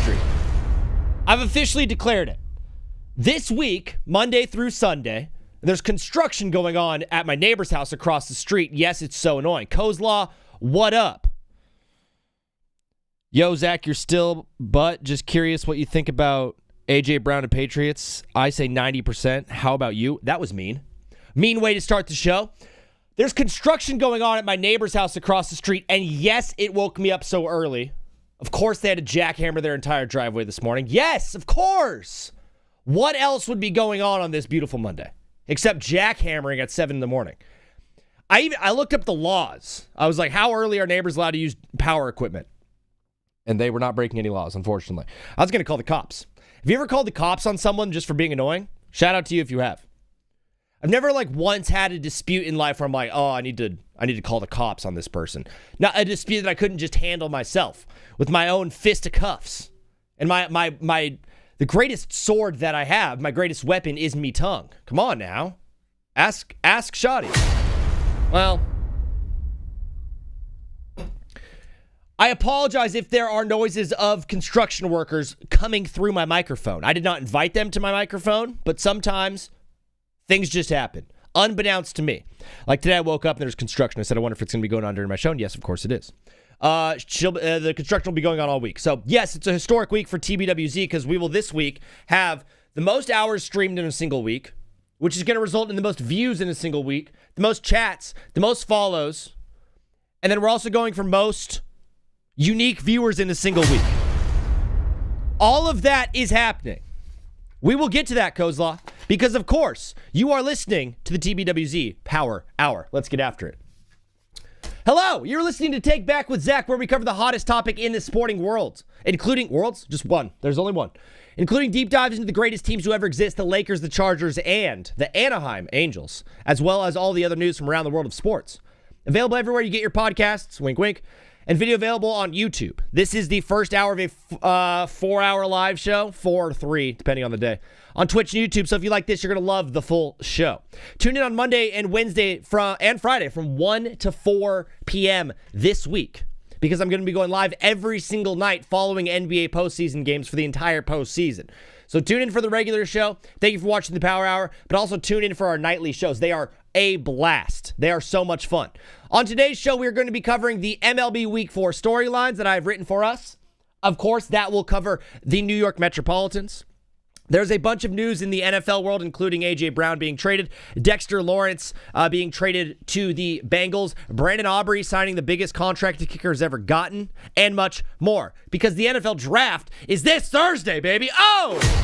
street. I've officially declared it. This week, Monday through Sunday, there's construction going on at my neighbor's house across the street. Yes, it's so annoying. Kozlaw, what up? Yo, Zach, you're still, but just curious what you think about A.J. Brown and Patriots. I say 90%. How about you? That was mean. Mean way to start the show. There's construction going on at my neighbor's house across the street, and yes, it woke me up so early. Of course, they had to jackhammer their entire driveway this morning. Yes, of course. What else would be going on this beautiful Monday? Except jackhammering at 7 in the morning. I looked up the laws. I was like, how early are neighbors allowed to use power equipment? And they were not breaking any laws, unfortunately. I was going to call the cops. Have you ever called the cops on someone just for being annoying? Shout out to you if you have. I've never once had a dispute in life where I'm like, oh, I need to call the cops on this person. Not a dispute that I couldn't just handle myself with my own fist of cuffs. And the greatest sword that I have, my greatest weapon is me tongue. Come on now. Ask Shoddy. Well, I apologize if there are noises of construction workers coming through my microphone. I did not invite them to my microphone, but sometimes things just happen, unbeknownst to me. Like today I woke up and there's construction. I said, I wonder if it's going to be going on during my show. And yes, of course it is. The construction will be going on all week. So yes, it's a historic week for TBWZ because we will this week have the most hours streamed in a single week, which is going to result in the most views in a single week, the most chats, the most follows, and then we're also going for most unique viewers in a single week. All of that is happening. We will get to that, Kozlaw, because of course, you are listening to the TBWZ Power Hour. Let's get after it. Hello, you're listening to Take Back with Zach, where we cover the hottest topic in the sporting world, including worlds, just one. There's only one. Including deep dives into the greatest teams who ever exist, the Lakers, the Chargers, and the Anaheim Angels, as well as all the other news from around the world of sports. Available everywhere you get your podcasts, wink, wink, and video available on YouTube. This is the first hour of a 4-hour live show, 4 or 3, depending on the day, on Twitch and YouTube. So if you like this, you're going to love the full show. Tune in on Monday and Wednesday and Friday from 1 to 4 p.m. this week, because I'm going to be going live every single night following NBA postseason games for the entire postseason. So tune in for the regular show. Thank you for watching the Power Hour, but also tune in for our nightly shows. They are a blast. They are so much fun. On today's show, we are going to be covering the MLB Week 4 storylines that I've written for us. Of course, that will cover the New York Metropolitans. There's a bunch of news in the NFL world, including A.J. Brown being traded, Dexter Lawrence being traded to the Bengals, Brandon Aubrey signing the biggest contract a kicker has ever gotten, and much more. Because the NFL draft is this Thursday, baby. Oh!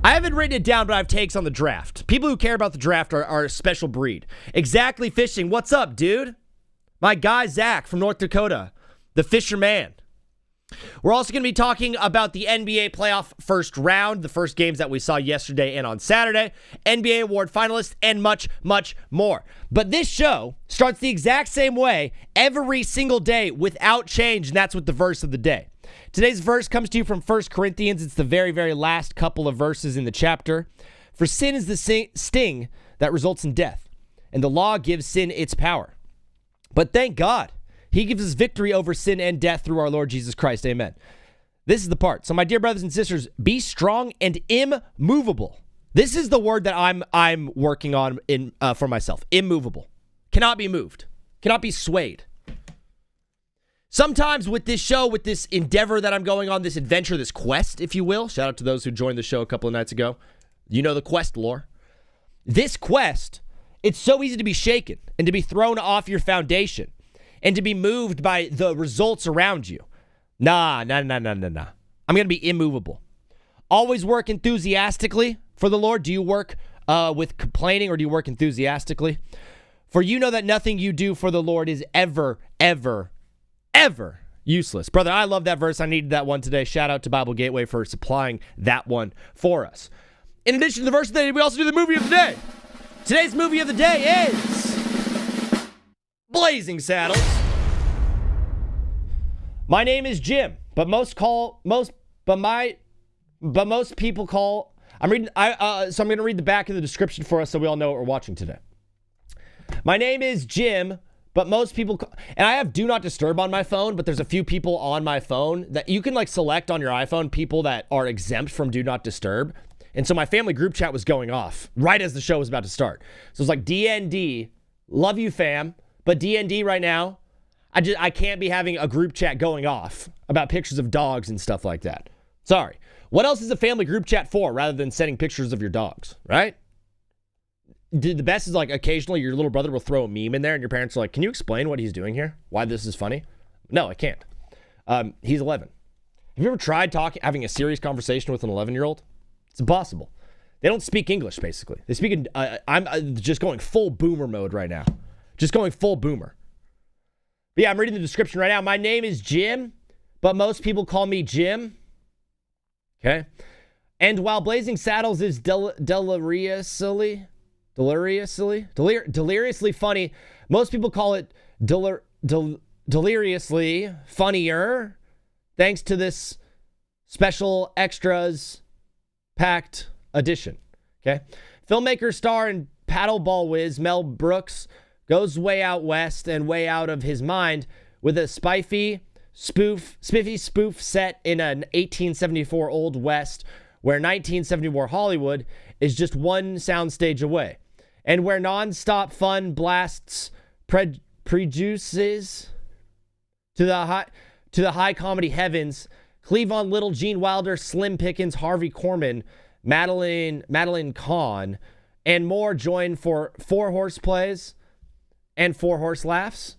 I haven't written it down, but I have takes on the draft. People who care about the draft are a special breed. Exactly Fishing. What's up, dude? My guy, Zach from North Dakota, the Fisherman. We're also going to be talking about the NBA playoff first round, the first games that we saw yesterday and on Saturday, NBA award finalists, and much, much more. But this show starts the exact same way every single day without change, and that's with the verse of the day. Today's verse comes to you from 1 Corinthians. It's the very, very last couple of verses in the chapter. For sin is the sting that results in death, and the law gives sin its power. But thank God, he gives us victory over sin and death through our Lord Jesus Christ. Amen. This is the part. So my dear brothers and sisters, be strong and immovable. This is the word that I'm working on for myself. Immovable. Cannot be moved. Cannot be swayed. Sometimes with this show, with this endeavor that I'm going on, this adventure, this quest, if you will. Shout out to those who joined the show a couple of nights ago. You know the quest lore. This quest, it's so easy to be shaken and to be thrown off your foundation and to be moved by the results around you. Nah. I'm going to be immovable. Always work enthusiastically for the Lord. Do you work with complaining, or do you work enthusiastically? For you know that nothing you do for the Lord is ever useless. Brother, I love that verse. I needed that one today. Shout out to Bible Gateway for supplying that one for us. In addition to the verse of the day, we also do the movie of the day. Today's movie of the day is Blazing Saddles. My name is Jim, but most people call. I'm reading. So I'm going to read the back of the description for us, so we all know what we're watching today. My name is Jim, But most people, and I have do not disturb on my phone, but there's a few people on my phone that you can like select on your iPhone, people that are exempt from do not disturb. And so my family group chat was going off right as the show was about to start. So it's like DND, love you fam, but DND right now, I can't be having a group chat going off about pictures of dogs and stuff like that. Sorry. What else is a family group chat for rather than sending pictures of your dogs, right? The best is like occasionally your little brother will throw a meme in there and your parents are like, can you explain what he's doing here? Why this is funny? No, I can't. He's 11. Have you ever tried having a serious conversation with an 11-year-old? It's impossible. They don't speak English, basically. They speak in, I'm just going full boomer mode right now. Just going full boomer. But yeah, I'm reading the description right now. My name is Jim, but most people call me Jim. Okay. And while Blazing Saddles is deliriously funny, most people call it deliriously funnier thanks to this special extras packed edition. Okay. Filmmaker, star, and paddleball whiz Mel Brooks goes way out west and way out of his mind with a spiffy spoof set in an 1874 Old West where 1974 Hollywood is just one soundstage away, and where non-stop fun blasts prejudices to the high comedy heavens. Cleavon Little, Gene Wilder, Slim Pickens, Harvey Korman, Madeline Kahn, and more join for 4-horse plays and 4-horse laughs,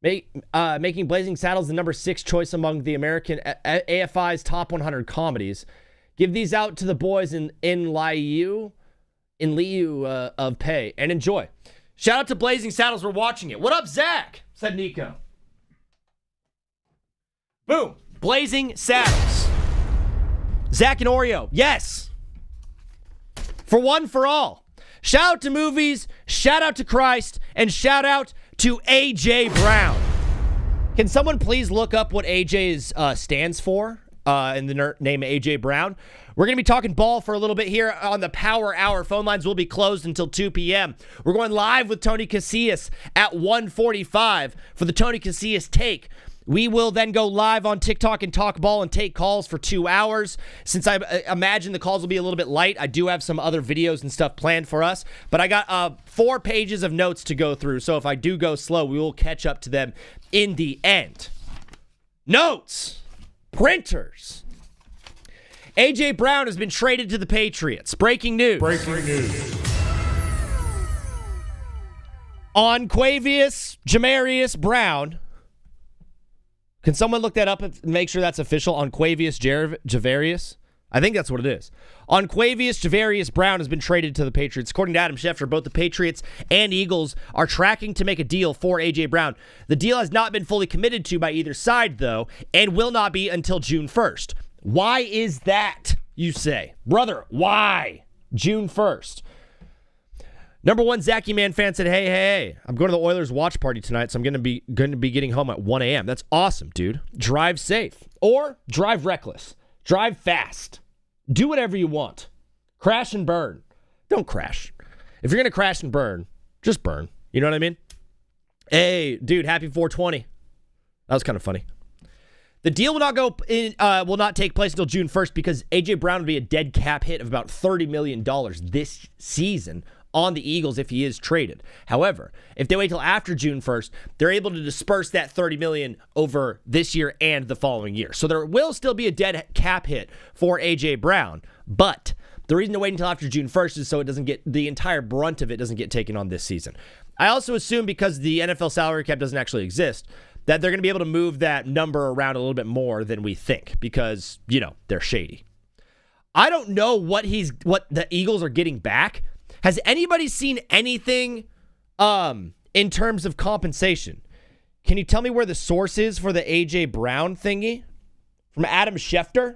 making Blazing Saddles the number 6 choice among the American AFI's top 100 comedies. Give these out to the boys in lieu of pay and enjoy. Shout out to Blazing Saddles. We're watching it. What up, Zach? Said Nico. Boom. Blazing Saddles. Zach and Oreo. Yes. For one, for all. Shout out to movies. Shout out to Christ. And shout out to AJ Brown. Can someone please look up what AJ stands for? In the name of AJ Brown. We're going to be talking ball for a little bit here on the Power Hour. Phone lines will be closed until 2 p.m. We're going live with Tony Casillas at 1:45 for the Tony Casillas Take. We will then go live on TikTok and talk ball and take calls for 2 hours. Since I imagine the calls will be a little bit light, I do have some other videos and stuff planned for us. But I got 4 pages of notes to go through. So if I do go slow, we will catch up to them in the end. Notes. Printers. AJ Brown has been traded to the Patriots. Breaking news. On Quavius Jamarius Brown. Can someone look that up and make sure that's official? On Quavius Javarius? I think that's what it is. On Quavius Javarius Brown has been traded to the Patriots. According to Adam Schefter, both the Patriots and Eagles are tracking to make a deal for A.J. Brown. The deal has not been fully committed to by either side, though, and will not be until June 1st. Why is that, you say? Brother, why? June 1st. Number one, Zachy Man fan said, hey, I'm going to the Oilers watch party tonight, so I'm going to be getting home at 1 a.m. That's awesome, dude. Drive safe. Or drive reckless. Drive fast. Do whatever you want. Crash and burn. Don't crash. If you're going to crash and burn, just burn. You know what I mean? Hey, dude, happy 420. That was kind of funny. The deal will not take place until June 1st because A.J. Brown would be a dead cap hit of about $30 million this season on the Eagles if he is traded. However, if they wait till after June 1st, they're able to disperse that $30 million over this year and the following year. So there will still be a dead cap hit for A.J. Brown, but the reason to wait until after June 1st is so it doesn't get the entire brunt of it doesn't get taken on this season. I also assume because the NFL salary cap doesn't actually exist, that they're going to be able to move that number around a little bit more than we think because, they're shady. I don't know what the Eagles are getting back. Has anybody seen anything in terms of compensation? Can you tell me where the source is for the A.J. Brown thingy? From Adam Schefter?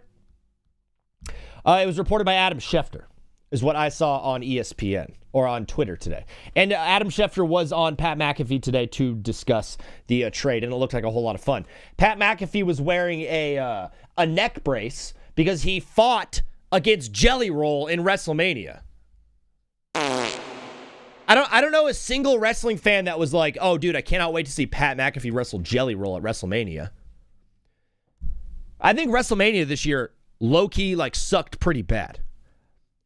It was reported by Adam Schefter, is what I saw on ESPN or on Twitter today. And Adam Schefter was on Pat McAfee today to discuss the trade, and it looked like a whole lot of fun. Pat McAfee was wearing a neck brace because he fought against Jelly Roll in WrestleMania. I don't know a single wrestling fan that was like, oh, dude, I cannot wait to see Pat McAfee wrestle Jelly Roll at WrestleMania. I think WrestleMania this year, low-key, like, sucked pretty bad.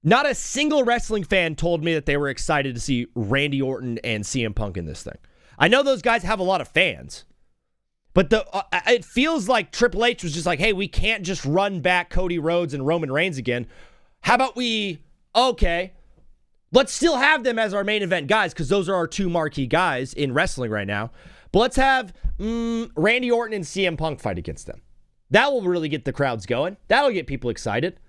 Not a single wrestling fan told me that they were excited to see Randy Orton and CM Punk in this thing. I know those guys have a lot of fans, but it feels like Triple H was just like, hey, we can't just run back Cody Rhodes and Roman Reigns again. How about let's still have them as our main event guys because those are our two marquee guys in wrestling right now. But let's have Randy Orton and CM Punk fight against them. That will really get the crowds going. That'll get people excited.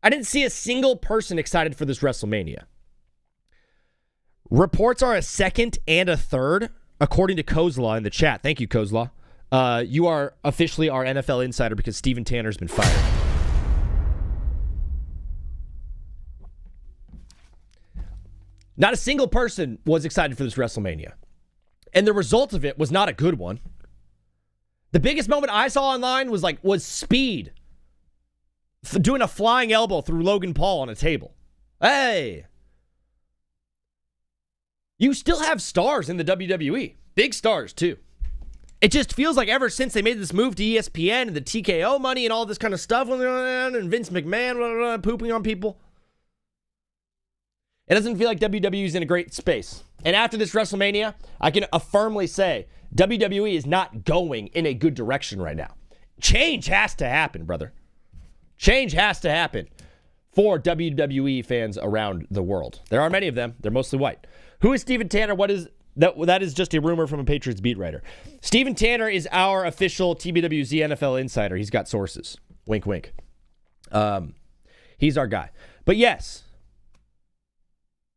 I didn't see a single person excited for this WrestleMania. Reports are a second and a third, according to Kozlaw in the chat. Thank you, Kozlaw. You are officially our NFL insider because Steven Tanner's been fired. Not a single person was excited for this WrestleMania. And the result of it was not a good one. The biggest moment I saw online was Speed doing a flying elbow through Logan Paul on a table. Hey! You still have stars in the WWE. Big stars, too. It just feels like ever since they made this move to ESPN and the TKO money and all this kind of stuff, and Vince McMahon pooping on people, it doesn't feel like WWE's in a great space. And after this WrestleMania, I can firmly say WWE is not going in a good direction right now. Change has to happen, brother. Change has to happen for WWE fans around the world. There are many of them. They're mostly white. Who is Steven Tanner? What is that? That is just a rumor from a Patriots beat writer. Steven Tanner is our official TBWZ NFL insider. He's got sources. Wink, wink. He's our guy. But yes,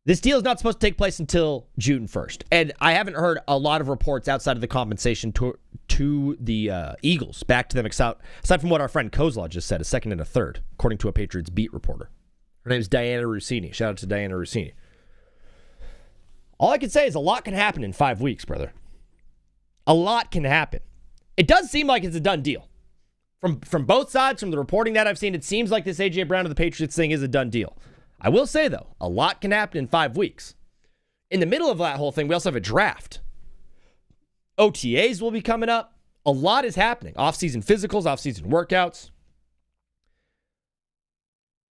this deal is not supposed to take place until June 1st. And I haven't heard a lot of reports outside of the compensation to the Eagles. Back to them, aside from what our friend Kozlaw just said, a second and a third, according to a Patriots beat reporter. Her name is Diana Rossini. Shout out to Diana Rossini. All I can say is a lot can happen in 5 weeks, brother. A lot can happen. It does seem like it's a done deal. From both sides, from the reporting that I've seen, it seems like this A.J. Brown to the Patriots thing is a done deal. I will say, though, a lot can happen in 5 weeks. In the middle of that whole thing, we also have a draft. OTAs will be coming up. A lot is happening. Off-season physicals, off-season workouts.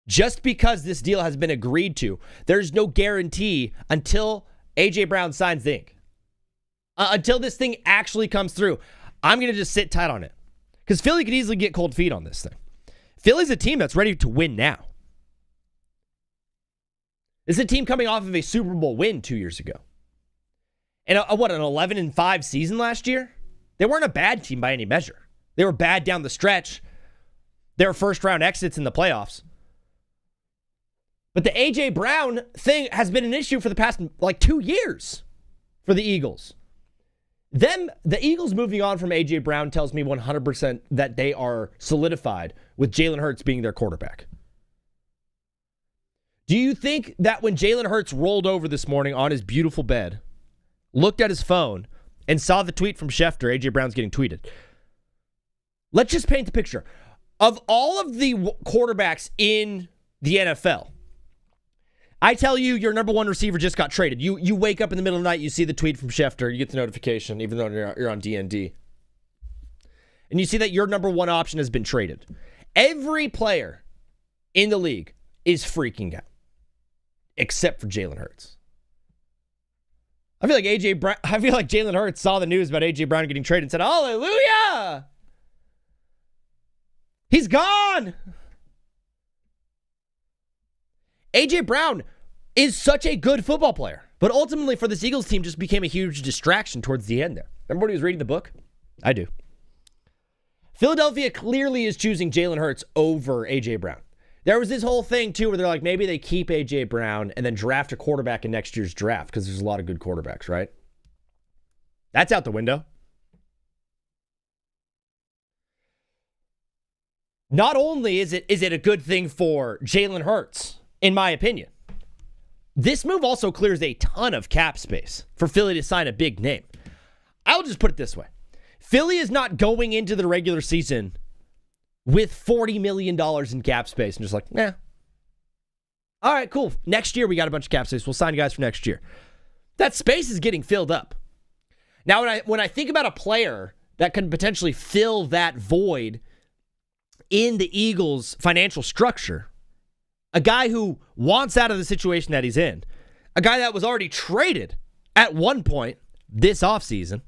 Just because this deal has been agreed to, there's no guarantee until A.J. Brown signs the ink. Until this thing actually comes through, I'm going to just sit tight on it. Because Philly could easily get cold feet on this thing. Philly's a team that's ready to win now. This is a team coming off of a Super Bowl win 2 years ago. And an 11-5 season last year? They weren't a bad team by any measure. They were bad down the stretch. They were first-round exits in the playoffs. But the A.J. Brown thing has been an issue for the past, 2 years for the Eagles. The Eagles moving on from A.J. Brown tells me 100% that they are solidified with Jalen Hurts being their quarterback. Do you think that when Jalen Hurts rolled over this morning on his beautiful bed, looked at his phone, and saw the tweet from Schefter, A.J. Brown's getting tweeted? Let's just paint the picture. Of all of the quarterbacks in the NFL, I tell you, your number one receiver just got traded. You wake up in the middle of the night, you see the tweet from Schefter, you get the notification, even though you're on DND. And you see that your number one option has been traded. Every player in the league is freaking out, except for Jalen Hurts. I feel like Jalen Hurts saw the news about A.J. Brown getting traded and said, hallelujah! He's gone! A.J. Brown is such a good football player, but ultimately for this Eagles team just became a huge distraction towards the end there. Remember when he was reading the book? I do. Philadelphia clearly is choosing Jalen Hurts over A.J. Brown. There was this whole thing, too, where they're like, maybe they keep A.J. Brown and then draft a quarterback in next year's draft because there's a lot of good quarterbacks, right? That's out the window. Not only is it a good thing for Jalen Hurts, in my opinion, this move also clears a ton of cap space for Philly to sign a big name. I'll just put it this way. Philly is not going into the regular season with $40 million in cap space and just like, nah. All right, cool. Next year we got a bunch of cap space. We'll sign guys for next year. That space is getting filled up. Now, when I think about a player that can potentially fill that void in the Eagles' financial structure, a guy who wants out of the situation that he's in, a guy that was already traded at one point this offseason,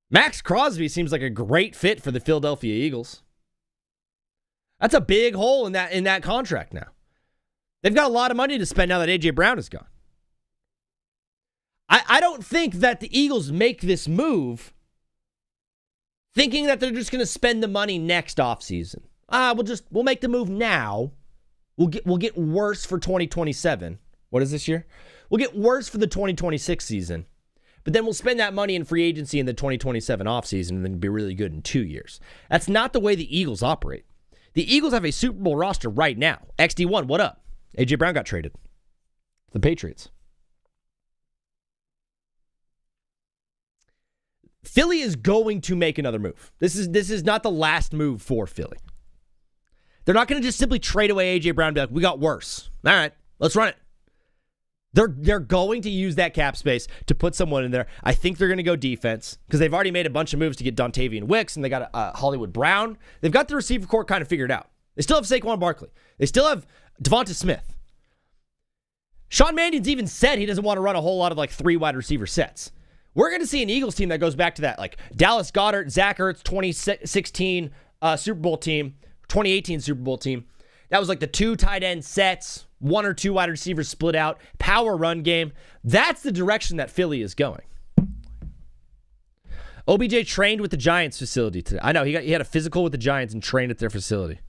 Max Crosby seems like a great fit for the Philadelphia Eagles. That's a big hole in that contract now. They've got a lot of money to spend now that A.J. Brown is gone. I don't think that the Eagles make this move thinking that they're just going to spend the money next offseason. We'll make the move now. We'll get worse for 2027. What is this year? We'll get worse for the 2026 season. But then we'll spend that money in free agency in the 2027 offseason and then be really good in 2 years. That's not the way the Eagles operate. The Eagles have a Super Bowl roster right now. XD1, what up? A.J. Brown got traded. The Patriots. Philly is going to make another move. This is not the last move for Philly. They're not going to just simply trade away A.J. Brown and be like, we got worse. All right, let's run it. They're going to use that cap space to put someone in there. I think they're going to go defense because they've already made a bunch of moves to get Dontavian Wicks, and they got Hollywood Brown. They've got the receiver core kind of figured out. They still have Saquon Barkley. They still have Devonta Smith. Sean Mannion's even said he doesn't want to run a whole lot of like 3 wide receiver sets. We're going to see an Eagles team that goes back to that like Dallas Goedert, Zach Ertz 2016 Super Bowl team, 2018 Super Bowl team. That was like the 2 tight end sets, 1 or 2 wide receivers split out, power run game. That's the direction that Philly is going. OBJ trained with the Giants facility today. I know, he had a physical with the Giants and trained at their facility.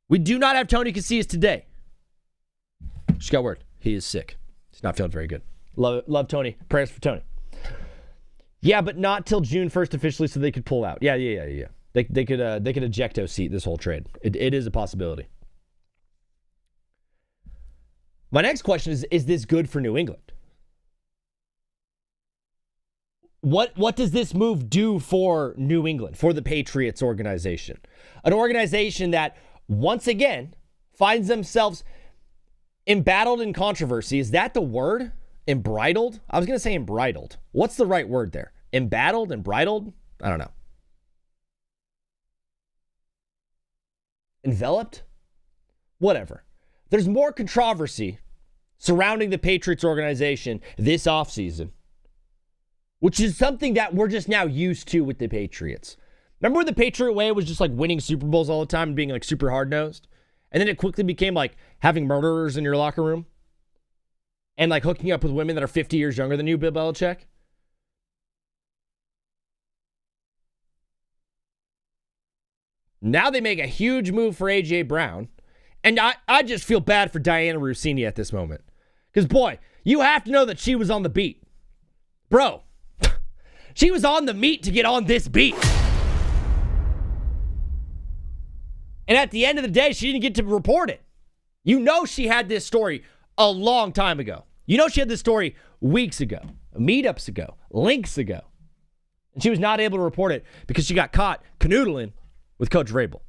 We do not have Tony Casillas today. Just got word. He is sick. He's not feeling very good. Love Tony. Prayers for Tony. Yeah, but not till June 1st officially, so they could pull out. Yeah. They could ejecto seat this whole trade. It is a possibility. My next question is this good for New England? What does this move do for New England, for the Patriots organization? An organization that, once again, finds themselves embattled in controversy. Is that the word? Embridled? I was going to say embridled. What's the right word there? Embattled? Embridled? I don't know. Enveloped? Whatever. There's more controversy surrounding the Patriots organization this offseason, which is something that we're just now used to with the Patriots. Remember when the Patriot way was just like winning Super Bowls all the time and being like super hard-nosed? And then it quickly became like having murderers in your locker room and like hooking up with women that are 50 years younger than you, Bill Belichick? Now they make a huge move for A.J. Brown. And I just feel bad for Diana Rossini at this moment. Because, boy, you have to know that she was on the beat. Bro, she was on the meat to get on this beat. And at the end of the day, she didn't get to report it. You know she had this story a long time ago. You know she had this story weeks ago, meetups ago, links ago. And she was not able to report it because she got caught canoodling with Coach Vrabel.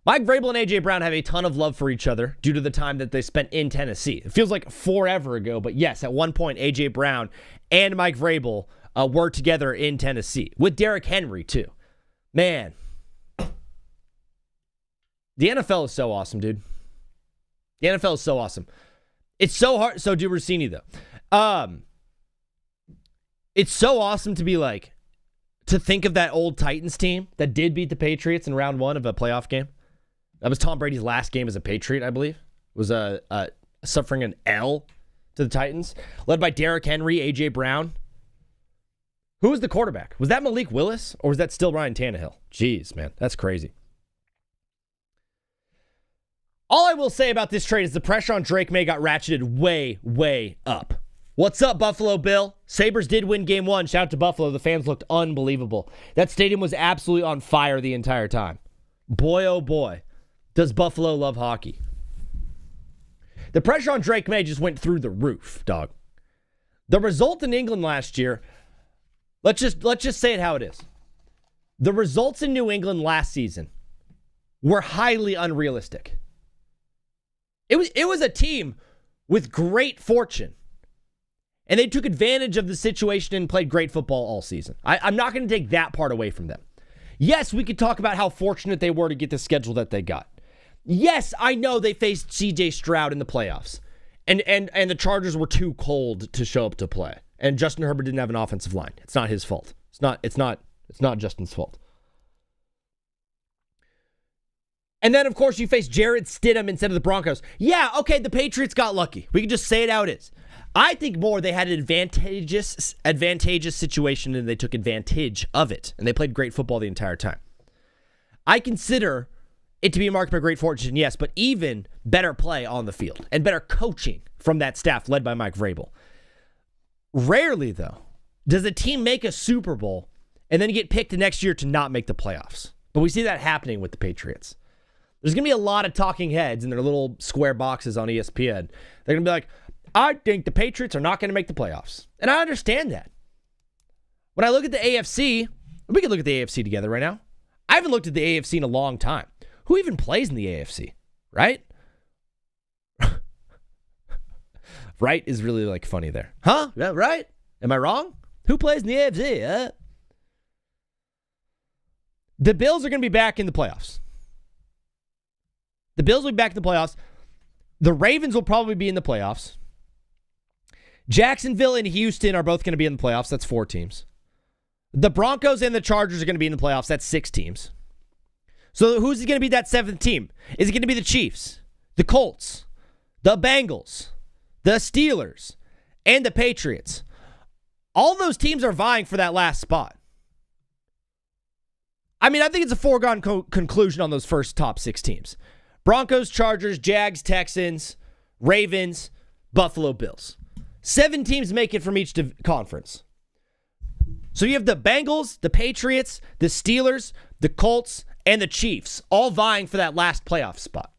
Mike Vrabel and A.J. Brown have a ton of love for each other due to the time that they spent in Tennessee. It feels like forever ago, but yes, at one point, A.J. Brown and Mike Vrabel were together in Tennessee with Derrick Henry, too. Man, the NFL is so awesome, dude. The NFL is so awesome. It's so hard. So do Rossini, though. It's so awesome to be like, to think of that old Titans team that did beat the Patriots in round 1 of a playoff game. That was Tom Brady's last game as a Patriot, I believe. Was suffering an L to the Titans. Led by Derrick Henry, A.J. Brown. Who was the quarterback? Was that Malik Willis or was that still Ryan Tannehill? Jeez, man. That's crazy. All I will say about this trade is the pressure on Drake May got ratcheted way, way up. What's up, Buffalo Bill? Sabres did win game 1. Shout out to Buffalo. The fans looked unbelievable. That stadium was absolutely on fire the entire time. Boy, oh boy, does Buffalo love hockey. The pressure on Drake May just went through the roof, dog. The result in England last year, let's just say it how it is. The results in New England last season were highly unrealistic. It was a team with great fortune. And they took advantage of the situation and played great football all season. I'm not going to take that part away from them. Yes, we could talk about how fortunate they were to get the schedule that they got. Yes, I know they faced CJ Stroud in the playoffs. And the Chargers were too cold to show up to play. And Justin Herbert didn't have an offensive line. It's not his fault. It's not Justin's fault. And then, of course, you face Jarrett Stidham instead of the Broncos. Yeah, okay, the Patriots got lucky. We can just say it how it is. I think more they had an advantageous situation and they took advantage of it. And they played great football the entire time. I consider it to be marked by great fortune, yes, but even better play on the field and better coaching from that staff led by Mike Vrabel. Rarely, though, does a team make a Super Bowl and then get picked the next year to not make the playoffs. But we see that happening with the Patriots. There's going to be a lot of talking heads in their little square boxes on ESPN. They're going to be like, I think the Patriots are not going to make the playoffs. And I understand that. When I look at the AFC, we can look at the AFC together right now. I haven't looked at the AFC in a long time. Who even plays in the AFC, right? Right is really like funny there. Huh? Yeah, right? Am I wrong? Who plays in the AFC? The Bills are going to be back in the playoffs. The Bills will be back in the playoffs. The Ravens will probably be in the playoffs. Jacksonville and Houston are both going to be in the playoffs. That's 4 teams. The Broncos and the Chargers are going to be in the playoffs. That's 6 teams. So who's going to be that 7th team? Is it going to be the Chiefs, the Colts, the Bengals, the Steelers, and the Patriots? All those teams are vying for that last spot. I mean, I think it's a foregone conclusion on those first top 6 teams. Broncos, Chargers, Jags, Texans, Ravens, Buffalo Bills. 7 teams make it from each conference. So you have the Bengals, the Patriots, the Steelers, the Colts, and the Chiefs all vying for that last playoff spot.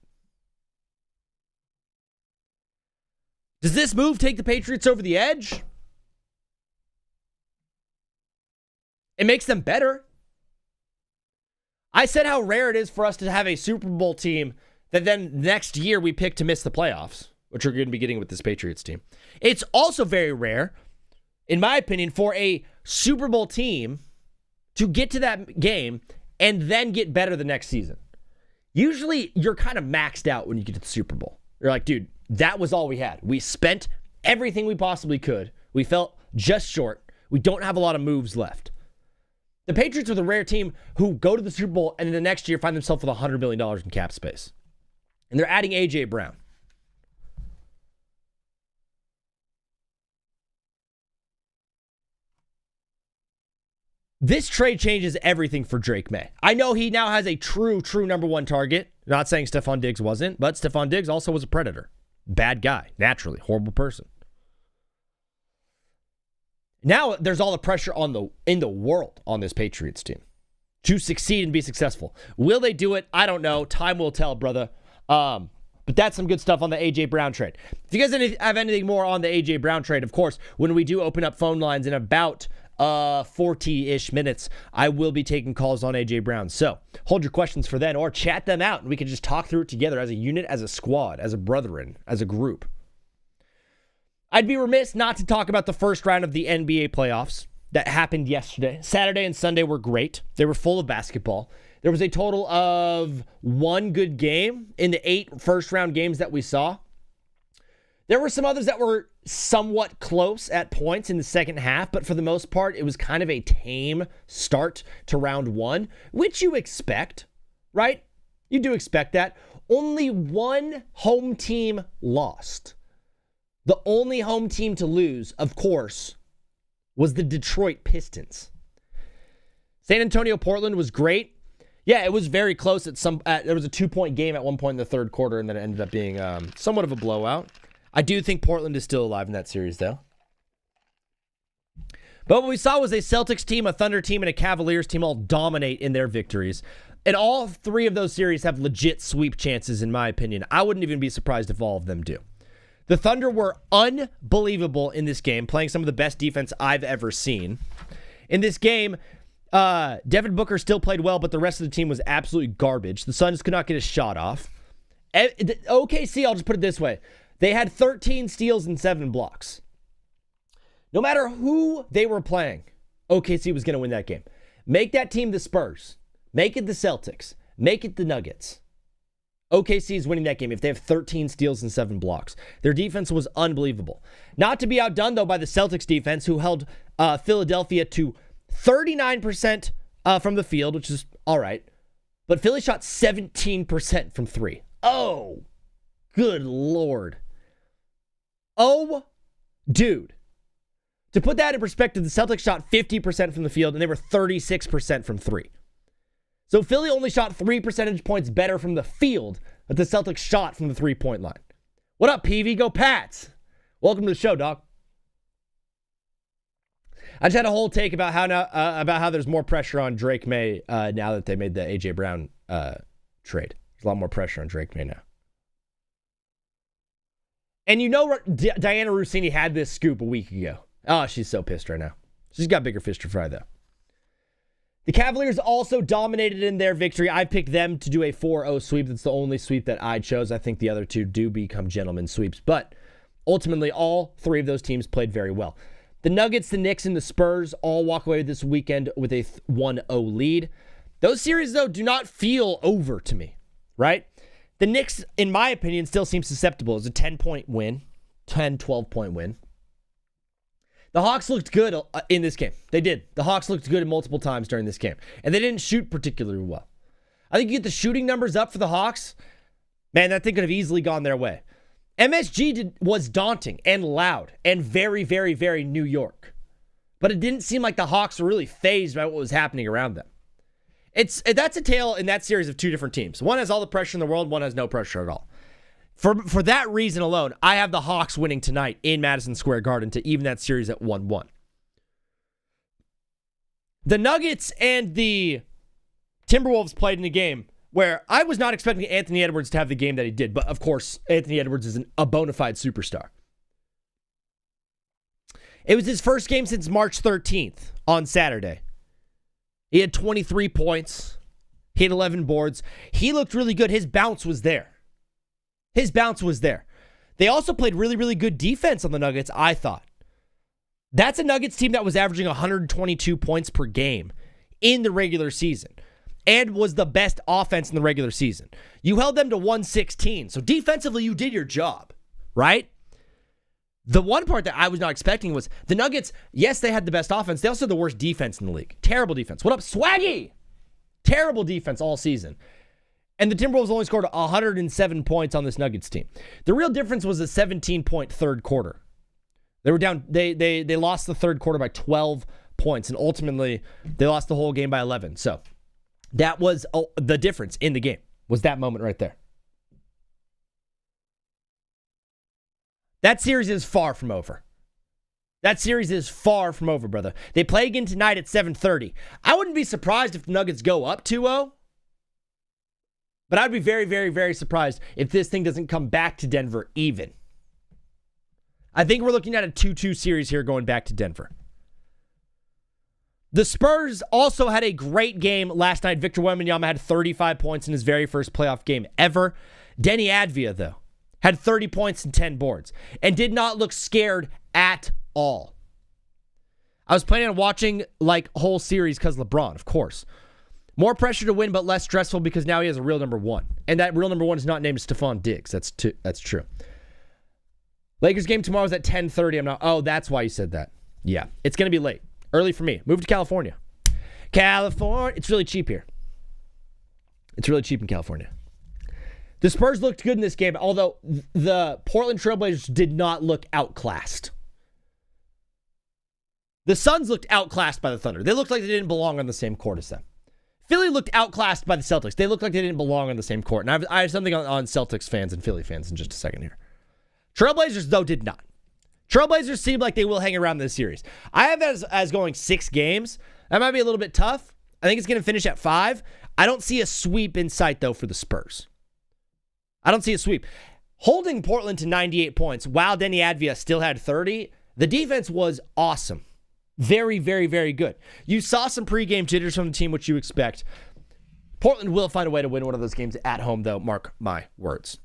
Does this move take the Patriots over the edge? It makes them better. I said how rare it is for us to have a Super Bowl team that then next year we pick to miss the playoffs, which we're going to be getting with this Patriots team. It's also very rare, in my opinion, for a Super Bowl team to get to that game and then get better the next season. Usually, you're kind of maxed out when you get to the Super Bowl. You're like, dude, that was all we had. We spent everything we possibly could. We fell just short. We don't have a lot of moves left. The Patriots are the rare team who go to the Super Bowl and then the next year find themselves with $100 million in cap space. And they're adding A.J. Brown. This trade changes everything for Drake May. I know he now has a true number 1 target. Not saying Stephon Diggs wasn't, but Stephon Diggs also was a predator. Bad guy, naturally, horrible person. Now there's all the pressure in the world on this Patriots team to succeed and be successful. Will they do it? I don't know. Time will tell, brother. But that's some good stuff on the A.J. Brown trade. If you guys have anything more on the A.J. Brown trade, of course, when we do open up phone lines in about 40-ish minutes, I will be taking calls on A.J. Brown. So hold your questions for then or chat them out and we can just talk through it together as a unit, as a squad, as a brethren, as a group. I'd be remiss not to talk about the first round of the NBA playoffs that happened yesterday. Saturday and Sunday were great. They were full of basketball. There was a total of 1 good game in the 8 first-round games that we saw. There were some others that were somewhat close at points in the second half, but for the most part, it was kind of a tame start to round 1, which you expect, right? You do expect that. Only 1 home team lost. The only home team to lose, of course, was the Detroit Pistons. San Antonio, Portland was great. Yeah, it was very close. There was a 2-point game at one point in the third quarter, and then it ended up being somewhat of a blowout. I do think Portland is still alive in that series, though. But what we saw was a Celtics team, a Thunder team, and a Cavaliers team all dominate in their victories. And all 3 of those series have legit sweep chances, in my opinion. I wouldn't even be surprised if all of them do. The Thunder were unbelievable in this game, playing some of the best defense I've ever seen. In this game, Devin Booker still played well, but the rest of the team was absolutely garbage. The Suns could not get a shot off. OKC, I'll just put it this way. They had 13 steals and 7 blocks. No matter who they were playing, OKC was going to win that game. Make that team the Spurs. Make it the Celtics. Make it the Nuggets. OKC is winning that game if they have 13 steals and 7 blocks. Their defense was unbelievable. Not to be outdone, though, by the Celtics defense, who held Philadelphia to 39% from the field, which is all right. But Philly shot 17% from 3. Oh, good Lord. Oh, dude. To put that in perspective, the Celtics shot 50% from the field, and they were 36% from 3. So Philly only shot 3 percentage points better from the field, but the Celtics shot from the 3-point line. What up, PV? Go Pats. Welcome to the show, dog. I just had a whole take about how there's more pressure on Drake May now that they made the A.J. Brown trade. There's a lot more pressure on Drake May now. And you know Diana Rossini had this scoop a week ago. Oh, she's so pissed right now. She's got bigger fish to fry, though. The Cavaliers also dominated in their victory. I picked them to do a 4-0 sweep. That's the only sweep that I chose. I think the other two do become gentlemen sweeps. But ultimately, all 3 of those teams played very well. The Nuggets, the Knicks, and the Spurs all walk away this weekend with a 1-0 lead. Those series, though, do not feel over to me, right? The Knicks, in my opinion, still seem susceptible. It's a 10-point win, 10, 12-point win. The Hawks looked good in this game. They did. The Hawks looked good multiple times during this game. And they didn't shoot particularly well. I think you get the shooting numbers up for the Hawks. Man, that thing could have easily gone their way. MSG was daunting and loud and very, very, very New York. But it didn't seem like the Hawks were really fazed by what was happening around them. That's a tale in that series of 2 different teams. One has all the pressure in the world. One has no pressure at all. For that reason alone, I have the Hawks winning tonight in Madison Square Garden to even that series at 1-1. The Nuggets and the Timberwolves played in a game where I was not expecting Anthony Edwards to have the game that he did. But, of course, Anthony Edwards is a bona fide superstar. It was his first game since March 13th on Saturday. He had 23 points. He had 11 boards. He looked really good. His bounce was there. They also played really, really good defense on the Nuggets, I thought. That's a Nuggets team that was averaging 122 points per game in the regular season and was the best offense in the regular season. You held them to 116. So defensively, you did your job, right? The one part that I was not expecting was the Nuggets, yes, they had the best offense. They also had the worst defense in the league. Terrible defense. What up, Swaggy? Terrible defense all season. And the Timberwolves only scored 107 points on this Nuggets team. The real difference was a 17-point third quarter. They were down. They lost the third quarter by 12 points, and ultimately they lost the whole game by 11. So that was the difference in the game, was that moment right there. That series is far from over. That series is far from over, brother. They play again tonight at 7:30. I wouldn't be surprised if the Nuggets go up 2-0. But I'd be very, very, very surprised if this thing doesn't come back to Denver even. I think we're looking at a 2-2 series here going back to Denver. The Spurs also had a great game last night. Victor Wembanyama had 35 points in his very first playoff game ever. Denny Advia, though, had 30 points and 10 boards and did not look scared at all. I was planning on watching whole series because LeBron, of course. More pressure to win, but less stressful because now he has a real number 1. And that real number 1 is not named Stephon Diggs. That's true. Lakers game tomorrow is at 10:30. That's why you said that. Yeah, it's going to be late. Early for me. Move to California. California. It's really cheap here. It's really cheap in California. The Spurs looked good in this game, although the Portland Trailblazers did not look outclassed. The Suns looked outclassed by the Thunder. They looked like they didn't belong on the same court as them. Philly looked outclassed by the Celtics. They looked like they didn't belong on the same court. And I have something on Celtics fans and Philly fans in just a second here. Trailblazers, though, did not. Trailblazers seem like they will hang around this series. I have it as going 6 games. That might be a little bit tough. I think it's going to finish at 5. I don't see a sweep in sight, though, for the Spurs. I don't see a sweep. Holding Portland to 98 points while Denny Advia still had 30, the defense was awesome. Very, very, very good. You saw some pregame jitters from the team, which you expect. Portland will find a way to win one of those games at home, though. Mark my words.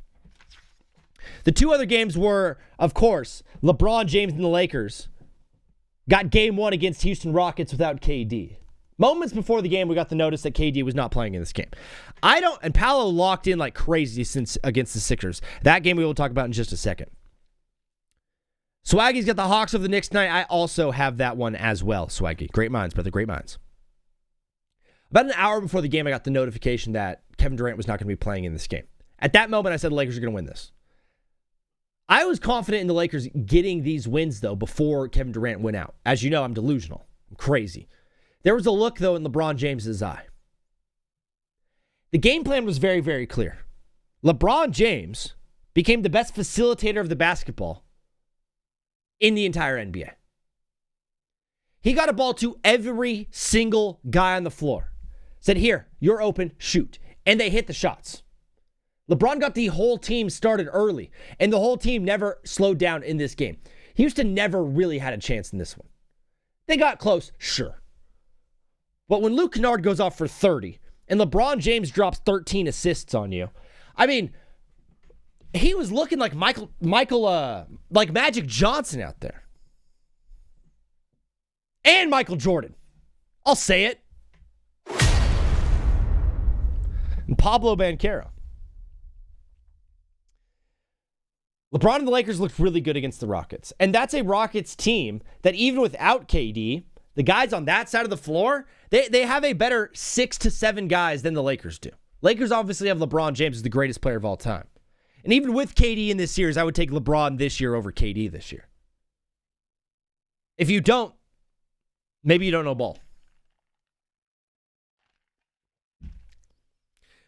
The two other games were, of course, LeBron James and the Lakers got game one against Houston Rockets without KD. Moments before the game, we got the notice that KD was not playing in this game. And Paolo locked in like crazy since against the Sixers. That game we will talk about in just a second. Swaggy's got the Hawks over the Knicks tonight. I also have that one as well, Swaggy. Great minds, brother, great minds. About an hour before the game, I got the notification that Kevin Durant was not going to be playing in this game. At that moment, I said the Lakers are going to win this. I was confident in the Lakers getting these wins, though, before Kevin Durant went out. As you know, I'm delusional. I'm crazy. There was a look, though, in LeBron James's eye. The game plan was very, very clear. LeBron James became the best facilitator of the basketball in the entire NBA. He got a ball to every single guy on the floor. Said, here, you're open, shoot. And they hit the shots. LeBron got the whole team started early, and the whole team never slowed down in this game. Houston never really had a chance in this one. They got close, sure. But when Luke Kennard goes off for 30, and LeBron James drops 13 assists on you, I mean, he was looking like like Magic Johnson out there. And Michael Jordan. I'll say it. And Pablo Banchero. LeBron and the Lakers looked really good against the Rockets. And that's a Rockets team that even without KD, the guys on that side of the floor, they have a better 6 to 7 guys than the Lakers do. Lakers obviously have LeBron James as the greatest player of all time. And even with KD in this series, I would take LeBron this year over KD this year. If you don't, maybe you don't know ball.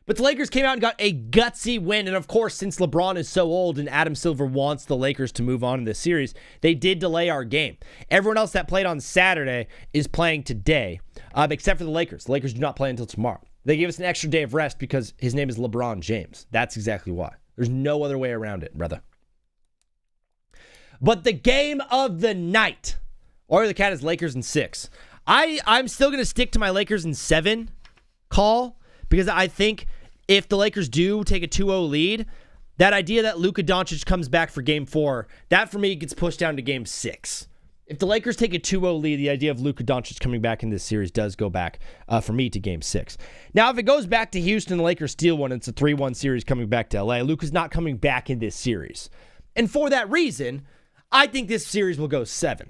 But the Lakers came out and got a gutsy win. And of course, since LeBron is so old and Adam Silver wants the Lakers to move on in this series, they did delay our game. Everyone else that played on Saturday is playing today, except for the Lakers. The Lakers do not play until tomorrow. They gave us an extra day of rest because his name is LeBron James. That's exactly why. There's no other way around it, brother. But the game of the night, or the Cat is Lakers in 6. I'm still going to stick to my Lakers in 7 call because I think if the Lakers do take a 2-0 lead, that idea that Luka Doncic comes back for game 4, that for me gets pushed down to game 6. If the Lakers take a 2-0 lead, the idea of Luka Doncic coming back in this series does go back for me to game 6. Now, if it goes back to Houston, the Lakers steal one, it's a 3-1 series coming back to LA. Luka's not coming back in this series. And for that reason, I think this series will go 7.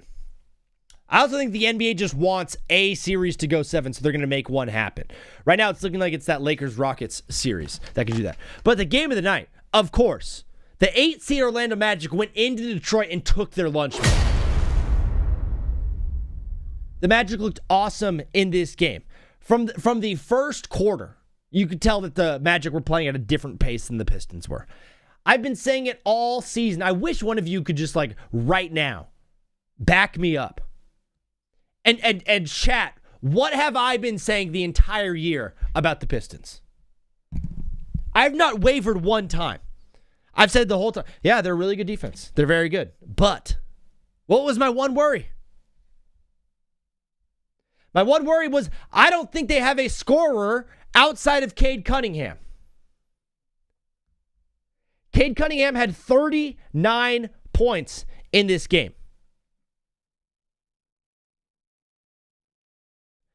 I also think the NBA just wants a series to go 7, so they're going to make one happen. Right now, it's looking like it's that Lakers-Rockets series that can do that. But the game of the night, of course, the 8-seed Orlando Magic went into Detroit and took their lunch money. The Magic looked awesome in this game. From the first quarter, you could tell that the Magic were playing at a different pace than the Pistons were. I've been saying it all season. I wish one of you could just, like, right now, back me up. And chat, what have I been saying the entire year about the Pistons? I have not wavered one time. I've said the whole time, yeah, they're a really good defense. They're very good. But what was my one worry? My one worry was I don't think they have a scorer outside of Cade Cunningham. Cade Cunningham had 39 points in this game.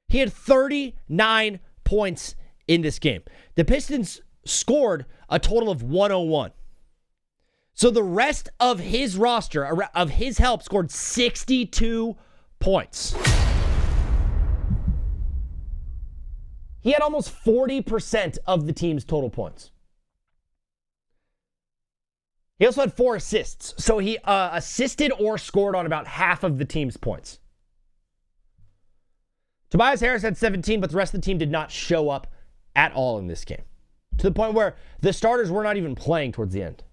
He had 39 points in this game. The Pistons scored a total of 101. So the rest of his roster, of his help, scored 62 points. He had almost 40% of the team's total points. He also had 4 assists. So he assisted or scored on about half of the team's points. Tobias Harris had 17, but the rest of the team did not show up at all in this game. To the point where the starters were not even playing towards the end.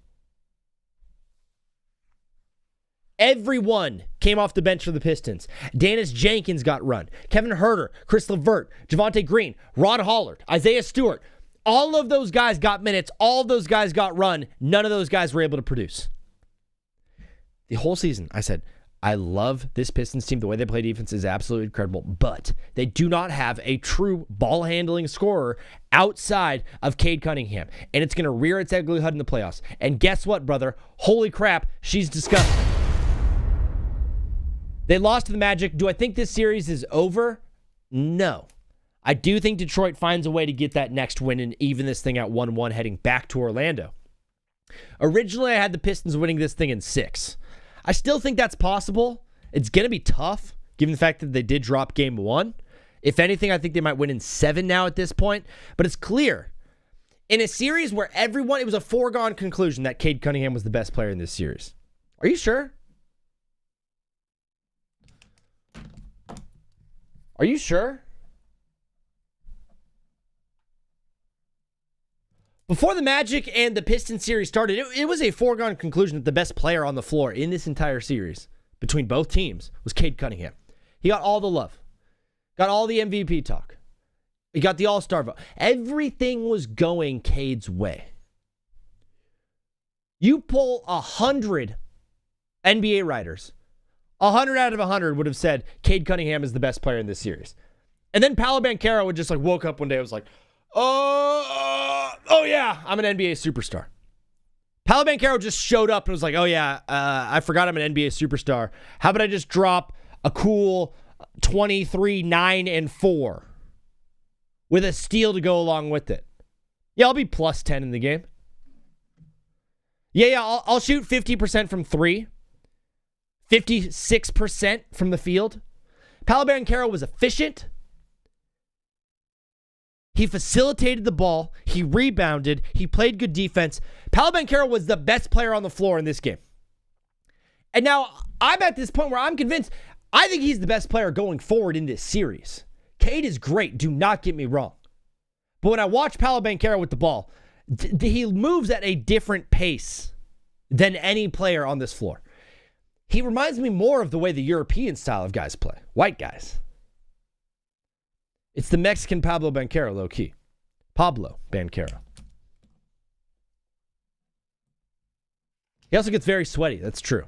Everyone came off the bench for the Pistons. Dennis Jenkins got run. Kevin Huerter, Chris LeVert, Javonte Green, Rod Hollard, Isaiah Stewart. All of those guys got minutes. All of those guys got run. None of those guys were able to produce. The whole season, I said, I love this Pistons team. The way they play defense is absolutely incredible, but they do not have a true ball handling scorer outside of Cade Cunningham, and it's going to rear its ugly head in the playoffs. And guess what, brother? Holy crap, she's disgusting. They lost to the Magic. Do I think this series is over? No. I do think Detroit finds a way to get that next win and even this thing at 1-1 heading back to Orlando. Originally, I had the Pistons winning this thing in 6. I still think that's possible. It's going to be tough, given the fact that they did drop game 1. If anything, I think they might win in 7 now at this point. But it's clear. In a series where it was a foregone conclusion that Cade Cunningham was the best player in this series. Are you sure? Are you sure? Before the Magic and the Pistons series started, it was a foregone conclusion that the best player on the floor in this entire series between both teams was Cade Cunningham. He got all the love. Got all the MVP talk. He got the All-Star vote. Everything was going Cade's way. You pull 100 NBA writers, 100 out of 100 would have said Cade Cunningham is the best player in this series. And then Paolo Banchero would just woke up one day and was like, oh yeah, I'm an NBA superstar. Paolo Banchero just showed up and was like, oh yeah, I forgot I'm an NBA superstar. How about I just drop a cool 23, 9, and 4 with a steal to go along with it? Yeah, I'll be plus 10 in the game. Yeah, I'll shoot 50% from 3. 56% from the field. Paolo Banchero was efficient. He facilitated the ball. He rebounded. He played good defense. Paolo Banchero was the best player on the floor in this game. And now I'm at this point where I'm convinced I think he's the best player going forward in this series. Cade is great. Do not get me wrong. But when I watch Paolo Banchero with the ball, he moves at a different pace than any player on this floor. He reminds me more of the way the European style of guys play. White guys. It's the Mexican Pablo Banchero, low-key. Pablo Banchero. He also gets very sweaty. That's true.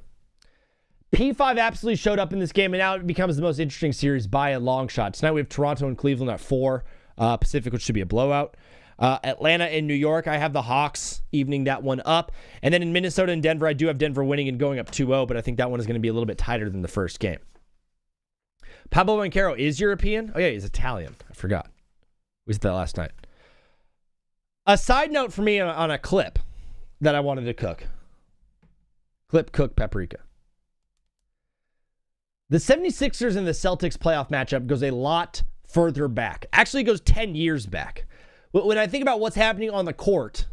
P5 absolutely showed up in this game, and now it becomes the most interesting series by a long shot. Tonight we have Toronto and Cleveland at 4 Pacific, which should be a blowout. Atlanta and New York, I have the Hawks evening that one up. And then in Minnesota and Denver, I do have Denver winning and going up 2-0, but I think that one is going to be a little bit tighter than the first game. Pablo Banchero is European. Oh, yeah, he's Italian. I forgot. We said that last night. A side note for me on a clip that I wanted to cook. Clip, cook, paprika. The 76ers and the Celtics playoff matchup goes a lot further back. Actually, it goes 10 years back. When I think about what's happening on the court,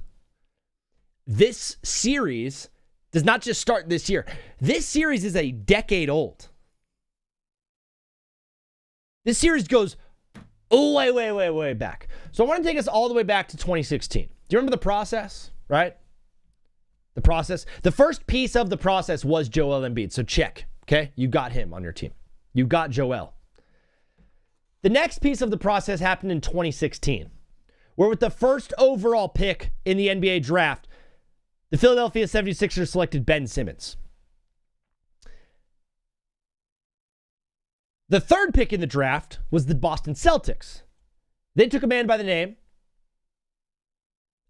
this series does not just start this year. This series is a decade old. This series goes way back. So I want to take us all the way back to 2016. Do you remember the process, right? The process. The first piece of the process was Joel Embiid. So check, okay? You got him on your team. You got Joel. The next piece of the process happened in 2016, where with the first overall pick in the NBA draft, the Philadelphia 76ers selected Ben Simmons. The third pick in the draft was the Boston Celtics. They took a man by the name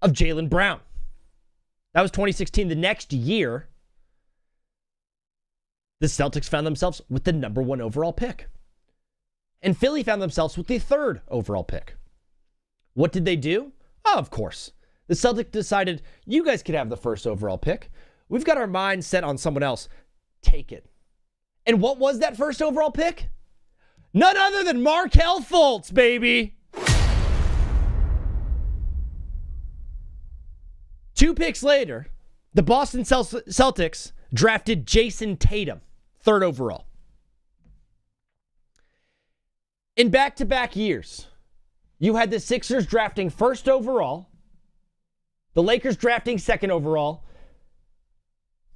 of Jaylen Brown. That was 2016. The next year, the Celtics found themselves with the number 1 overall pick. And Philly found themselves with the 3rd overall pick. What did they do? Oh, of course. The Celtics decided, you guys could have the 1st overall pick. We've got our mind set on someone else. Take it. And what was that 1st overall pick? None other than Markelle Fultz, baby. 2 picks later, the Boston Celtics drafted Jason Tatum, 3rd overall. In back-to-back years, you had the Sixers drafting 1st overall, the Lakers drafting 2nd overall,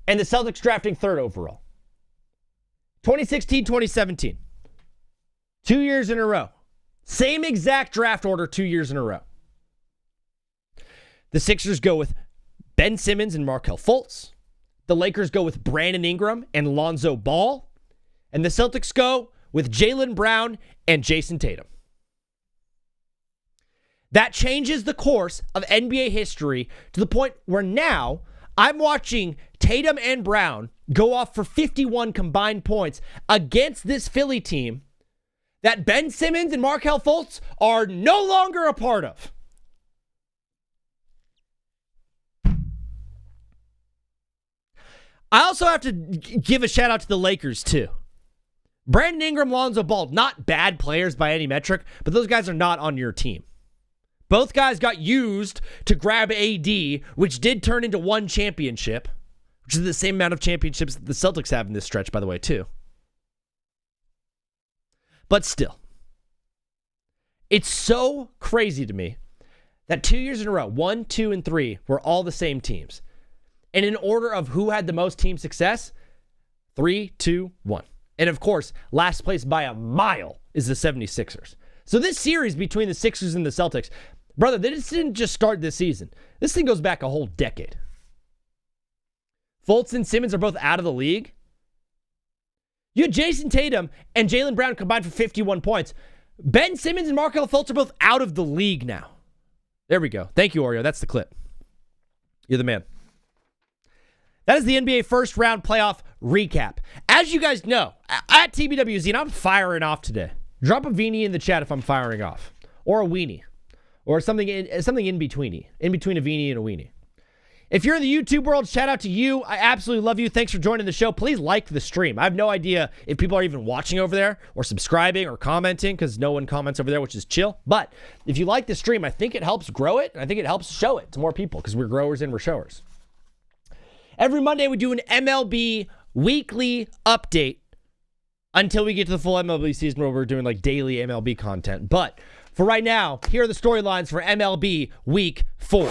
and the Celtics drafting 3rd overall. 2016, 2017. 2 years in a row. Same exact draft order 2 years in a row. The Sixers go with Ben Simmons and Markelle Fultz. The Lakers go with Brandon Ingram and Lonzo Ball. And the Celtics go with Jaylen Brown and Jason Tatum. That changes the course of NBA history to the point where now I'm watching Tatum and Brown go off for 51 combined points against this Philly team that Ben Simmons and Markelle Fultz are no longer a part of. I also have to give a shout out to the Lakers too. Brandon Ingram, Lonzo Ball, not bad players by any metric, but those guys are not on your team. Both guys got used to grab AD, which did turn into one championship, which is the same amount of championships that the Celtics have in this stretch, by the way, too. But still, it's so crazy to me that 2 years in a row, 1, 2, and 3, were all the same teams. And in order of who had the most team success, 3, 2, 1. And of course, last place by a mile is the 76ers. So this series between the Sixers and the Celtics, brother, this didn't just start this season. This thing goes back a whole decade. Fultz and Simmons are both out of the league. You had Jason Tatum and Jaylen Brown combined for 51 points. Ben Simmons and Markelle Fultz are both out of the league now. There we go. Thank you, Oreo. That's the clip. You're the man. That is the NBA first round playoff recap. As you guys know, at TBWZ, and I'm firing off today. Drop a Veenie in the chat if I'm firing off. Or a weenie. Or something in betweeny. In between a Veenie and a weenie. If you're in the YouTube world, shout out to you. I absolutely love you. Thanks for joining the show. Please like the stream. I have no idea if people are even watching over there or subscribing or commenting because no one comments over there, which is chill. But if you like the stream, I think it helps grow it. And I think it helps show it to more people because we're growers and we're showers. Every Monday, we do an MLB weekly update until we get to the full MLB season where we're doing like daily MLB content. But for right now, here are the storylines for MLB Week 4.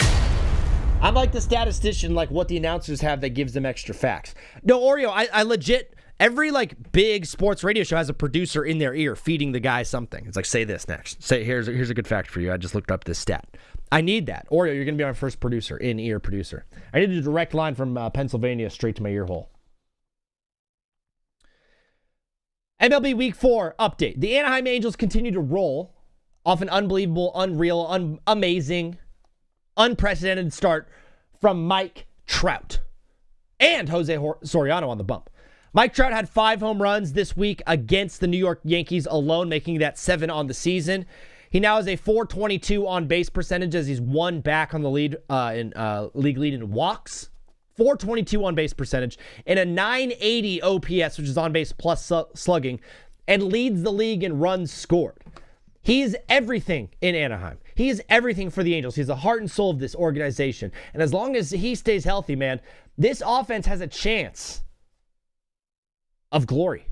I'm like the statistician, like what the announcers have that gives them extra facts. No, Oreo, I legit, every like big sports radio show has a producer in their ear feeding the guy something. It's like, say this next. Say, here's a good fact for you. I just looked up this stat. I need that. Oreo, you're going to be my first producer, in-ear producer. I need a direct line from Pennsylvania straight to my ear hole. MLB Week 4 update. The Anaheim Angels continue to roll off an unbelievable, unreal, amazing, unprecedented start from Mike Trout and Jose Soriano on the bump. Mike Trout had 5 home runs this week against the New York Yankees alone, making that 7 on the season. He now has a .422 on base percentage as he's one back on the lead league lead in walks. .422 on base percentage and a .980 OPS, which is on base plus slugging, and leads the league in runs scored. He's everything in Anaheim. He is everything for the Angels. He's the heart and soul of this organization. And as long as he stays healthy, man, this offense has a chance of glory.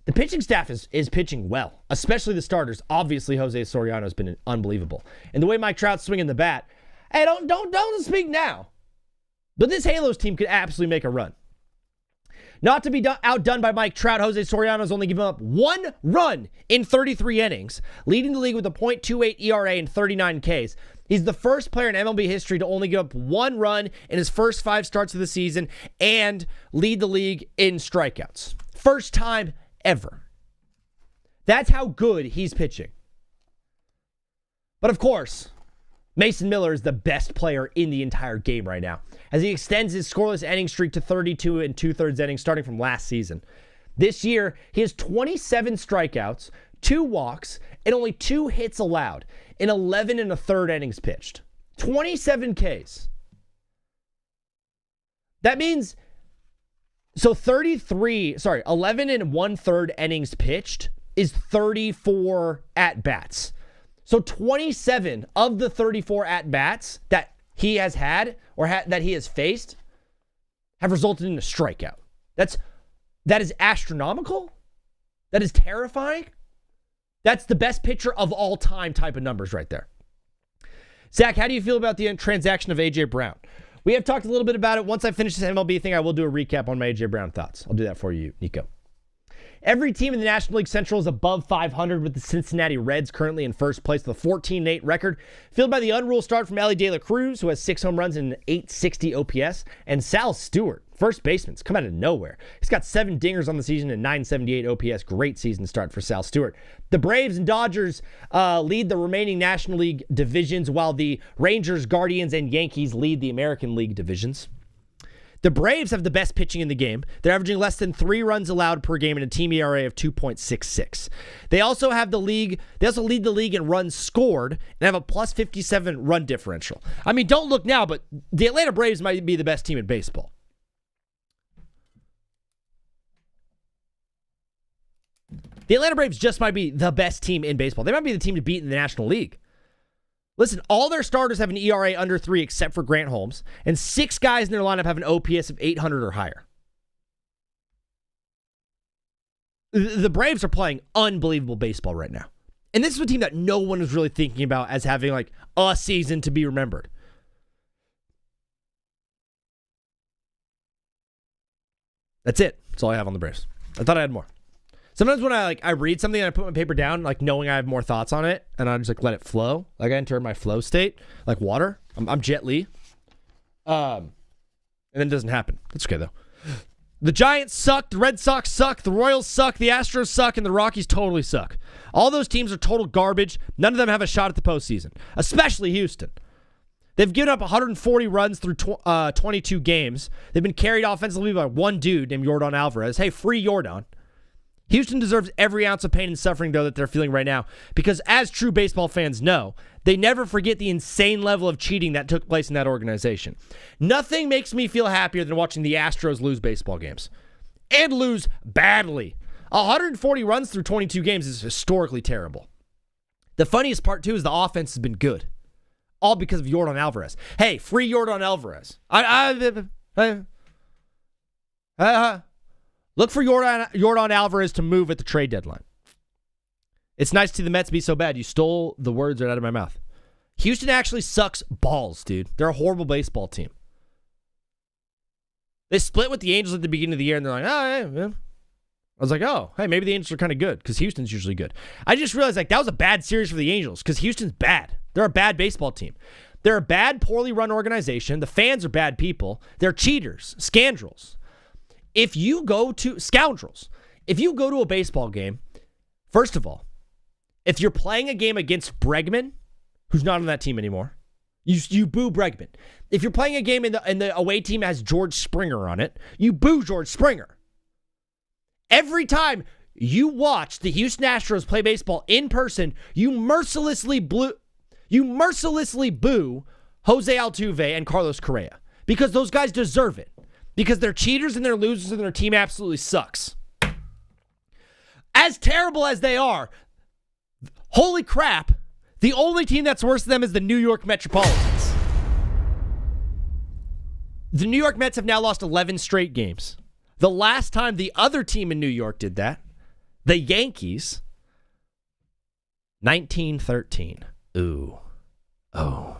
The pitching staff is pitching well, especially the starters. Obviously, Jose Soriano has been unbelievable. And the way Mike Trout's swinging the bat, hey, don't speak now. But this Halos team could absolutely make a run. Not to be outdone by Mike Trout, Jose Soriano's only given up 1 run in 33 innings, leading the league with a .28 ERA and 39 Ks. He's the first player in MLB history to only give up 1 run in his first 5 starts of the season and lead the league in strikeouts. First time ever. That's how good he's pitching. But of course, Mason Miller is the best player in the entire game right now, as he extends his scoreless inning streak to 32 2/3 innings starting from last season. This year, he has 27 strikeouts, 2 walks, and only 2 hits allowed in 11 1/3 innings pitched. 27 Ks. That means, 11 1/3 innings pitched is 34 at-bats. So 27 of the 34 at-bats that he has had or that he has faced have resulted in a strikeout. That is astronomical. That is terrifying. That's the best pitcher of all time type of numbers right there. Zach, how do you feel about the transaction of A.J. Brown? We have talked a little bit about it. Once I finish this MLB thing, I will do a recap on my A.J. Brown thoughts. I'll do that for you, Nico. Every team in the National League Central is above 500, with the Cincinnati Reds currently in first place with a 14-8 record, fueled by the unruled start from Elly De La Cruz, who has 6 home runs and an 860 OPS, and Sal Stewart, first baseman's come out of nowhere. He's got 7 dingers on the season and 978 OPS. Great season start for Sal Stewart. The Braves and Dodgers lead the remaining National League divisions, while the Rangers, Guardians, and Yankees lead the American League divisions. The Braves have the best pitching in the game. They're averaging less than 3 runs allowed per game and a team ERA of 2.66. They also have the league. They also lead the league in runs scored and have a plus 57 run differential. I mean, don't look now, but the Atlanta Braves might be the best team in baseball. The Atlanta Braves just might be the best team in baseball. They might be the team to beat in the National League. Listen, all their starters have an ERA under 3 except for Grant Holmes, and 6 guys in their lineup have an OPS of 800 or higher. The Braves are playing unbelievable baseball right now. And this is a team that no one is really thinking about as having like a season to be remembered. That's it. That's all I have on the Braves. I thought I had more. Sometimes when I read something and I put my paper down, like knowing I have more thoughts on it, and I just like let it flow. Like I enter my flow state, like water. I'm Jet Li. And then it doesn't happen. That's okay though. The Giants suck, the Red Sox suck, the Royals suck, the Astros suck, and the Rockies totally suck. All those teams are total garbage. None of them have a shot at the postseason, especially Houston. They've given up 140 runs through 22 games. They've been carried offensively by one dude named Yordan Alvarez. Hey, free Yordan. Houston deserves every ounce of pain and suffering, though, that they're feeling right now, because as true baseball fans know, they never forget the insane level of cheating that took place in that organization. Nothing makes me feel happier than watching the Astros lose baseball games, and lose badly. 140 runs through 22 games is historically terrible. The funniest part, too, is the offense has been good, all because of Yordan Alvarez. Hey, free Yordan Alvarez. Look for Yordan Alvarez to move at the trade deadline. It's nice to see the Mets be so bad. You stole the words right out of my mouth. Houston actually sucks balls, dude. They're a horrible baseball team. They split with the Angels at the beginning of the year, and they're like, oh, yeah, man. I was like, oh, hey, maybe the Angels are kind of good, because Houston's usually good. I just realized like that was a bad series for the Angels, because Houston's bad. They're a bad baseball team. They're a bad, poorly run organization. The fans are bad people. They're cheaters, scoundrels. If you go to a baseball game, first of all, if you're playing a game against Bregman, who's not on that team anymore, you boo Bregman. If you're playing a game and the away team has George Springer on it, you boo George Springer. Every time you watch the Houston Astros play baseball in person, you mercilessly boo Jose Altuve and Carlos Correa, because those guys deserve it. Because they're cheaters and they're losers and their team absolutely sucks. As terrible as they are, holy crap, the only team that's worse than them is the New York Metropolitans. The New York Mets have now lost 11 straight games. The last time the other team in New York did that, the Yankees, 1913. Ooh. Oh.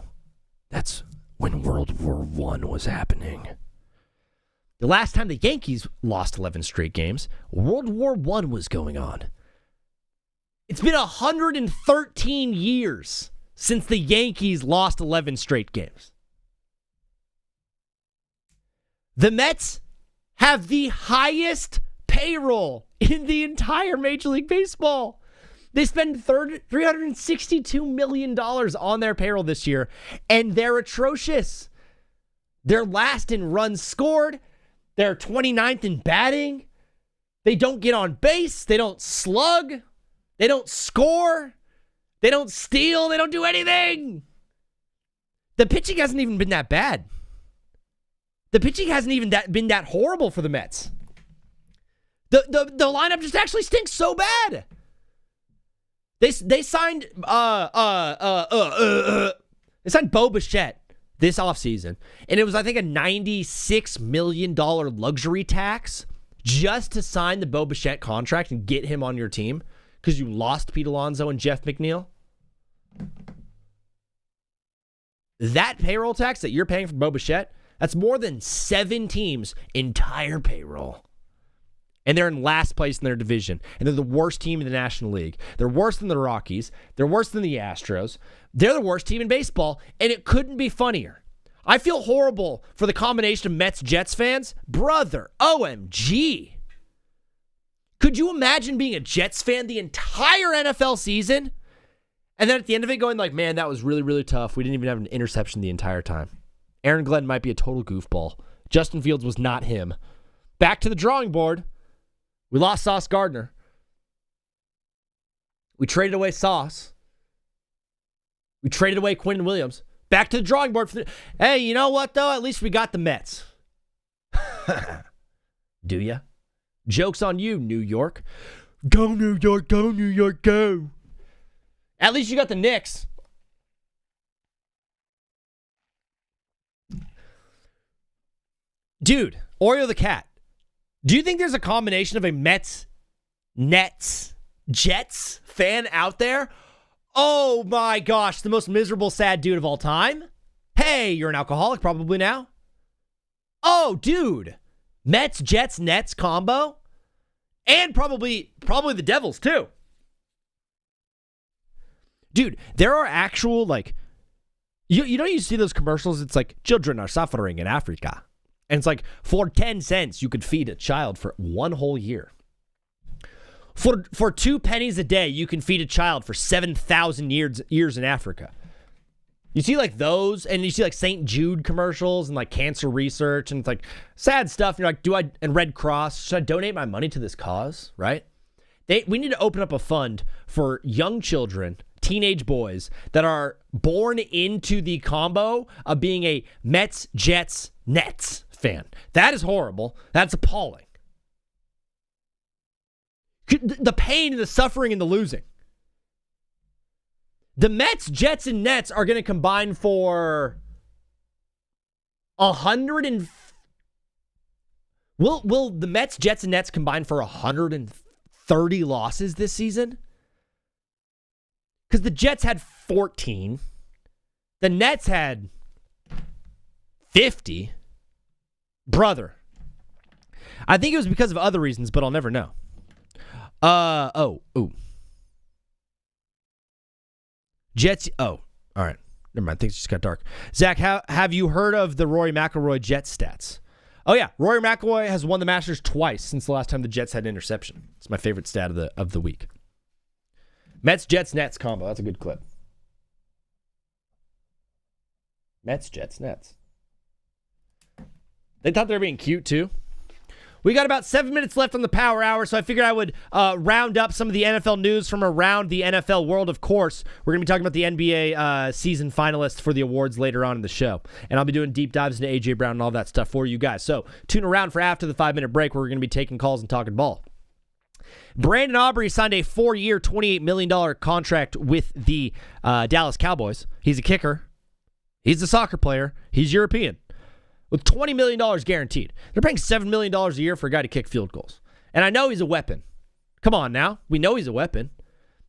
That's when World War I was happening. The last time the Yankees lost 11 straight games, World War I was going on. It's been 113 years since the Yankees lost 11 straight games. The Mets have the highest payroll in the entire Major League Baseball. They spend $362 million on their payroll this year, and they're atrocious. They're last in runs scored. They're 29th in batting. They don't get on base. They don't slug. They don't score. They don't steal. They don't do anything. The pitching hasn't even been that bad. The pitching hasn't even been that horrible for the Mets. The lineup just actually stinks so bad. They signed Bo Bichette this offseason, and it was, I think, a $96 million luxury tax just to sign the Bo Bichette contract and get him on your team because you lost Pete Alonso and Jeff McNeil. That payroll tax that you're paying for Bo Bichette, that's more than 7 teams' entire payroll. And they're in last place in their division. And they're the worst team in the National League. They're worse than the Rockies. They're worse than the Astros. They're the worst team in baseball. And it couldn't be funnier. I feel horrible for the combination of Mets-Jets fans. Brother, OMG. Could you imagine being a Jets fan the entire NFL season? And then at the end of it going like, man, that was really, really tough. We didn't even have an interception the entire time. Aaron Glenn might be a total goofball. Justin Fields was not him. Back to the drawing board. We lost Sauce Gardner. We traded away Sauce. We traded away Quentin Williams. Back to the drawing board. Hey, you know what, though? At least we got the Mets. Do ya? Joke's on you, New York. Go, New York, go, New York, go. At least you got the Knicks. Dude, Oreo the Cat. Do you think there's a combination of a Mets, Nets, Jets fan out there? Oh my gosh, the most miserable, sad dude of all time. Hey, you're an alcoholic probably now. Oh, dude. Mets, Jets, Nets combo. And probably the Devils too. Dude, there are actual, like, you know, you see those commercials, it's like, children are suffering in Africa. And it's like, for 10 cents, you could feed a child for one whole year. For 2 pennies a day, you can feed a child for 7,000 years in Africa. You see like those, and you see like St. Jude commercials and like cancer research, and it's like sad stuff. And you're like, and Red Cross, should I donate my money to this cause, right? We need to open up a fund for young children, teenage boys that are born into the combo of being a Mets, Jets, Nets fan. That is horrible. That's appalling. The pain and the suffering and the losing. The Mets, Jets, and Nets are going to combine for 100 and... Will the Mets, Jets, and Nets combine for 130 losses this season? Because the Jets had 14. The Nets had 50. Brother. I think it was because of other reasons, but I'll never know. Jets. Oh, all right. Never mind. Things just got dark. Zach, have you heard of the Rory McIlroy Jets stats? Oh, yeah. Rory McIlroy has won the Masters twice since the last time the Jets had an interception. It's my favorite stat of the week. Mets, Jets, Nets combo. That's a good clip. Mets, Jets, Nets. They thought they were being cute, too. We got about 7 minutes left on the Power Hour, so I figured I would round up some of the NFL news from around the NFL world. Of course, we're going to be talking about the NBA season finalists for the awards later on in the show. And I'll be doing deep dives into A.J. Brown and all that stuff for you guys. So tune around for after the 5-minute break where we're going to be taking calls and talking ball. Brandon Aubrey signed a 4-year, $28 million contract with the Dallas Cowboys. He's a kicker. He's a soccer player. He's European. With $20 million guaranteed. They're paying $7 million a year for a guy to kick field goals. And I know he's a weapon. Come on now. We know he's a weapon.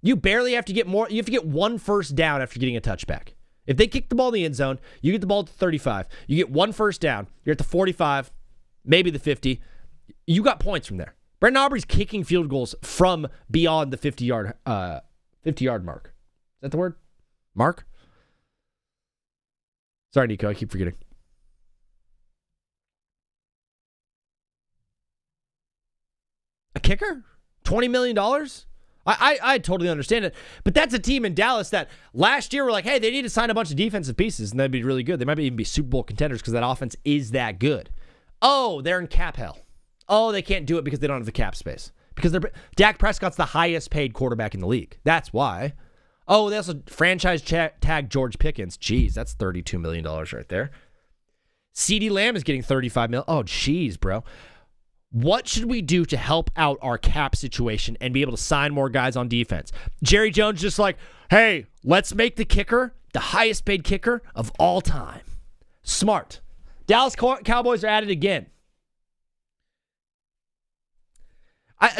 You barely have to get more. You have to get 1 first down after getting a touchback. If they kick the ball in the end zone, you get the ball at the 35. You get 1 first down. You're at the 45, maybe the 50. You got points from there. Brandon Aubrey's kicking field goals from beyond the 50-yard mark. Is that the word? Mark? Sorry, Nico. I keep forgetting. A kicker? $20 million? I totally understand it. But that's a team in Dallas that last year were like, hey, they need to sign a bunch of defensive pieces, and that'd be really good. They might even be Super Bowl contenders because that offense is that good. Oh, they're in cap hell. Oh, they can't do it because they don't have the cap space. Because Dak Prescott's the highest paid quarterback in the league. That's why. Oh, they also franchise tag George Pickens. Jeez, that's $32 million right there. CeeDee Lamb is getting $35 million. Oh, jeez, bro. What should we do to help out our cap situation and be able to sign more guys on defense? Jerry Jones just like, hey, let's make the kicker the highest paid kicker of all time. Smart. Dallas Cowboys are at it again.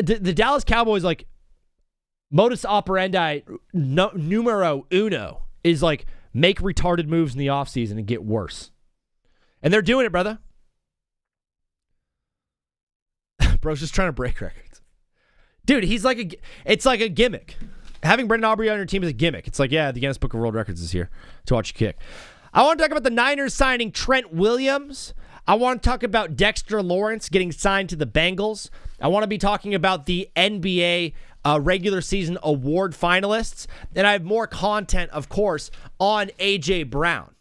The Dallas Cowboys, like, modus operandi numero uno is like make retarded moves in the offseason and get worse. And they're doing it, brother. Bro's just trying to break records. Dude, it's like a gimmick. Having Brendan Aubrey on your team is a gimmick. It's like, yeah, the Guinness Book of World Records is here to watch you kick. I want to talk about the Niners signing Trent Williams. I want to talk about Dexter Lawrence getting signed to the Bengals. I want to be talking about the NBA regular season award finalists. And I have more content, of course, on A.J. Brown.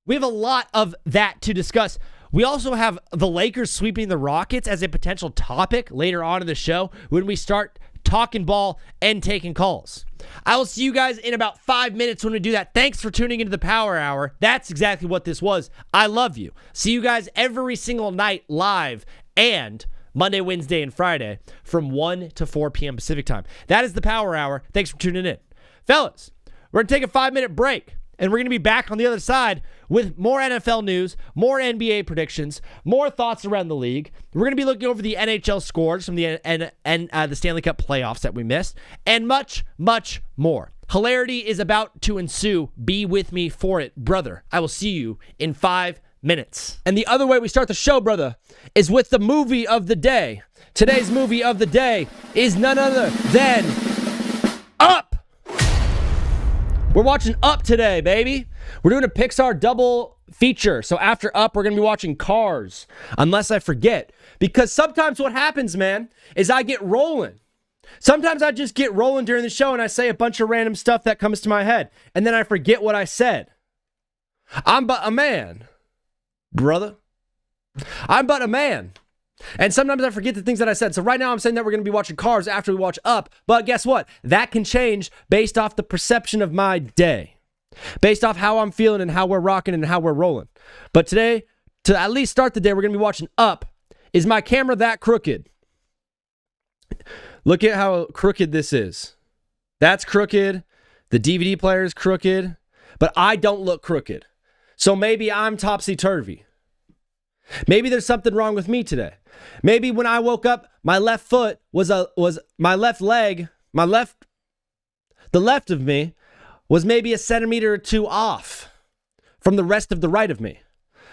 We have a lot of that to discuss. We also have the Lakers sweeping the Rockets as a potential topic later on in the show when we start talking ball and taking calls. I will see you guys in about 5 minutes when we do that. Thanks for tuning into the Power Hour. That's exactly what this was. I love you. See you guys every single night live and Monday, Wednesday, and Friday from 1 to 4 p.m. Pacific time. That is the Power Hour. Thanks for tuning in. Fellas, we're going to take a 5-minute break, and we're going to be back on the other side with more NFL news, more NBA predictions, more thoughts around the league. We're going to be looking over the NHL scores from the Stanley Cup playoffs that we missed, and much, much more. Hilarity is about to ensue. Be with me for it, brother. I will see you in 5 minutes. And the other way we start the show, brother, is with the movie of the day. Today's movie of the day is none other than Up. We're watching Up today, baby. We're doing a Pixar double feature. So after Up, we're going to be watching Cars, unless I forget. Because sometimes what happens, man, is I get rolling. Sometimes I just get rolling during the show and I say a bunch of random stuff that comes to my head. And then I forget what I said. I'm but a man, brother. I'm but a man. And sometimes I forget the things that I said. So right now I'm saying that we're going to be watching Cars after we watch Up. But guess what? That can change based off the perception of my day. Based off how I'm feeling and how we're rocking and how we're rolling. But today, to at least start the day, we're going to be watching Up. Is my camera that crooked? Look at how crooked this is. That's crooked. The DVD player is crooked. But I don't look crooked. So maybe I'm topsy-turvy. Maybe there's something wrong with me today. Maybe when I woke up, my left foot was my left leg, the left of me was maybe a centimeter or two off from the rest of the right of me.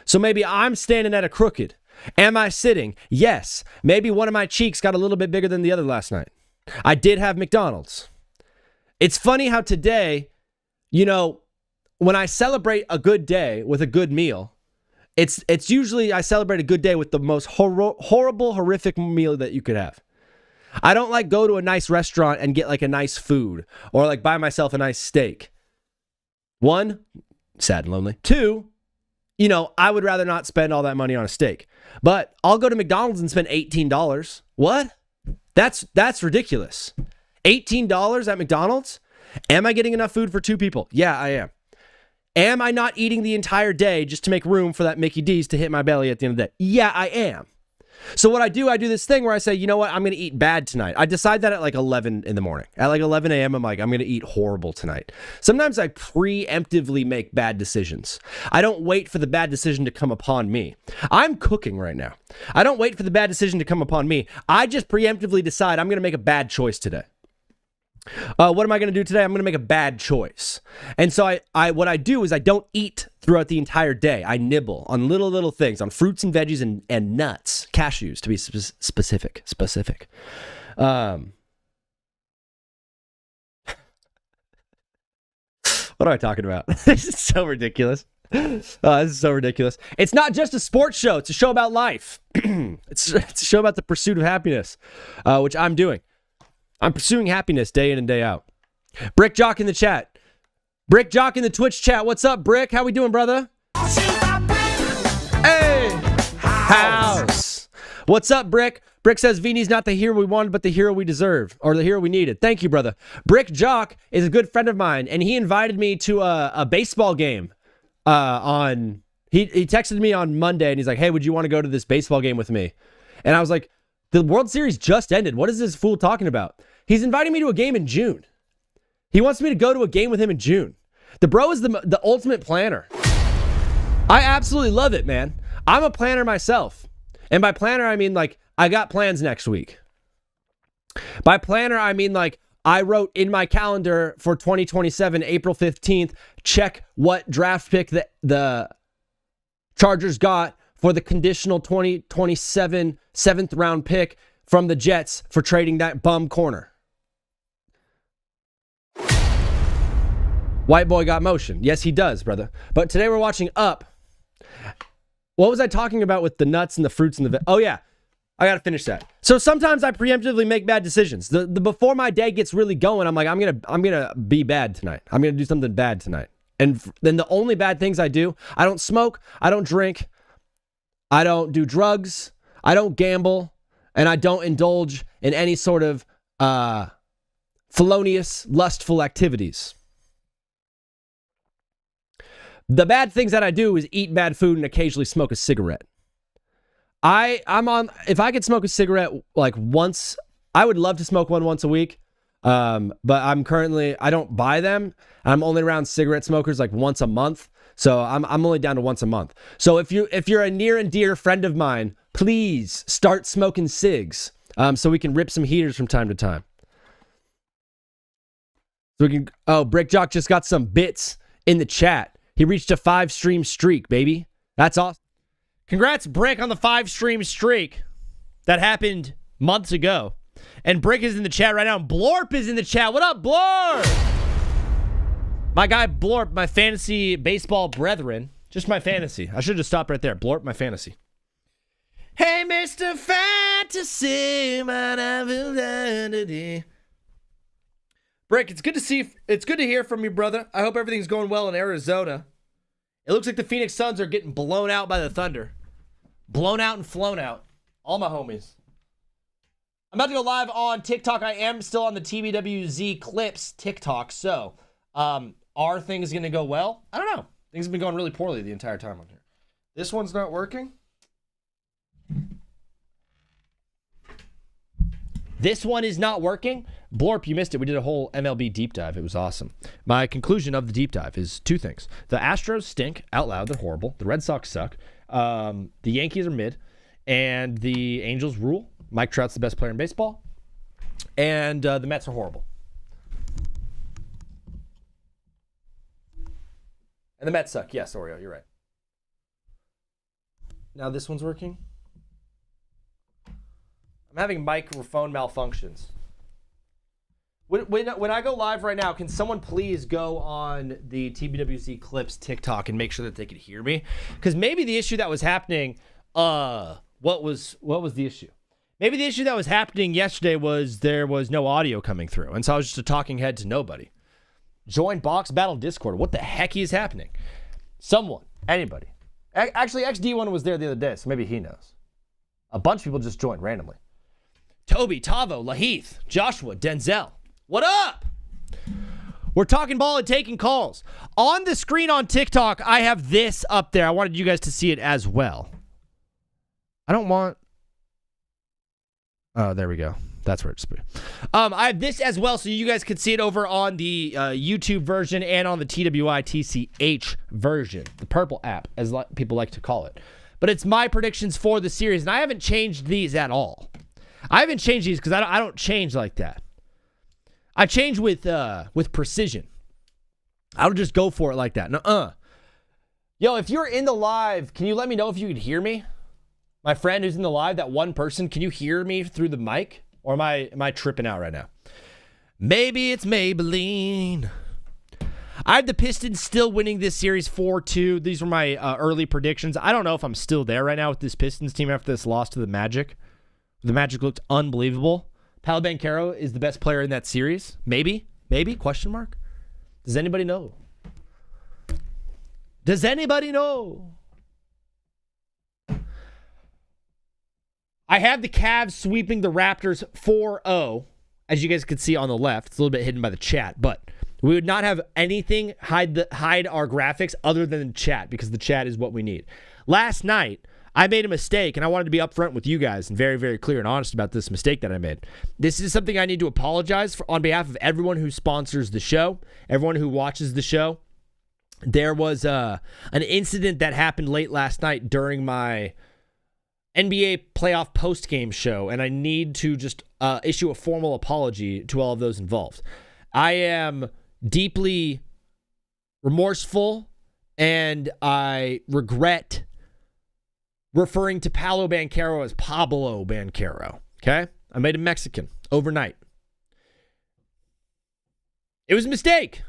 So maybe I'm standing at a crooked. Am I sitting? Yes. Maybe one of my cheeks got a little bit bigger than the other last night. I did have McDonald's. It's funny how today, when I celebrate a good day with a good meal, it's usually I celebrate a good day with the most horrible, horrific meal that you could have. I don't like go to a nice restaurant and get like a nice food or like buy myself a nice steak. 1, sad and lonely. 2, I would rather not spend all that money on a steak. But I'll go to McDonald's and spend $18. What? That's ridiculous. $18 at McDonald's? Am I getting enough food for 2 people? Yeah, I am. Am I not eating the entire day just to make room for that Mickey D's to hit my belly at the end of the day? Yeah, I am. So what I do this thing where I say, you know what, I'm going to eat bad tonight. I decide that at like 11 in the morning. At like 11 a.m., I'm like, I'm going to eat horrible tonight. Sometimes I preemptively make bad decisions. I don't wait for the bad decision to come upon me. I'm cooking right now. I don't wait for the bad decision to come upon me. I just preemptively decide I'm going to make a bad choice today. What am I going to do today? I'm going to make a bad choice. And so what I do is I don't eat throughout the entire day. I nibble on little things, on fruits and veggies and nuts, cashews to be specific. What am I talking about? This is so ridiculous. This is so ridiculous. It's not just a sports show. It's a show about life. It's a show about the pursuit of happiness, which I'm doing. I'm pursuing happiness day in and day out. Brick Jock in the chat. Brick Jock in the Twitch chat. What's up, Brick? How we doing, brother? Hey! House! What's up, Brick? Brick says Vini's not the hero we wanted, but the hero we deserve, or the hero we needed. Thank you, brother. Brick Jock is a good friend of mine, and he invited me to a baseball game He texted me on Monday, and he's like, hey, would you want to go to this baseball game with me? And I was like, the World Series just ended. What is this fool talking about? He's inviting me to a game in June. He wants me to go to a game with him in June. The bro is the ultimate planner. I absolutely love it, man. I'm a planner myself. And by planner, I mean like I got plans next week. By planner, I mean like I wrote in my calendar for 2027, April 15th, check what draft pick the Chargers got for the conditional 2027 seventh round pick from the Jets for trading that bum corner. White boy got motion. Yes, he does, brother. But today we're watching Up. What was I talking about with the nuts and the fruits and the... Oh, yeah. I got to finish that. So sometimes I preemptively make bad decisions. The before my day gets really going, I'm like, I'm gonna be bad tonight. I'm going to do something bad tonight. And then the only bad things I do, I don't smoke, I don't drink, I don't do drugs, I don't gamble, and I don't indulge in any sort of felonious, lustful activities. The bad things that I do is eat bad food and occasionally smoke a cigarette. If I could smoke a cigarette like once, I would love to smoke one once a week. But I don't buy them. I'm only around cigarette smokers like once a month. So I'm only down to once a month. So if you're a near and dear friend of mine, please start smoking cigs. So we can rip some heaters from time to time. So we can, Brick Jock just got some bits in the chat. He reached a 5-stream streak, baby. That's awesome. Congrats, Brick, on the 5-stream streak that happened months ago. And Brick is in the chat right now. And Blorp is in the chat. What up, Blorp? My guy Blorp, my fantasy baseball brethren. Just my fantasy. I should have stopped right there. Blorp, my fantasy. Hey, Mr. Fantasy. Brick, it's good to hear from you, brother. I hope everything's going well in Arizona. It looks like the Phoenix Suns are getting blown out by the Thunder. Blown out and flown out. All my homies. I'm about to go live on TikTok. I am still on the TBWZ Clips TikTok. So, are things going to go well? I don't know. Things have been going really poorly the entire time on here. This one's not working. This one is not working. Blorp, you missed it. We did a whole MLB deep dive. It was awesome. My conclusion of the deep dive is two things. The Astros stink out loud. They're horrible. The Red Sox suck. The Yankees are mid. And the Angels rule. Mike Trout's the best player in baseball. And the Mets are horrible. And the Mets suck. Yes, Oreo, you're right. Now this one's working. I'm having microphone malfunctions. When I go live right now, can someone please go on the TBWZ Clips TikTok and make sure that they can hear me? Because maybe the issue that was happening, what was the issue? Maybe the issue that was happening yesterday was there was no audio coming through. And so I was just a talking head to nobody. Join Box Battle Discord. What the heck is happening? Someone, anybody. Actually, XD1 was there the other day, so maybe he knows. A bunch of people just joined randomly. Toby, Tavo, Laheath, Joshua, Denzel. What up? We're talking ball and taking calls. On the screen on TikTok, I have this up there. I wanted you guys to see it as well. I don't want... Oh, there we go. That's where it's... I have this as well, so you guys can see it over on the YouTube version and on the TWITCH version. The purple app, as people like to call it. But it's my predictions for the series, and I haven't changed these at all. I haven't changed these because I don't change like that. I change with precision. I don't just go for it like that. Nuh-uh. Yo, if you're in the live, can you let me know if you can hear me? My friend who's in the live, that one person, can you hear me through the mic? Or am I tripping out right now? Maybe it's Maybelline. I have the Pistons still winning this series 4-2. These were my early predictions. I don't know if I'm still there right now with this Pistons team after this loss to the Magic. The Magic looked unbelievable. Paolo Banchero is the best player in that series. Maybe? Question mark? Does anybody know? Does anybody know? I have the Cavs sweeping the Raptors 4-0, as you guys can see on the left. It's a little bit hidden by the chat, but we would not have anything hide our graphics other than the chat, because the chat is what we need. Last night, I made a mistake, and I wanted to be upfront with you guys and very, very clear and honest about this mistake that I made. This is something I need to apologize for on behalf of everyone who sponsors the show, everyone who watches the show. There was an incident that happened late last night during my NBA playoff post-game show, and I need to just issue a formal apology to all of those involved. I am deeply remorseful, and I regret referring to Paolo Banchero as Pablo Banchero. Okay? I made him Mexican overnight. It was a mistake.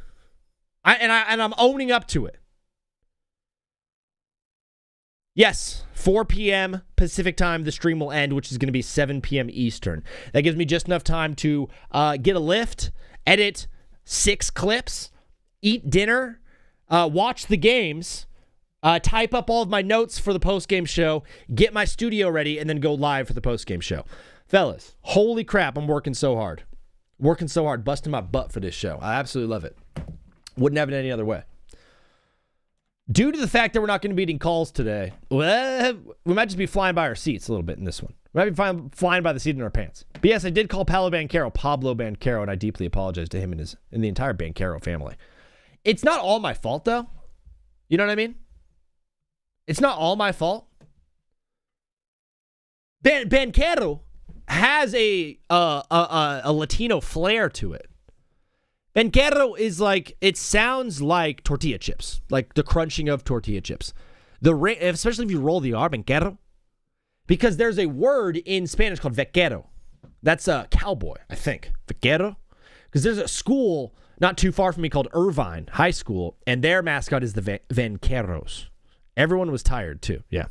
I'm owning up to it. Yes, 4 p.m. Pacific time, the stream will end, which is going to be 7 p.m. Eastern. That gives me just enough time to get a lift, edit 6 clips, eat dinner, watch the games, type up all of my notes for the post-game show, get my studio ready, and then go live for the post-game show. Fellas, holy crap, I'm working so hard. Busting my butt for this show. I absolutely love it. Wouldn't have it any other way. Due to the fact that we're not going to be eating calls today, well, we might just be flying by our seats a little bit in this one. We might be flying by the seat in our pants. But yes, I did call Pablo Banchero, and I deeply apologize to him and the entire Banchero family. It's not all my fault, though. You know what I mean? It's not all my fault. Banchero has a Latino flair to it. Banchero is like, it sounds like tortilla chips, like the crunching of tortilla chips. Especially if you roll the R, Banchero. Because there's a word in Spanish called vaquero. That's a cowboy, I think. Vaquero. Because there's a school not too far from me called Irvine High School, and their mascot is the Vaqueros. Everyone was tired, too. Yeah.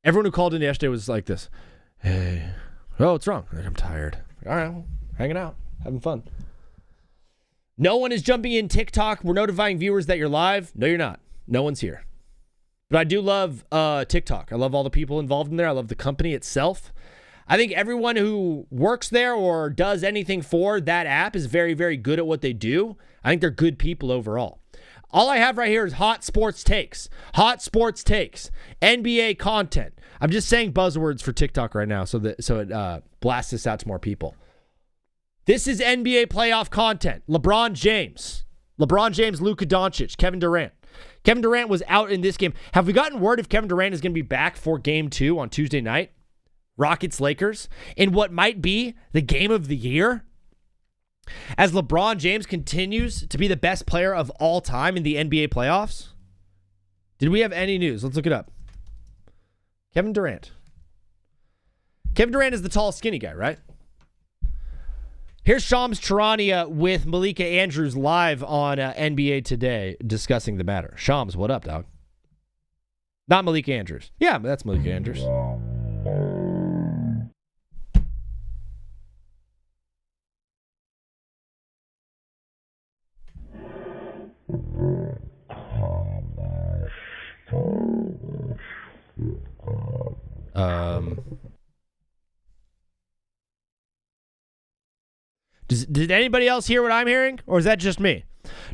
Everyone who called in yesterday was like this. Hey. Oh, what's wrong? I'm tired. All right, well, hanging out, having fun. No one is jumping in TikTok. We're notifying viewers that you're live. No, you're not. No one's here. But I do love TikTok. I love all the people involved in there. I love the company itself. I think everyone who works there or does anything for that app is very, very good at what they do. I think they're good people overall. All I have right here is hot sports takes. Hot sports takes. NBA content. I'm just saying buzzwords for TikTok right now so it blasts this out to more people. This is NBA playoff content. LeBron James, Luka Doncic, Kevin Durant. Kevin Durant was out in this game. Have we gotten word if Kevin Durant is going to be back for game 2 on Tuesday night? Rockets-Lakers. In what might be the game of the year? As LeBron James continues to be the best player of all time in the NBA playoffs? Did we have any news? Let's look it up. Kevin Durant. Kevin Durant is the tall, skinny guy, right? Here's Shams Charania with Malika Andrews live on NBA Today discussing the matter. Shams, what up, dog? Not Malika Andrews. Yeah, but that's Malika Andrews. Did anybody else hear what I'm hearing? Or is that just me?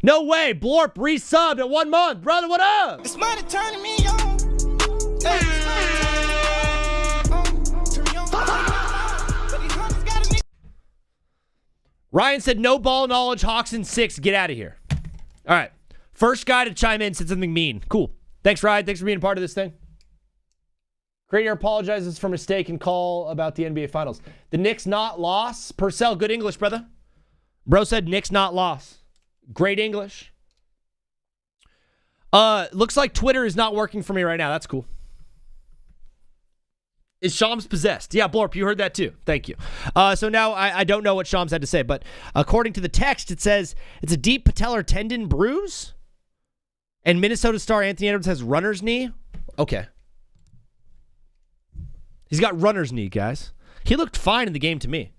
No way! Blorp resubbed at 1 month! Brother, what up? It's money turning me on. Ryan said, no ball knowledge, Hawks in 6. Get out of here. All right. First guy to chime in said something mean. Cool. Thanks, Ryan. Thanks for being a part of this thing. Creator apologizes for mistake and call about the NBA Finals. The Knicks not loss. Purcell, good English, brother. Bro said Knicks not loss. Great English. Looks like Twitter is not working for me right now. That's cool. Is Shams possessed? Yeah, Blorp, you heard that too. Thank you. So now I don't know what Shams had to say, but according to the text, it says it's a deep patellar tendon bruise. And Minnesota star Anthony Edwards has runner's knee. Okay. He's got runner's knee, guys. He looked fine in the game to me.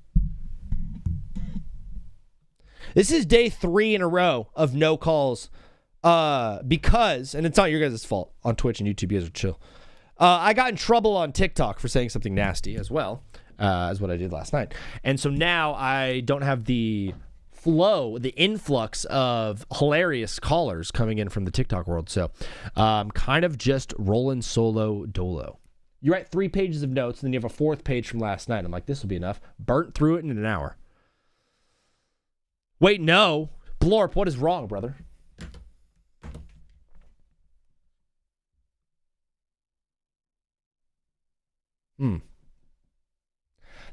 This is day 3 in a row of no calls because, and it's not your guys' fault on Twitch and YouTube, you guys are chill. I got in trouble on TikTok for saying something nasty as well as what I did last night. And so now I don't have the flow, the influx of hilarious callers coming in from the TikTok world. So kind of just rolling solo dolo. You write 3 pages of notes, and then you have a 4th page from last night. I'm like, this will be enough. Burnt through it in an hour. Wait, no. Blorp, what is wrong, brother?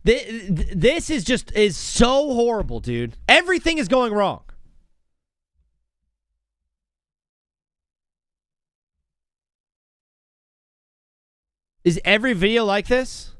This is so horrible, dude. Everything is going wrong. Is every video like this?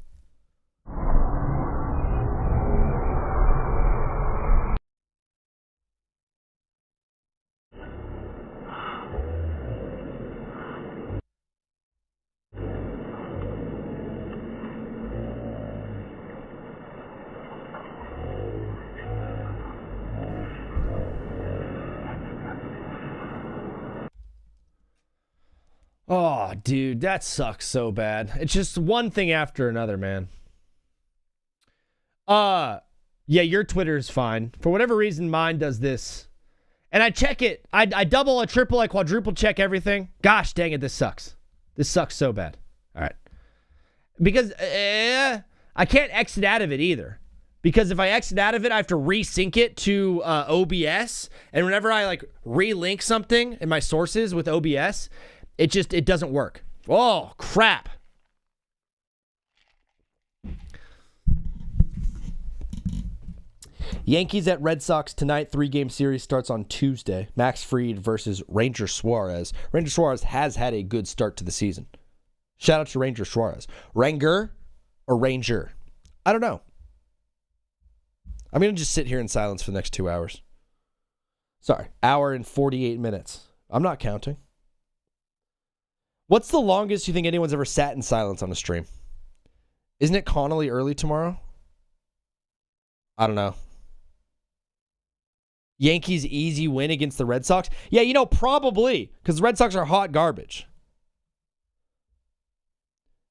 Oh, dude, that sucks so bad. It's just one thing after another, man. Yeah, your Twitter is fine. For whatever reason, mine does this. And I check it. I double, a triple, I quadruple check everything. Gosh dang it, this sucks. This sucks so bad. All right. Because I can't exit out of it either. Because if I exit out of it, I have to resync it to OBS. And whenever I like relink something in my sources with OBS, it doesn't work. Oh, crap. Yankees at Red Sox tonight. 3-game series starts on Tuesday. Max Fried versus Ranger Suarez. Ranger Suarez has had a good start to the season. Shout out to Ranger Suarez. Ranger or Ranger? I don't know. I'm going to just sit here in silence for the next 2 hours. Sorry, hour and 48 minutes. I'm not counting. What's the longest you think anyone's ever sat in silence on a stream? Isn't it Connolly early tomorrow? I don't know. Yankees easy win against the Red Sox? Yeah, probably, because the Red Sox are hot garbage.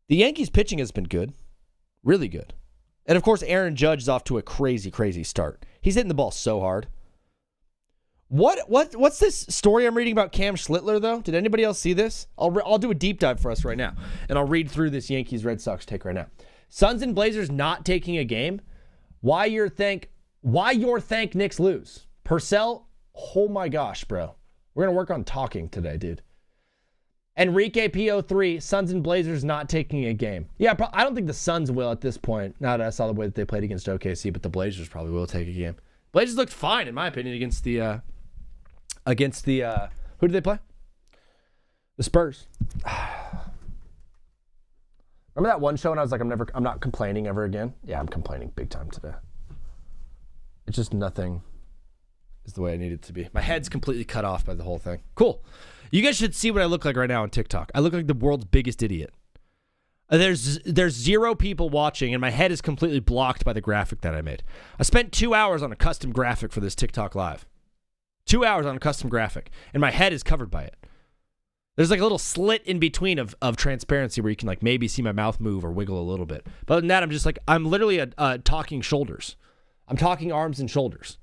The Yankees pitching has been good. Really good. And of course, Aaron Judge is off to a crazy, crazy start. He's hitting the ball so hard. What's this story I'm reading about Cam Schlittler, though? Did anybody else see this? I'll do a deep dive for us right now, and I'll read through this Yankees-Red Sox take right now. Suns and Blazers not taking a game. Why your thank Knicks lose? Purcell, oh my gosh, bro. We're going to work on talking today, dude. Enrique PO3, Suns and Blazers not taking a game. Yeah, I don't think the Suns will at this point, now that I saw the way that they played against OKC, but the Blazers probably will take a game. Blazers looked fine, in my opinion, against the who did they play? The Spurs. Remember that one show when I was like, I'm not complaining ever again? Yeah, I'm complaining big time today. It's just nothing is the way I need it to be. My head's completely cut off by the whole thing. Cool. You guys should see what I look like right now on TikTok. I look like the world's biggest idiot. There's 0 people watching, and my head is completely blocked by the graphic that I made. I spent 2 hours on a custom graphic for this TikTok live. 2 hours on a custom graphic, and my head is covered by it. There's like a little slit in between of transparency where you can like maybe see my mouth move or wiggle a little bit. But other than that, I'm literally talking shoulders. I'm talking arms and shoulders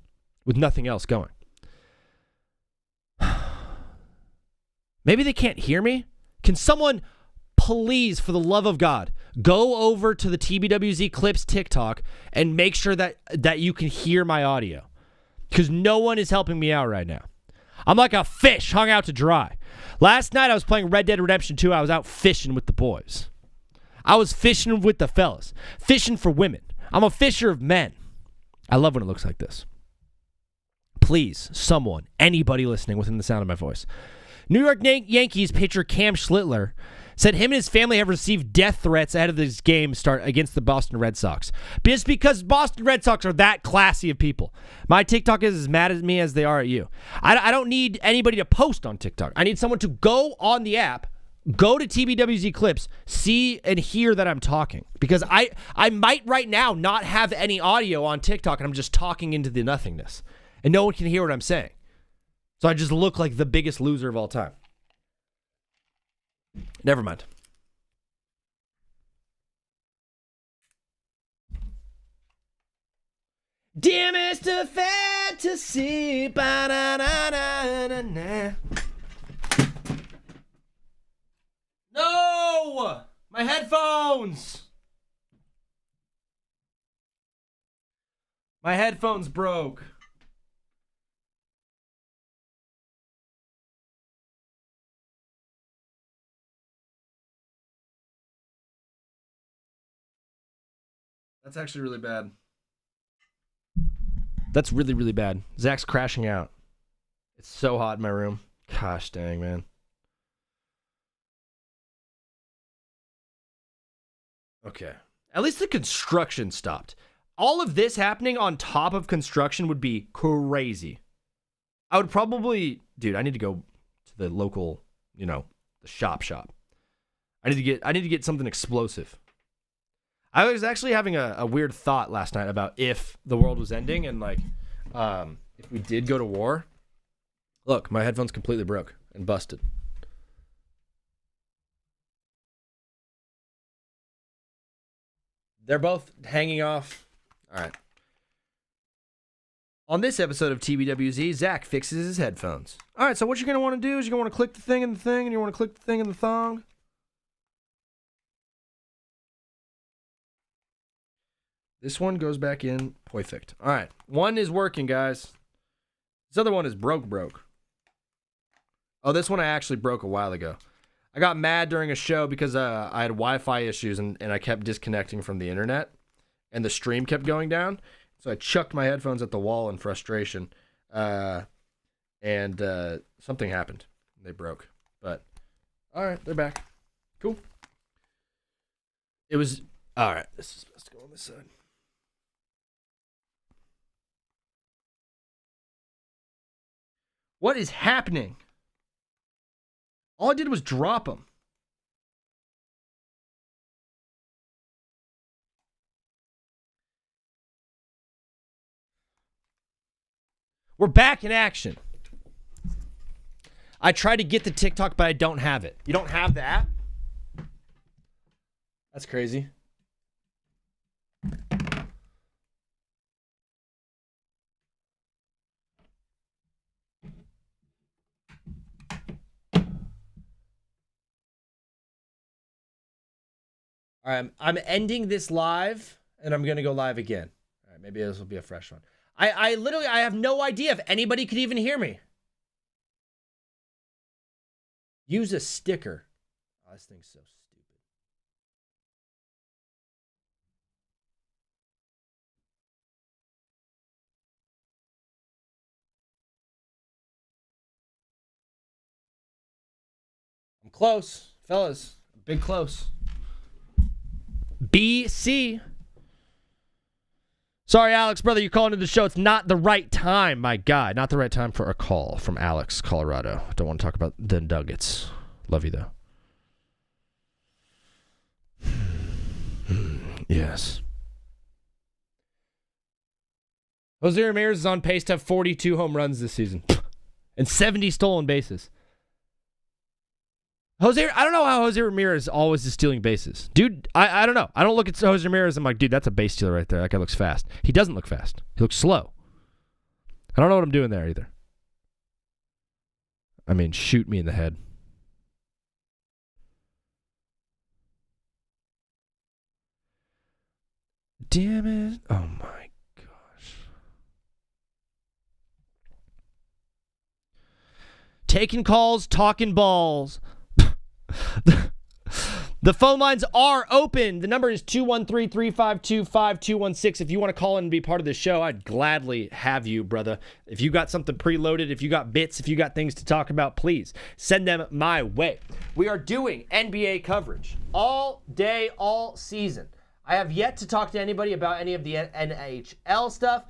with nothing else going. Maybe they can't hear me? Can someone, please, for the love of God, go over to the TBWZ Clips TikTok and make sure that you can hear my audio? Because no one is helping me out right now. I'm like a fish hung out to dry. Last night I was playing Red Dead Redemption 2. I was out fishing with the boys. I was fishing with the fellas. Fishing for women. I'm a fisher of men. I love when it looks like this. Please, someone, anybody listening within the sound of my voice. New York Yankees pitcher Cam Schlittler said him and his family have received death threats ahead of this game start against the Boston Red Sox. Just because Boston Red Sox are that classy of people. My TikTok is as mad at me as they are at you. I don't need anybody to post on TikTok. I need someone to go on the app, go to TBWZ Clips, see and hear that I'm talking. Because I might right now not have any audio on TikTok and I'm just talking into the nothingness. And no one can hear what I'm saying. So I just look like the biggest loser of all time. Never mind. Dear Mr. Fantasy. Ba-na-na-na-na-na. No! My headphones! My headphones broke. That's actually really bad. That's really, really bad. Zach's crashing out. It's so hot in my room. Gosh dang, man. Okay. At least the construction stopped. All of this happening on top of construction would be crazy. I would probably, dude, I need to go to the local, the shop. I need to get something explosive. I was actually having a weird thought last night about if the world was ending and if we did go to war. Look, my headphones completely broke and busted. They're both hanging off. All right. On this episode of TBWZ, Zach fixes his headphones. All right, so what you're going to want to do is you're going to want to click the thing in the thing, and you want to click the thing in the thong. This one goes back in. Perfect. All right. One is working, guys. This other one is broke. Oh, this one I actually broke a while ago. I got mad during a show because I had Wi-Fi issues and I kept disconnecting from the internet and the stream kept going down. So I chucked my headphones at the wall in frustration and something happened. They broke. But, all right, they're back. Cool. It was, all right, this is supposed to go on this side. What is happening? All I did was drop them. We're back in action. I tried to get the TikTok, but I don't have it. You don't have the app? That's crazy. All right, I'm ending this live, and I'm going to go live again. All right, maybe this will be a fresh one. I literally have no idea if anybody could even hear me. Use a sticker. Oh, this thing's so stupid. I'm close, fellas. Big close. BC. Sorry, Alex, brother, you're calling to the show. It's not the right time, my guy. Not the right time for a call from Alex, Colorado. Don't want to talk about the Nuggets. Love you, though. Yes. Jose Ramirez is on pace to have 42 home runs this season and 70 stolen bases. I don't know how Jose Ramirez always is stealing bases. Dude, I don't know. I don't look at Jose Ramirez and I'm like, dude, that's a base stealer right there. That guy looks fast. He doesn't look fast. He looks slow. I don't know what I'm doing there either. I mean, shoot me in the head. Damn it. Oh, my gosh. Taking calls, talking balls. The phone lines are open. The number is 213-352-5216. If you want to call in and be part of the show, I'd gladly have you, brother. If you got something preloaded, if you got bits, if you got things to talk about, please send them my way. We are doing NBA coverage all day, all season. I have yet to talk to anybody about any of the NHL stuff.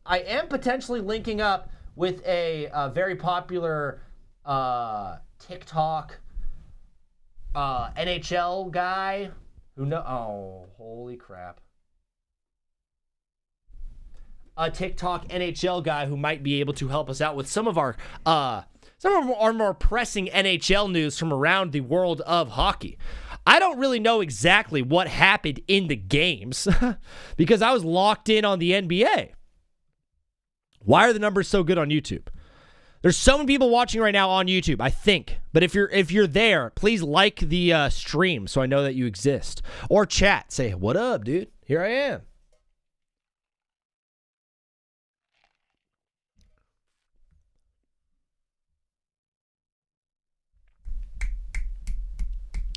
I am potentially linking up with a very popular TikTok NHL guy who holy crap. A TikTok NHL guy who might be able to help us out with some of our more pressing NHL news from around the world of hockey. I don't really know exactly what happened in the games because I was locked in on the NBA. Why are the numbers so good on YouTube? There's so many people watching right now on YouTube, I think. But if you're there, please like the stream so I know that you exist. Or chat. Say, what up, dude? Here I am.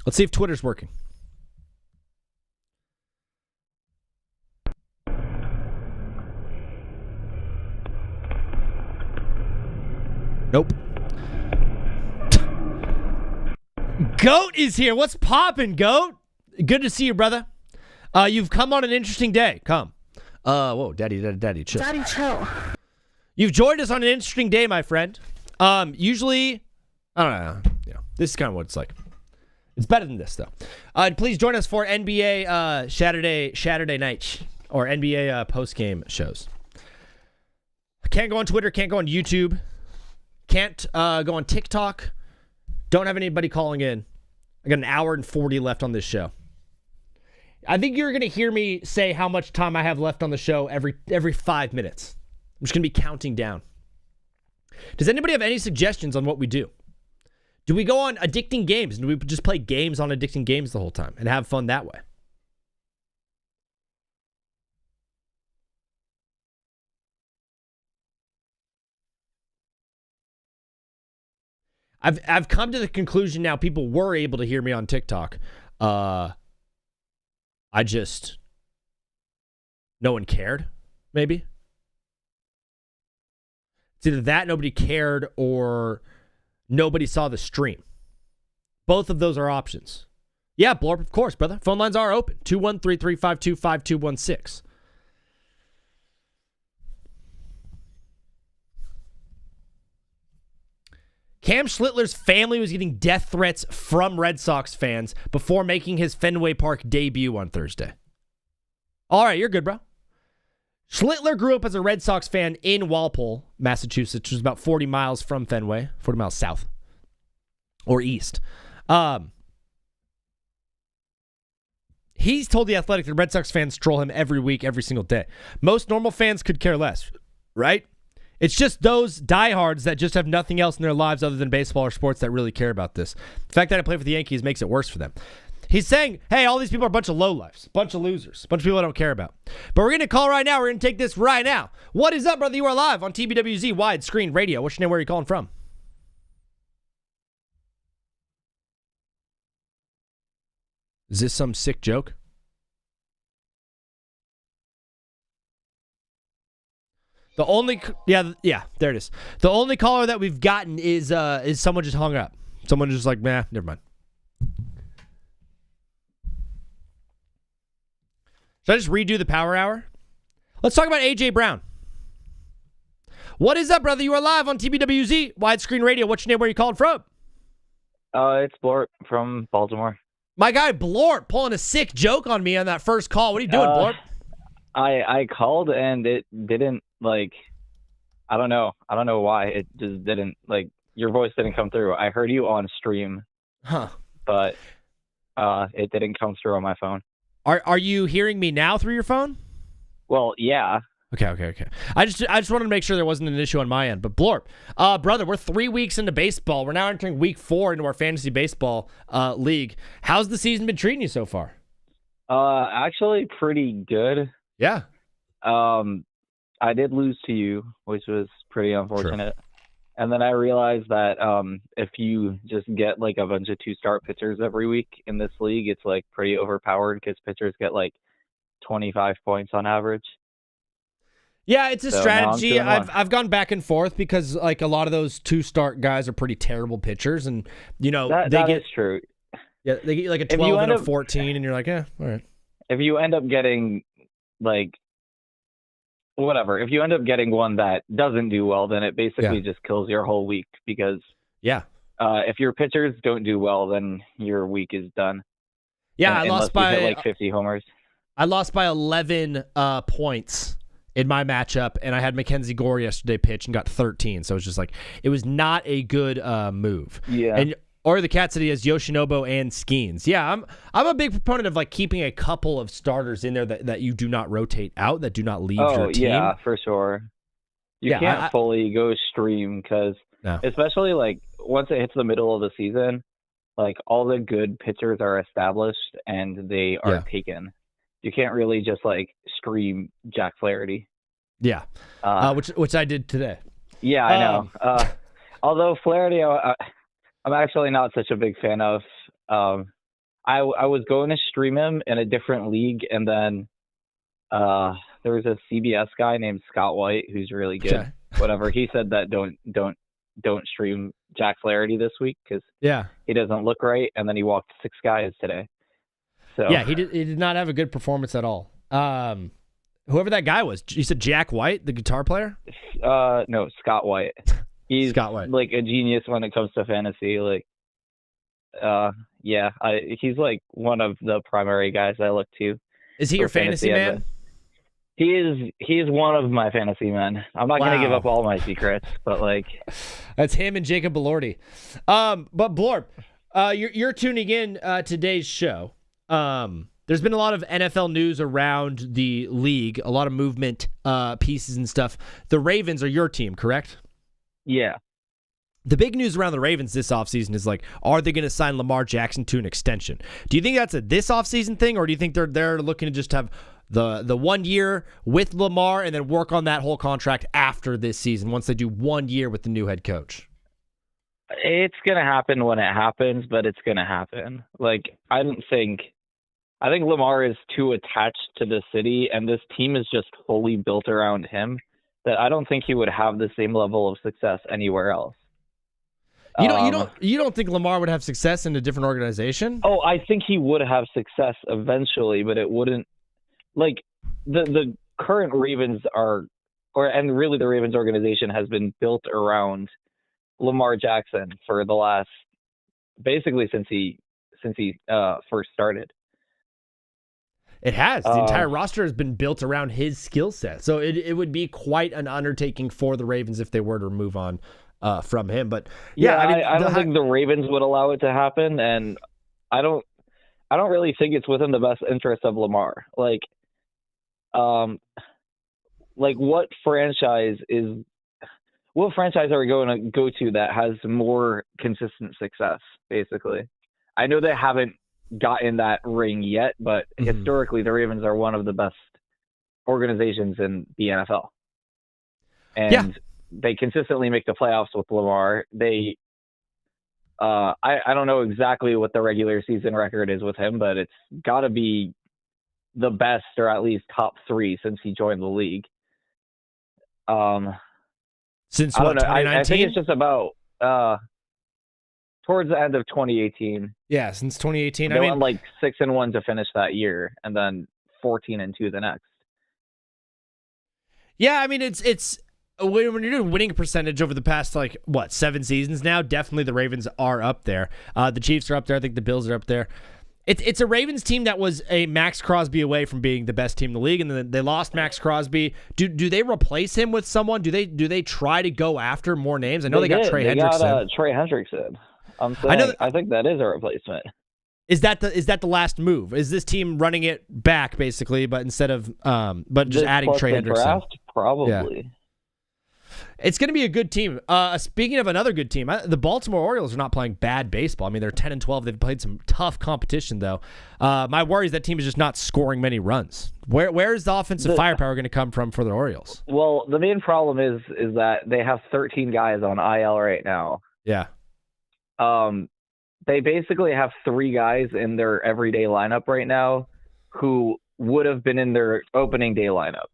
Let's see if Twitter's working. Nope. Goat is here. What's poppin', Goat? Good to see you, brother. You've come on an interesting day. Come. Whoa, daddy, chill. Daddy, chill. You've joined us on an interesting day, my friend. Usually, I don't know. This is kind of what it's like. It's better than this, though. Please join us for NBA Saturday night or NBA post-game shows. Can't go on Twitter. Can't go on YouTube. Can't go on TikTok. Don't have anybody calling in. I got an hour and 40 left on this show. I think you're going to hear me say how much time I have left on the show every 5 minutes. I'm just going to be counting down. Does anybody have any suggestions on what we do? Do we go on addicting games? Do we just play games on addicting games the whole time and have fun that way? I've come to the conclusion now people were able to hear me on TikTok. No one cared, maybe. It's either that nobody cared or nobody saw the stream. Both of those are options. Yeah, Blorp, of course, brother. Phone lines are open. 213-352-5216. Cam Schlittler's family was getting death threats from Red Sox fans before making his Fenway Park debut on Thursday. All right, you're good, bro. Schlittler grew up as a Red Sox fan in Walpole, Massachusetts, which is about 40 miles from Fenway, 40 miles south or east. He's told The Athletic that Red Sox fans troll him every week, every single day. Most normal fans could care less, right? It's just those diehards that just have nothing else in their lives other than baseball or sports that really care about this. The fact that I play for the Yankees makes it worse for them. He's saying, hey, all these people are a bunch of lowlifes, a bunch of losers, a bunch of people I don't care about. But we're going to call right now. We're going to take this right now. What is up, brother? You are live on TBWZ Widescreen Radio. What's your name? Where are you calling from? Is this some sick joke? The only, yeah, there it is. The only caller that we've gotten is someone just hung up. Someone just like, nah, never mind. Should I just redo the power hour? Let's talk about AJ Brown. What is up, brother? You are live on TBWZ Widescreen Radio. What's your name? Where are you calling from? It's Blort from Baltimore. My guy Blort pulling a sick joke on me on that first call. What are you doing, Blort? I called and it didn't, like, I don't know why. It just didn't, like, your voice didn't come through. I heard you on stream. Huh. But it didn't come through on my phone. Are you hearing me now through your phone? Well, yeah. Okay. I just wanted to make sure there wasn't an issue on my end. But Blorp, brother, we're 3 weeks into baseball. We're now entering week 4 into our fantasy baseball league. How's the season been treating you so far? Actually pretty good. Yeah. I did lose to you, which was pretty unfortunate. Sure. And then I realized that if you just get like a bunch of 2-start pitchers every week in this league, it's like pretty overpowered because pitchers get like 25 points on average. Yeah, it's a strategy. I've gone back and forth because like a lot of those 2-start guys are pretty terrible pitchers, and you know that is true. Yeah, they get like a 12 and a 14, and you're like, all right. If you end up getting like whatever, if you end up getting one that doesn't do well, then it basically just kills your whole week because if your pitchers don't do well, then your week is done. Yeah, I lost by hit like 50 homers. I lost by 11 points in my matchup, and I had Mackenzie Gore yesterday pitch and got 13. So it was just like it was not a good move. Yeah. And or the Cat City has Yoshinobu and Skeens. Yeah, I'm a big proponent of like keeping a couple of starters in there that you do not rotate out, that do not leave your team. Yeah, for sure. You can't fully go stream because especially like once it hits the middle of the season, like all the good pitchers are established and they are taken. You can't really just like stream Jack Flaherty. Yeah, which I did today. Yeah, I know. Although Flaherty, I'm actually not such a big fan of. I was going to stream him in a different league, and then there was a CBS guy named Scott White who's really good. Okay. Whatever, he said that don't stream Jack Flaherty this week because he doesn't look right, and then he walked 6 guys today. So yeah, he did not have a good performance at all. Whoever that guy was, you said Jack White, the guitar player? No, Scott White. He's Scott White. like a genius when it comes to fantasy. Like, he's like one of the primary guys I look to. Is he your fantasy man? He is one of my fantasy men. I'm not going to give up all my secrets, but like that's him and Jacob Elordi. But Blorb, you're tuning in today's show. There's been a lot of NFL news around the league, a lot of movement pieces and stuff. The Ravens are your team, correct? Yeah. The big news around the Ravens this offseason is like, are they going to sign Lamar Jackson to an extension? Do you think that's a this offseason thing, or do you think they're looking to just have the 1 year with Lamar and then work on that whole contract after this season once they do 1 year with the new head coach? It's going to happen when it happens, but it's going to happen. Like, I think Lamar is too attached to the city, and this team is just fully built around him, that I don't think he would have the same level of success anywhere else. You don't think Lamar would have success in a different organization? Oh, I think he would have success eventually, but it wouldn't. Like, the current Ravens and really the Ravens organization has been built around Lamar Jackson for the last, basically since he first started. It has. The entire roster has been built around his skill set. So it would be quite an undertaking for the Ravens if they were to move on from him. But yeah, I don't think the Ravens would allow it to happen, and I don't really think it's within the best interest of Lamar. Like what franchise are we going to go to that has more consistent success, basically? I know they haven't gotten that ring yet, but historically the Ravens are one of the best organizations in the NFL. And they consistently make the playoffs with Lamar. They I don't know exactly what the regular season record is with him, but it's got to be the best, or at least top 3 since he joined the league. Since what, 2019? I think it's just about towards the end of 2018. Yeah, since 2018. They went like 6-1 to finish that year, and then 14-2 the next. Yeah, I mean it's when you're doing winning percentage over the past 7 seasons now, definitely the Ravens are up there. The Chiefs are up there. I think the Bills are up there. It's a Ravens team that was a Max Crosby away from being the best team in the league, and then they lost Max Crosby. Do they replace him with someone? Do they try to go after more names? I know they got Trey Hendrickson. Got Trey Hendrickson. I think that is a replacement. Is that the last move? Is this team running it back basically, but instead of but just adding Trey Hendrickson? Draft, probably. Yeah. It's going to be a good team. Speaking of another good team, the Baltimore Orioles are not playing bad baseball. I mean, they're 10-12. They've played some tough competition, though. My worry is that team is just not scoring many runs. Where is the offensive firepower going to come from for the Orioles? Well, the main problem is that they have 13 guys on IL right now. Yeah. They basically have 3 guys in their everyday lineup right now who would have been in their opening day lineup.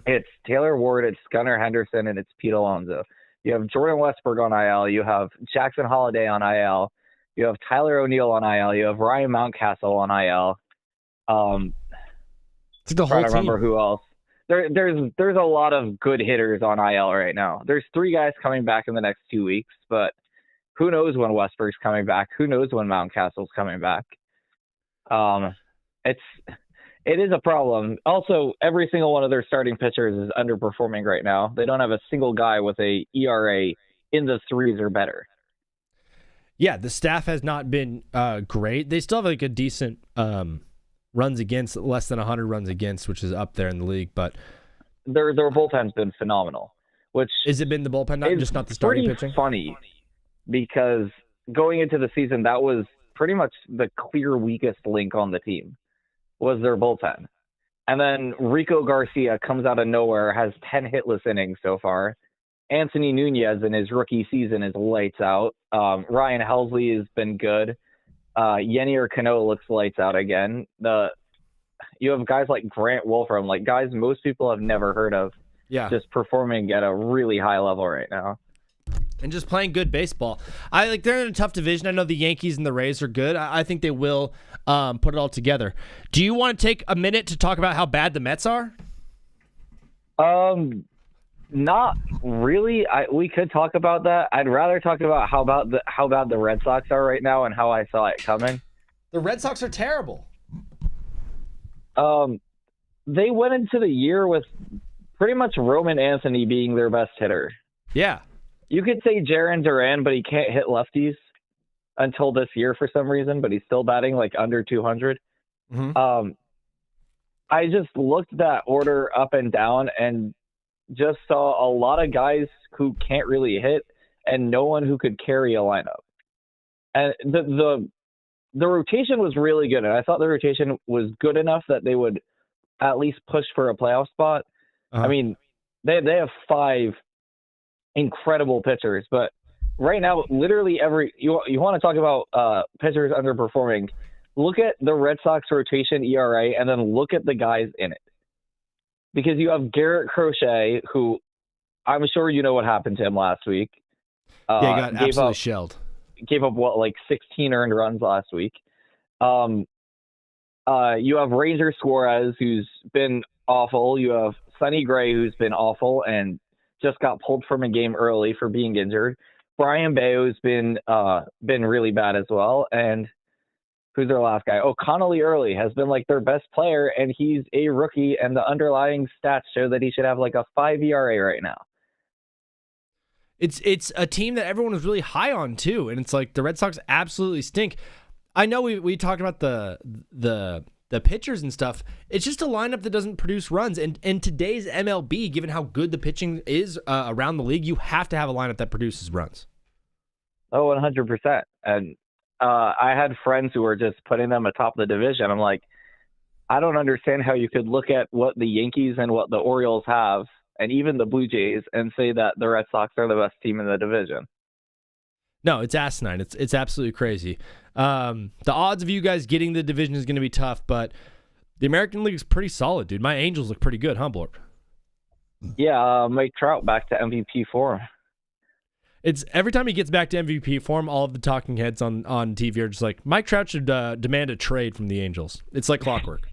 It's Taylor Ward, it's Gunnar Henderson, and it's Pete Alonso. You have Jordan Westberg on IL. You have Jackson Holliday on IL. You have Tyler O'Neill on IL. You have Ryan Mountcastle on IL. It's the whole team. I remember who else. There's a lot of good hitters on IL right now. There's 3 guys coming back in the next 2 weeks, but who knows when Westberg's coming back? Who knows when Mountcastle's coming back? It is a problem. Also, every single one of their starting pitchers is underperforming right now. They don't have a single guy with a ERA in the 3s or better. Yeah, the staff has not been great. They still have a decent runs against, less than 100 runs against, which is up there in the league. But their bullpen's been phenomenal. Which has it been the bullpen, not the starting pitching? Funny, because going into the season, that was pretty much the clear weakest link on the team. Was their bullpen. And then Rico Garcia comes out of nowhere, has 10 hitless innings so far. Anthony Nunez in his rookie season is lights out. Ryan Helsley has been good. Yenier Cano looks lights out again. You have guys like Grant Wolfram, like guys most people have never heard of, just performing at a really high level right now. and just playing good baseball. They're in a tough division. I know the Yankees and the Rays are good. I think they will put it all together. Do you want to take a minute to talk about how bad the Mets are? Not really. We could talk about that. I'd rather talk about how bad the Red Sox are right now and how I saw it coming. The Red Sox are terrible. They went into the year with pretty much Roman Anthony being their best hitter. Yeah. You could say Jarren Duran, but he can't hit lefties until this year for some reason, but he's still batting like under 200. Mm-hmm. I just looked at that order up and down and just saw a lot of guys who can't really hit and no one who could carry a lineup. And the rotation was really good, and I thought the rotation was good enough that they would at least push for a playoff spot. Uh-huh. I mean, they have 5 incredible pitchers, but right now, literally you want to talk about pitchers underperforming, look at the Red Sox rotation ERA and then look at the guys in it. Because you have Garrett Crochet, who I'm sure you know what happened to him last week. He got absolutely shelled. Gave up, 16 earned runs last week. You have Ranger Suarez, who's been awful. You have Sonny Gray, who's been awful and just got pulled from a game early for being injured. Brian Bayo's been really bad as well. And who's their last guy? Oh, Connolly Early has been their best player, and he's a rookie, and the underlying stats show that he should have a 5 ERA right now. It's a team that everyone was really high on too, and it's the Red Sox absolutely stink. I know we talked about the pitchers and stuff. It's just a lineup that doesn't produce runs, and in today's MLB, given how good the pitching is around the league, you have to have a lineup that produces runs. Oh, 100%. And I had friends who were just putting them atop the division. I'm like, I don't understand how you could look at what the Yankees and what the Orioles have, and even the Blue Jays, and say that the Red Sox are the best team in the division. No, it's asinine. It's absolutely crazy. The odds of you guys getting the division is going to be tough, but the American League is pretty solid, dude. My Angels look pretty good, huh, Blorp? Yeah, Mike Trout back to MVP form. It's every time he gets back to MVP form, all of the talking heads on TV are just like, Mike Trout should demand a trade from the Angels. It's like clockwork.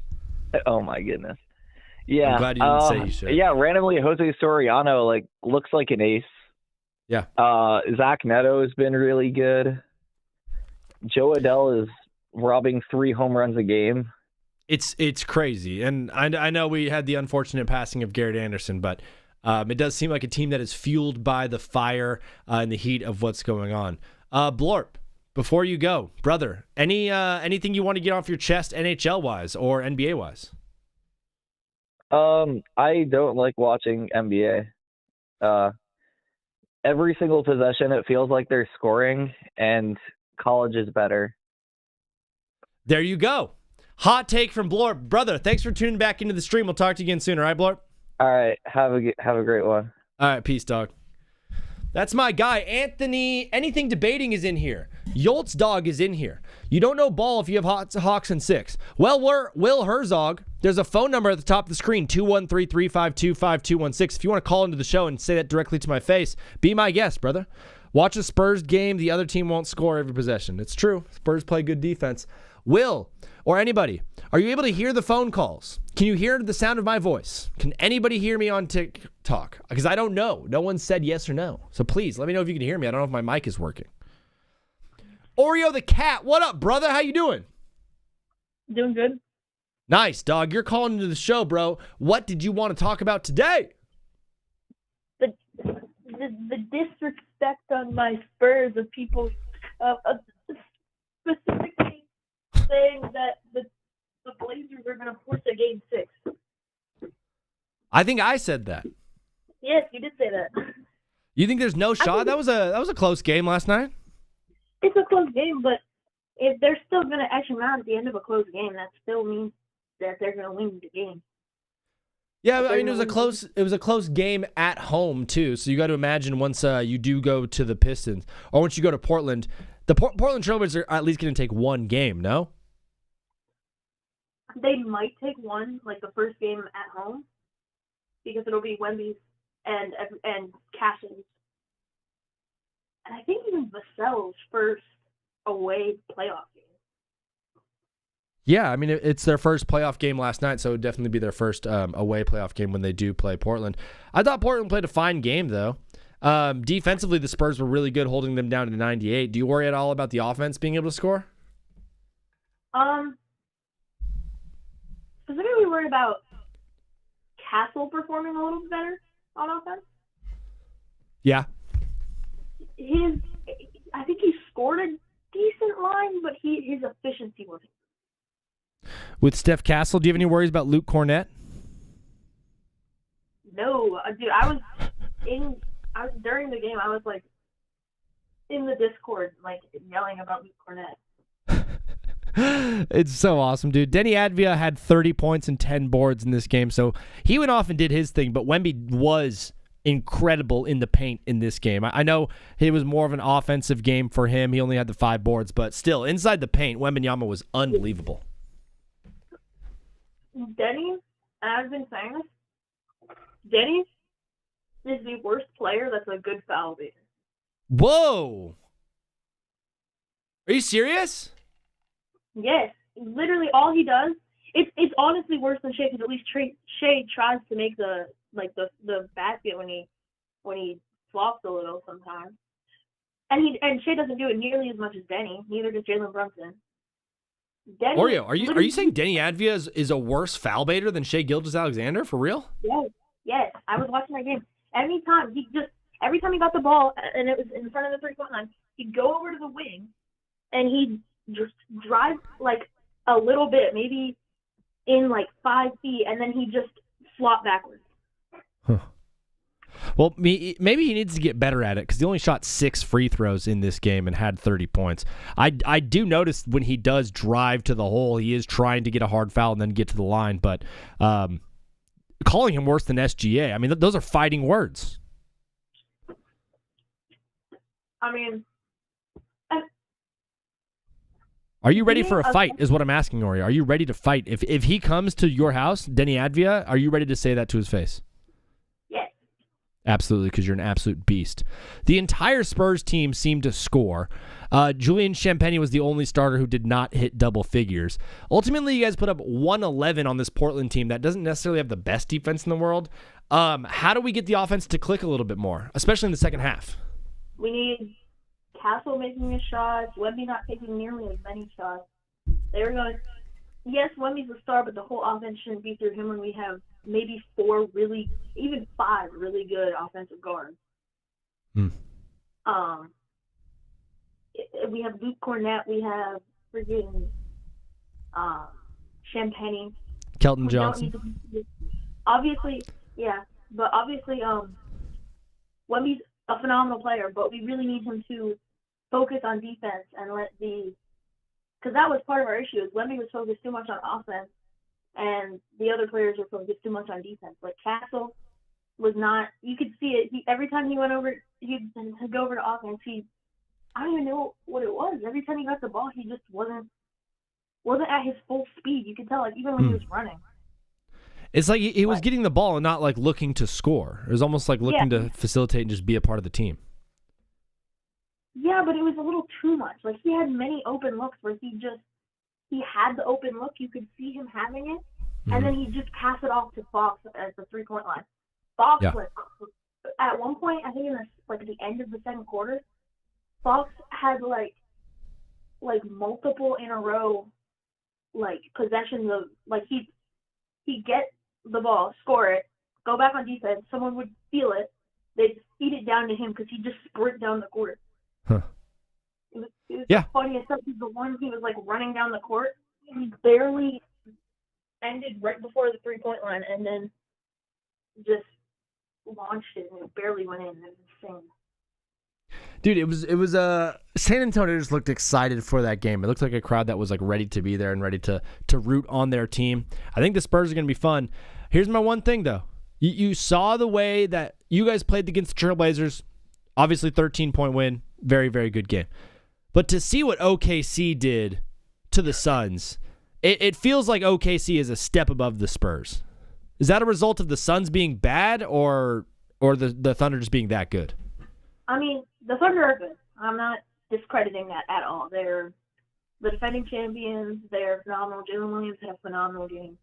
Oh my goodness. Yeah. I'm glad you didn't say he should. Yeah, randomly Jose Soriano looks like an ace. Yeah. Zach Neto has been really good. Joe Adell is robbing 3 home runs a game. It's crazy. And I know we had the unfortunate passing of Garrett Anderson, but it does seem like a team that is fueled by the fire and the heat of what's going on. Blorp, before you go, brother, anything you want to get off your chest NHL-wise or NBA-wise? I don't like watching NBA. Every single possession, it feels like they're scoring, and college is better. There you go. Hot take from Blorp. Brother, thanks for tuning back into the stream. We'll talk to you again soon, all right, Blorp? All right. Have a great one. All right. Peace, dog. That's my guy, Anthony. Anything debating is in here. Yolt's dog is in here. You don't know ball if you have Hawks and 6. Well, we're Will Herzog. There's a phone number at the top of the screen, 213-352-5216. If you want to call into the show and say that directly to my face, be my guest, brother. Watch a Spurs game. The other team won't score every possession. It's true. Spurs play good defense. Will, or anybody, are you able to hear the phone calls? Can you hear the sound of my voice? Can anybody hear me on TikTok? Because I don't know. No one said yes or no. So please, let me know if you can hear me. I don't know if my mic is working. Oreo the cat, what up, brother? How you doing? Doing good. Nice, dog. You're calling into the show, bro. What did you want to talk about today? The disrespect on my Spurs of people, specifically saying that the Blazers are going to force a Game 6. I think I said that. Yes, you did say that. You think there's no shot? That was a close game last night. It's a close game, but if they're still going to action out at the end of a close game, that still means that they're going to win the game. Yeah, I mean, it was a close game at home too. So you got to imagine once you do go to the Pistons, or once you go to Portland, the Portland Trailblazers are at least going to take one game. No, they might take one, like the first game at home, because it'll be Wemby's and Cash's and I think even Vassell's first away playoff game. Yeah, I mean, it's their first playoff game last night, so it would definitely be their first away playoff game when they do play Portland. I thought Portland played a fine game, though. Defensively, the Spurs were really good, holding them down to 98. Do you worry at all about the offense being able to score? Specifically worried about Castle performing a little bit better on offense. Yeah. I think he scored a decent line, but his efficiency wasn't. With Steph Castle, do you have any worries about Luke Cornett? No, dude. During the game. I was like in the Discord, like yelling about Luke Cornett. It's so awesome, dude. Denny Advia had 30 points and 10 boards in this game, so he went off and did his thing, but Wemby was incredible in the paint in this game. I know it was more of an offensive game for him. He only had the 5 boards, but still, inside the paint, Wembanyama was unbelievable. Denny, and I've been saying this, Denny is the worst player that's a good foul baiter. Whoa! Are you serious? Yes. Literally all he does, it's honestly worse than Shea, because at least Shea tries to make the basket when he flops a little sometimes. And Shea doesn't do it nearly as much as Denny. Neither does Jalen Brunson. Denny, Oreo, are you saying Denny Advia is a worse foul baiter than Shea Gilgeous-Alexander, for real? Yes. I was watching that game. Every time he got the ball and it was in front of the 3-point line, he'd go over to the wing and he'd just drive like a little bit, maybe in like 5 feet, and then he'd just flop backwards. Huh. Well, maybe he needs to get better at it, because he only shot 6 free throws in this game and had 30 points. I do notice when he does drive to the hole, he is trying to get a hard foul and then get to the line, but calling him worse than SGA, I mean, those are fighting words. I mean, are you ready for a fight is what I'm asking, Ori. Are you ready to fight? If he comes to your house, Denny Advia, are you ready to say that to his face? Yes. Absolutely, because you're an absolute beast. The entire Spurs team seemed to score. Julian Champagnie was the only starter who did not hit double figures. Ultimately, you guys put up 111 on this Portland team that doesn't necessarily have the best defense in the world. How do we get the offense to click a little bit more, especially in the second half? We need Castle making his shots, Wemby not taking nearly as many shots. Yes, Wemby's the star, but the whole offense shouldn't be through him when we have maybe 4 really, even 5 really good offensive guards. We have Luke Cornett, we have freaking Champagnie. Kelton Johnson. Obviously, Wemby's a phenomenal player, but we really need him to focus on defense and because that was part of our issue, is Wemby was focused too much on offense and the other players were focused too much on defense. Like Castle was not, you could see it. Every time he went over, he'd go over to offense. I don't even know what it was. Every time he got the ball, he just wasn't at his full speed. You could tell, like, even when he was running. It's like he was getting the ball and not like looking to score. It was almost like looking to facilitate and just be a part of the team. Yeah, but it was a little too much. Like, he had many open looks where he had the open look. You could see him having it, and then he'd just pass it off to Fox at the 3-point line. Fox, at one point, I think at the end of the second quarter, Fox had like multiple in a row, like possessions of, like, he'd get the ball, score it, go back on defense, someone would steal it, they'd feed it down to him because he'd just sprint down the court. Huh. It was the funniest stuff. The one he was like running down the court, he barely ended right before the 3-point line and then just launched it and it barely went in. It was insane. Dude, it was San Antonio just looked excited for that game. It looked like a crowd that was like ready to be there and ready to root on their team. I think the Spurs are going to be fun. Here's my one thing though. You saw the way that you guys played against the Trailblazers. Obviously 13-point win, very, very good game. But to see what OKC did to the Suns, it feels like OKC is a step above the Spurs. Is that a result of the Suns being bad or the Thunder just being that good? I mean, The Thunder are good. I'm not discrediting that at all. They're the defending champions. They're phenomenal. Jalen Williams had a phenomenal game.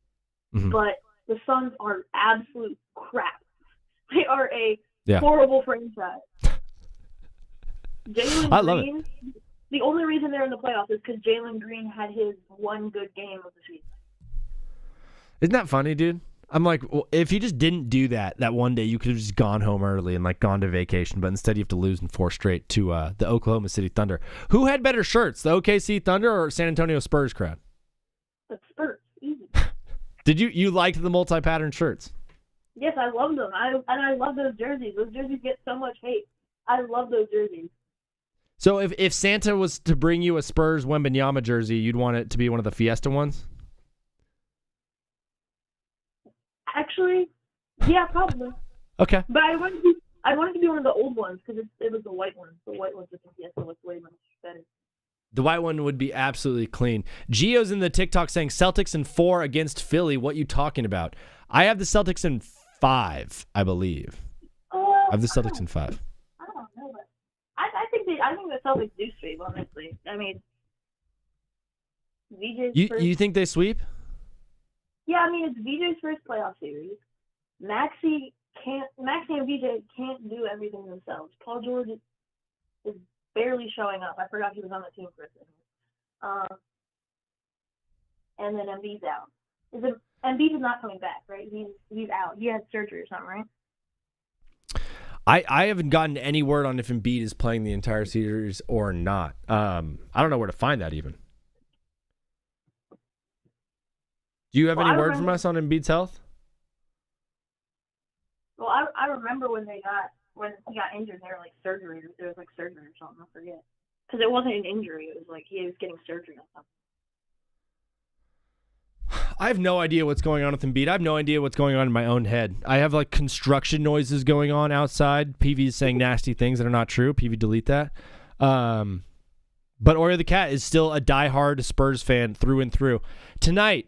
Mm-hmm. But the Suns are absolute crap. They are a horrible franchise. I love it. The only reason they're in the playoffs is because Jalen Green had his one good game of the season. Isn't that funny, dude? I'm like, well, if you just didn't do that one day, you could have just gone home early and like gone to vacation. But instead, you have to lose in 4 straight to the Oklahoma City Thunder. Who had better shirts, the OKC Thunder or San Antonio Spurs crowd? The Spurs, easy. Did you liked the multi-pattern shirts? Yes, I love them. I love those jerseys. Those jerseys get so much hate. I love those jerseys. So if Santa was to bring you a Spurs Wembanyama jersey, you'd want it to be one of the Fiesta ones? Actually, yeah, probably. Okay. But I wanted to be one of the old ones because it was the white ones. The white ones with the Fiesta looked way much better. The white one would be absolutely clean. Gio's in the TikTok saying Celtics in 4 against Philly. What you talking about? I have the Celtics in 5, I believe. I have the Celtics in 5. I don't know, but I think the Celtics do sweep. Honestly, I mean, VJ's you think they sweep? Yeah, I mean it's VJ's first playoff series. Maxey and VJ can't do everything themselves. Paul George is barely showing up. I forgot he was on the team for a second. And then Embiid's out. Embiid is not coming back, right? He's out. He had surgery or something, right? I haven't gotten any word on if Embiid is playing the entire series or not. I don't know where to find that even. Do you have any word from us on Embiid's health? Well, I remember when he got injured, there was surgery or something. I forget because it wasn't an injury. It was like he was getting surgery or something. I have no idea what's going on with Embiid. I have no idea what's going on in my own head. I have like construction noises going on outside. PV is saying nasty things that are not true. PV, delete that. But Oreo the Cat is still a diehard Spurs fan through and through. Tonight,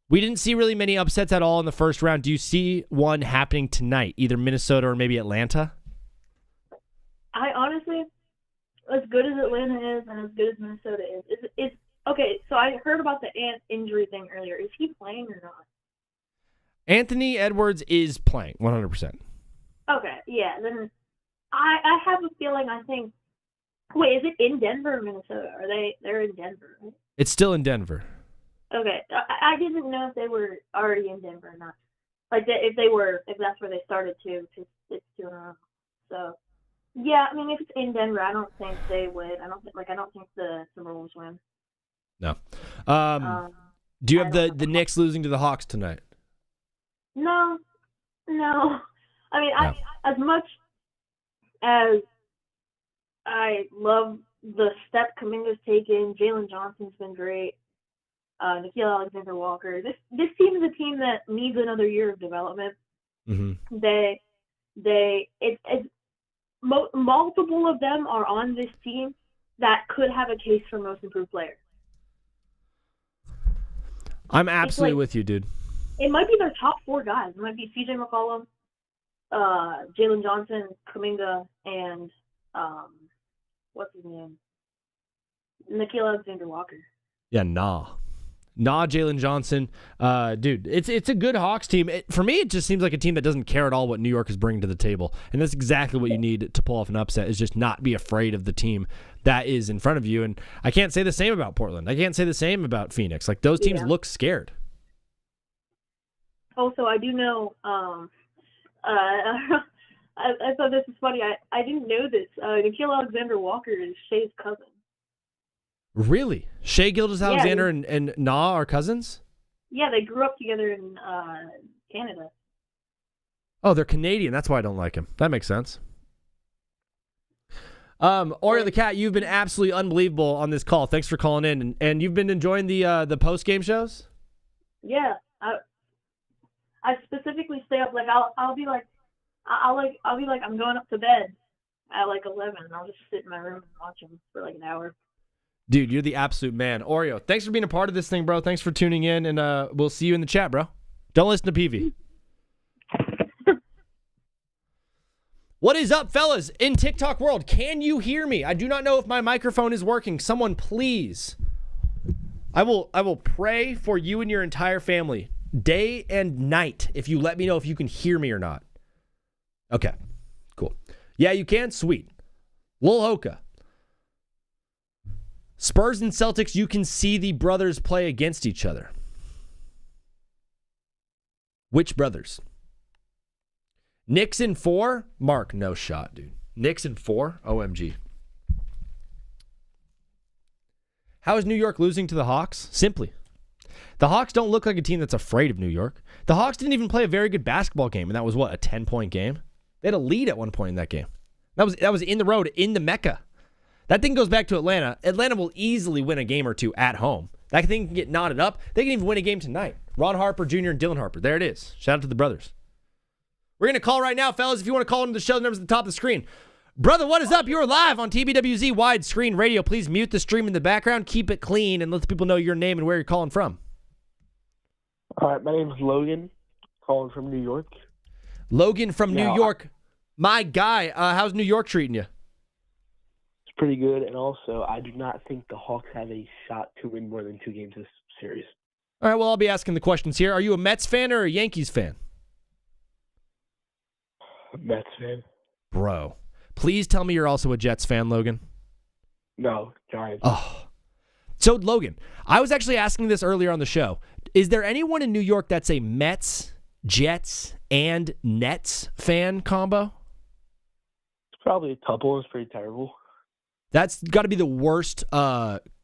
we didn't see really many upsets at all in the first round. Do you see one happening tonight, either Minnesota or maybe Atlanta? I honestly, as good as Atlanta is and as good as Minnesota is, okay, so I heard about the Ant injury thing earlier. Is he playing or not? Anthony Edwards is playing, 100%. Okay, yeah. Then I have a feeling. Wait, is it in Denver or Minnesota? They're in Denver, right? It's still in Denver. Okay, I didn't know if they were already in Denver or not. Like if that's where they started to it's 2-0. So yeah, I mean if it's in Denver, I don't think they would. I don't think the Timberwolves win. No. Do you have the Knicks losing to the Hawks tonight? No. I mean, no. As much as I love the step Kuminga's taken, Jalen Johnson's been great. Nickeil Alexander-Walker. This team is a team that needs another year of development. Mm-hmm. Multiple of them are on this team that could have a case for most improved player. I'm absolutely with you, dude. It might be their top 4 guys. It might be CJ McCollum, Jalen Johnson, Kuminga, and what's his name? Nickeil Alexander-Walker. Yeah, Jalen Johnson. Dude, it's a good Hawks team. For me, it just seems like a team that doesn't care at all what New York is bringing to the table. And that's exactly what you need to pull off an upset, is just not be afraid of the team that is in front of you. And I can't say the same about Portland. I can't say the same about Phoenix. Like, those teams look scared. Also, I do know, I thought this was funny. I didn't know this. Nickeil Alexander-Walker is Shea's cousin. Really? Shai Gilgeous-Alexander and Na are cousins? Yeah, they grew up together in Canada. Oh, they're Canadian. That's why I don't like him. That makes sense. Oreo the Cat, you've been absolutely unbelievable on this call. Thanks for calling in, and you've been enjoying the post game shows. Yeah, I specifically stay up. Like I'll be like I'm going up to bed at 11, and I'll just sit in my room and watch them for an hour. Dude, you're the absolute man. Oreo, thanks for being a part of this thing, bro. Thanks for tuning in, and we'll see you in the chat, bro. Don't listen to PV. What is up, fellas, in TikTok world? Can you hear me? I do not know if my microphone is working. Someone please. I will pray for you and your entire family, day and night, if you let me know if you can hear me or not. Okay, cool. Yeah, you can? Sweet. Lil Hoka. Spurs and Celtics, you can see the brothers play against each other. Which brothers? Knicks in 4? Mark, no shot, dude. Knicks in 4? OMG. How is New York losing to the Hawks? Simply. The Hawks don't look like a team that's afraid of New York. The Hawks didn't even play a very good basketball game, and that was, what, a 10-point game? They had a lead at one point in that game. That was in the road, in the Mecca. That thing goes back to Atlanta. Atlanta will easily win a game or two at home. That thing can get knotted up. They can even win a game tonight. Ron Harper Jr. and Dylan Harper. There it is. Shout out to the brothers. We're going to call right now, fellas. If you want to call into the show, the number's at the top of the screen. Brother, what is up? You're live on TBWZ Widescreen Radio. Please mute the stream in the background. Keep it clean and let the people know your name and where you're calling from. All right, my name is Logan, calling from New York. Logan from New York. My guy, how's New York treating you? It's pretty good, and also I do not think the Hawks have a shot to win more than 2 games this series. All right, well, I'll be asking the questions here. Are you a Mets fan or a Yankees fan? Mets fan. Bro, please tell me you're also a Jets fan, Logan. No, Giants. Oh. So, Logan, I was actually asking this earlier on the show. Is there anyone in New York that's a Mets, Jets, and Nets fan combo? It's probably a couple. It's pretty terrible. That's got to be the worst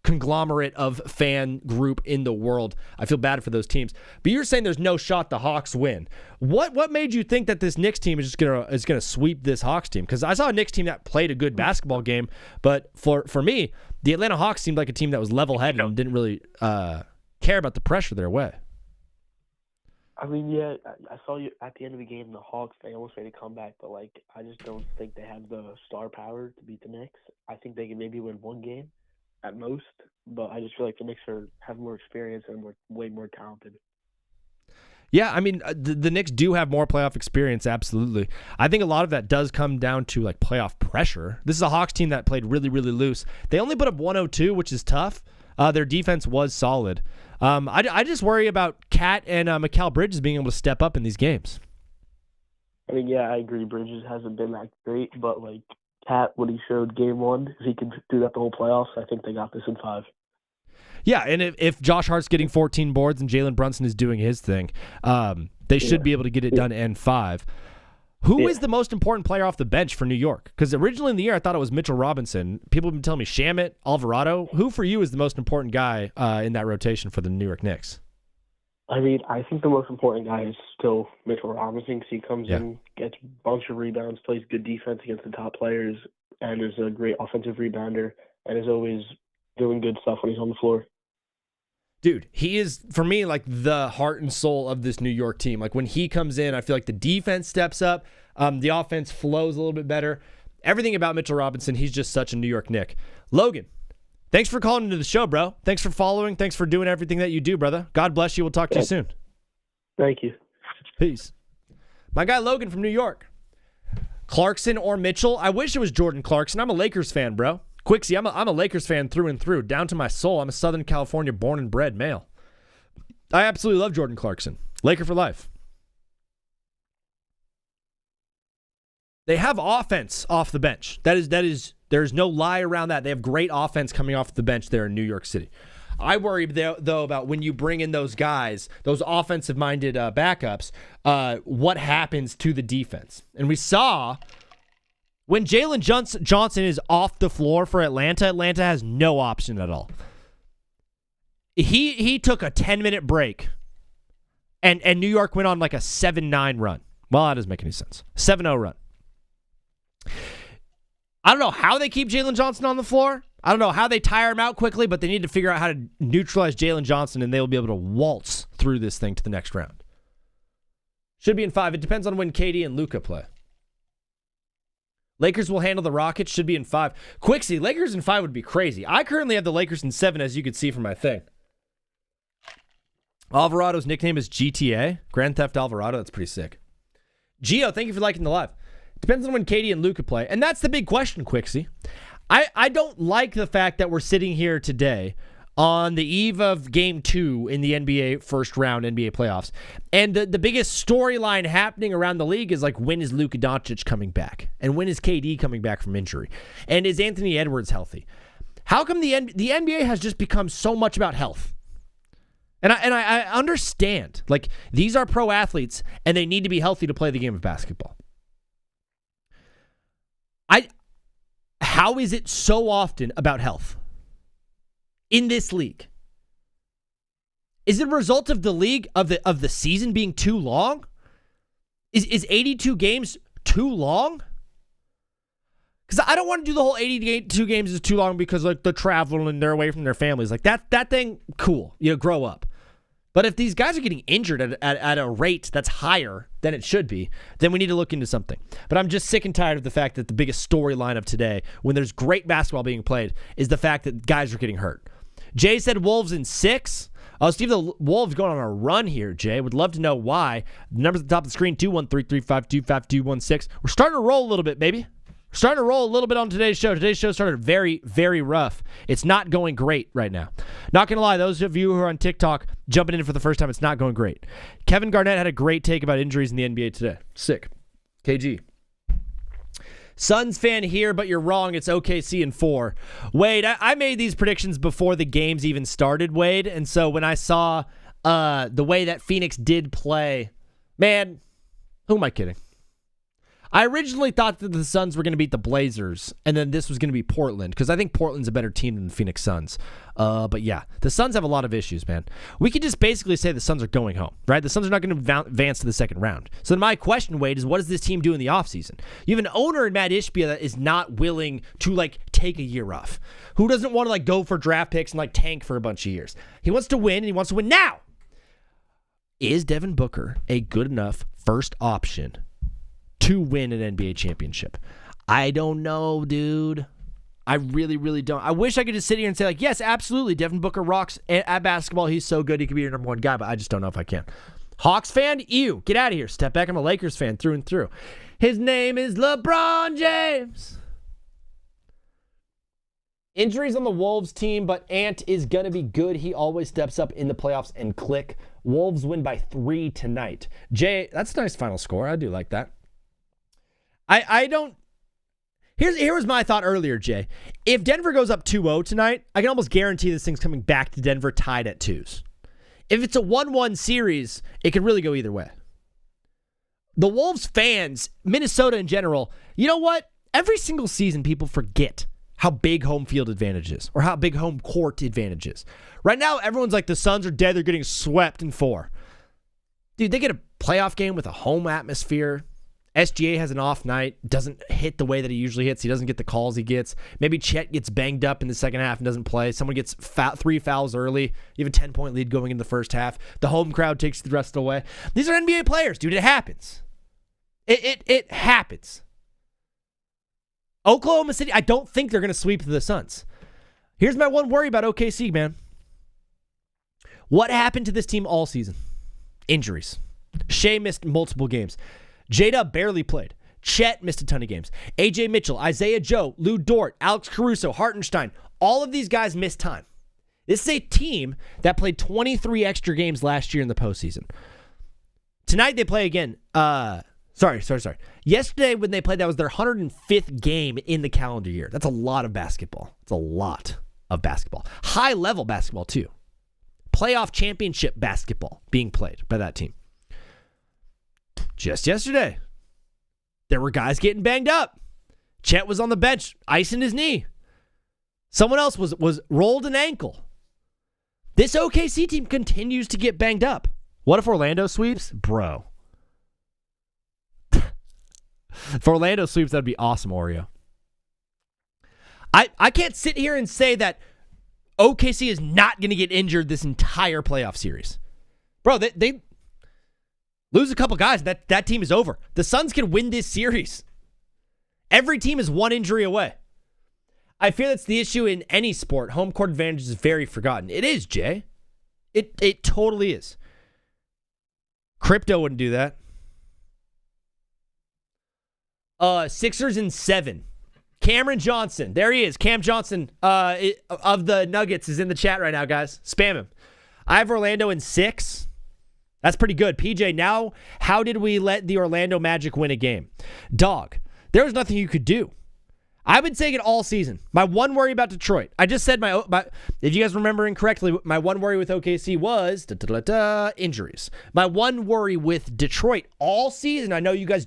conglomerate of fan group in the world. I feel bad for those teams. But you're saying there's no shot the Hawks win. What made you think that this Knicks team is just gonna sweep this Hawks team? Because I saw a Knicks team that played a good basketball game, but for me, the Atlanta Hawks seemed like a team that was level-headed and didn't really care about the pressure their way. I mean, yeah, I saw you at the end of the game, the Hawks, they almost made a comeback, but, I just don't think they have the star power to beat the Knicks. I think they can maybe win 1 game at most, but I just feel like the Knicks have more experience and way more talented. Yeah, I mean, the Knicks do have more playoff experience, absolutely. I think a lot of that does come down to, playoff pressure. This is a Hawks team that played really, really loose. They only put up 102, which is tough. Their defense was solid. I just worry about Cat and Mikal Bridges being able to step up in these games. I mean, yeah, I agree. Bridges hasn't been that great, but, Cat, what he showed game 1, if he can do that the whole playoffs, I think they got this in 5. Yeah, and if Josh Hart's getting 14 boards and Jalen Brunson is doing his thing, they should be able to get it done in 5. Who is the most important player off the bench for New York? Because originally in the year, I thought it was Mitchell Robinson. People have been telling me Shamet, Alvarado. Who for you is the most important guy in that rotation for the New York Knicks? I mean, I think the most important guy is still Mitchell Robinson because he comes in, gets a bunch of rebounds, plays good defense against the top players, and is a great offensive rebounder, and is always doing good stuff when he's on the floor. Dude, he is, for me, the heart and soul of this New York team. When he comes in, I feel like the defense steps up. The offense flows a little bit better. Everything about Mitchell Robinson, he's just such a New York Knick. Logan, thanks for calling into the show, bro. Thanks for following. Thanks for doing everything that you do, brother. God bless you. We'll talk to you soon. Thank you. Peace. My guy Logan from New York. Clarkson or Mitchell? I wish it was Jordan Clarkson. I'm a Lakers fan, bro. Quixie, I'm a Lakers fan through and through, down to my soul. I'm a Southern California born and bred male. I absolutely love Jordan Clarkson. Laker for life. They have offense off the bench. There's no lie around that. They have great offense coming off the bench there in New York City. I worry, though, about when you bring in those guys, those offensive-minded backups, what happens to the defense. And we saw when Jalen Johnson is off the floor for Atlanta, Atlanta has no option at all. He took a 10-minute break, and New York went on a 7-9 run. Well, that doesn't make any sense. 7-0 run. I don't know how they keep Jalen Johnson on the floor. I don't know how they tire him out quickly, but they need to figure out how to neutralize Jalen Johnson, and they will be able to waltz through this thing to the next round. Should be in 5. It depends on when KD and Luka play. Lakers will handle the Rockets. Should be in 5. Quixie, Lakers in 5 would be crazy. I currently have the Lakers in 7, as you could see from my thing. Alvarado's nickname is GTA. Grand Theft Alvarado. That's pretty sick. Gio, thank you for liking the live. Depends on when KD and Luka play. And that's the big question, Quixie. I don't like the fact that we're sitting here today on the eve of Game 2 in the NBA first round NBA playoffs. And the biggest storyline happening around the league is like, when is Luka Doncic coming back? And when is KD coming back from injury? And is Anthony Edwards healthy? How come the NBA has just become so much about health? And I understand. Like, these are pro athletes, and they need to be healthy to play the game of basketball. How is it so often about health in this league? Is it a result of the league of the season being too long? Is 82 games too long? Because I don't want to do the whole 82 games is too long because like the travel and they're away from their families. Like that thing, cool. Grow up. But if these guys are getting injured at a rate that's higher than it should be, then we need to look into something. But I'm just sick and tired of the fact that the biggest storyline of today, when there's great basketball being played, is the fact that guys are getting hurt. Jay said Wolves in 6. Steve, the Wolves going on a run here, Jay. Would love to know why. The numbers at the top of the screen, 213-352-5216. We're starting to roll a little bit, baby. We're starting to roll a little bit on today's show. Today's show started very, very rough. It's not going great right now. Not going to lie, those of you who are on TikTok jumping in for the first time, it's not going great. Kevin Garnett had a great take about injuries in the NBA today. Sick. KG. Suns fan here, but you're wrong. It's OKC in 4. Wade, I made these predictions before the games even started, Wade. And so when I saw the way that Phoenix did play, man, who am I kidding? I originally thought that the Suns were going to beat the Blazers, and then this was going to be Portland, because I think Portland's a better team than the Phoenix Suns. But yeah, the Suns have a lot of issues, man. We could just basically say the Suns are going home, right? The Suns are not going to advance to the second round. So then my question, Wade, is what does this team do in the offseason? You have an owner in Matt Ishbia that is not willing to, like, take a year off. Who doesn't want to, like, go for draft picks and, like, tank for a bunch of years? He wants to win, and he wants to win now. Is Devin Booker a good enough first option to win an NBA championship? I don't know, dude. I really, really don't. I wish I could just sit here and say, like, yes, absolutely, Devin Booker rocks at basketball. He's so good, he could be your number one guy, but I just don't know if I can. Hawks fan? Ew. Get out of here. Step back. I'm a Lakers fan through and through. His name is LeBron James. Injuries on the Wolves team, but Ant is going to be good. He always steps up in the playoffs and click. Wolves win by 3 tonight. Jay, that's a nice final score. I do like that. I don't. Here was my thought earlier, Jay. If Denver goes up 2-0 tonight, I can almost guarantee this thing's coming back to Denver tied at 2s. If it's a 1-1 series, it could really go either way. The Wolves fans, Minnesota in general, you know what? Every single season, people forget how big home field advantage is or how big home court advantage is. Right now, everyone's like, the Suns are dead. They're getting swept in 4. Dude, they get a playoff game with a home atmosphere. SGA has an off night, doesn't hit the way that he usually hits. He doesn't get the calls he gets. Maybe Chet gets banged up in the second half and doesn't play. Someone gets 3 fouls early. You have a 10-point lead going in the first half. The home crowd takes the rest away. These are NBA players, dude. It happens. It happens. Oklahoma City, I don't think they're going to sweep the Suns. Here's my one worry about OKC, man. What happened to this team all season? Injuries. Shea missed multiple games. J-Dub barely played. Chet missed a ton of games. AJ Mitchell, Isaiah Joe, Lou Dort, Alex Caruso, Hartenstein, all of these guys missed time. This is a team that played 23 extra games last year in the postseason. Tonight they play again. Sorry. Yesterday when they played, that was their 105th game in the calendar year. That's a lot of basketball. It's a lot of basketball. High-level basketball, too. Playoff championship basketball being played by that team. Just yesterday, there were guys getting banged up. Chet was on the bench, icing his knee. Someone else was rolled an ankle. This OKC team continues to get banged up. What if Orlando sweeps? Bro. If Orlando sweeps, that'd be awesome, Oreo. I can't sit here and say that OKC is not going to get injured this entire playoff series. Bro, they lose a couple guys, that team is over. The Suns can win this series. Every team is one injury away. I fear that's the issue in any sport. Home court advantage is very forgotten. It is, Jay. It totally is. Crypto wouldn't do that. Sixers in 7. Cameron Johnson. There he is. Cam Johnson of the Nuggets is in the chat right now, guys. Spam him. I have Orlando in 6. That's pretty good. PJ, now how did we let the Orlando Magic win a game? Dog, there was nothing you could do. I've been saying it all season. My one worry about Detroit. I just said my if you guys remember incorrectly, my one worry with OKC was injuries. My one worry with Detroit all season, I know you guys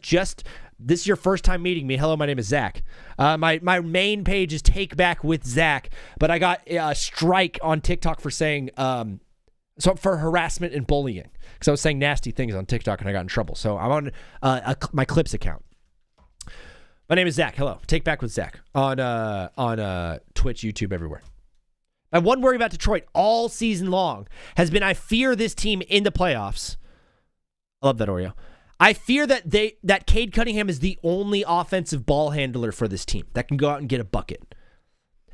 this is your first time meeting me. Hello, my name is Zach. My main page is Take Back with Zach, but I got a strike on TikTok for saying, for harassment and bullying. Because I was saying nasty things on TikTok and I got in trouble. So I'm on my Clips account. My name is Zach. Hello. Take Back with Zach on Twitch, YouTube, everywhere. My one worry about Detroit all season long has been I fear this team in the playoffs. I love that Oreo. I fear that Cade Cunningham is the only offensive ball handler for this team that can go out and get a bucket.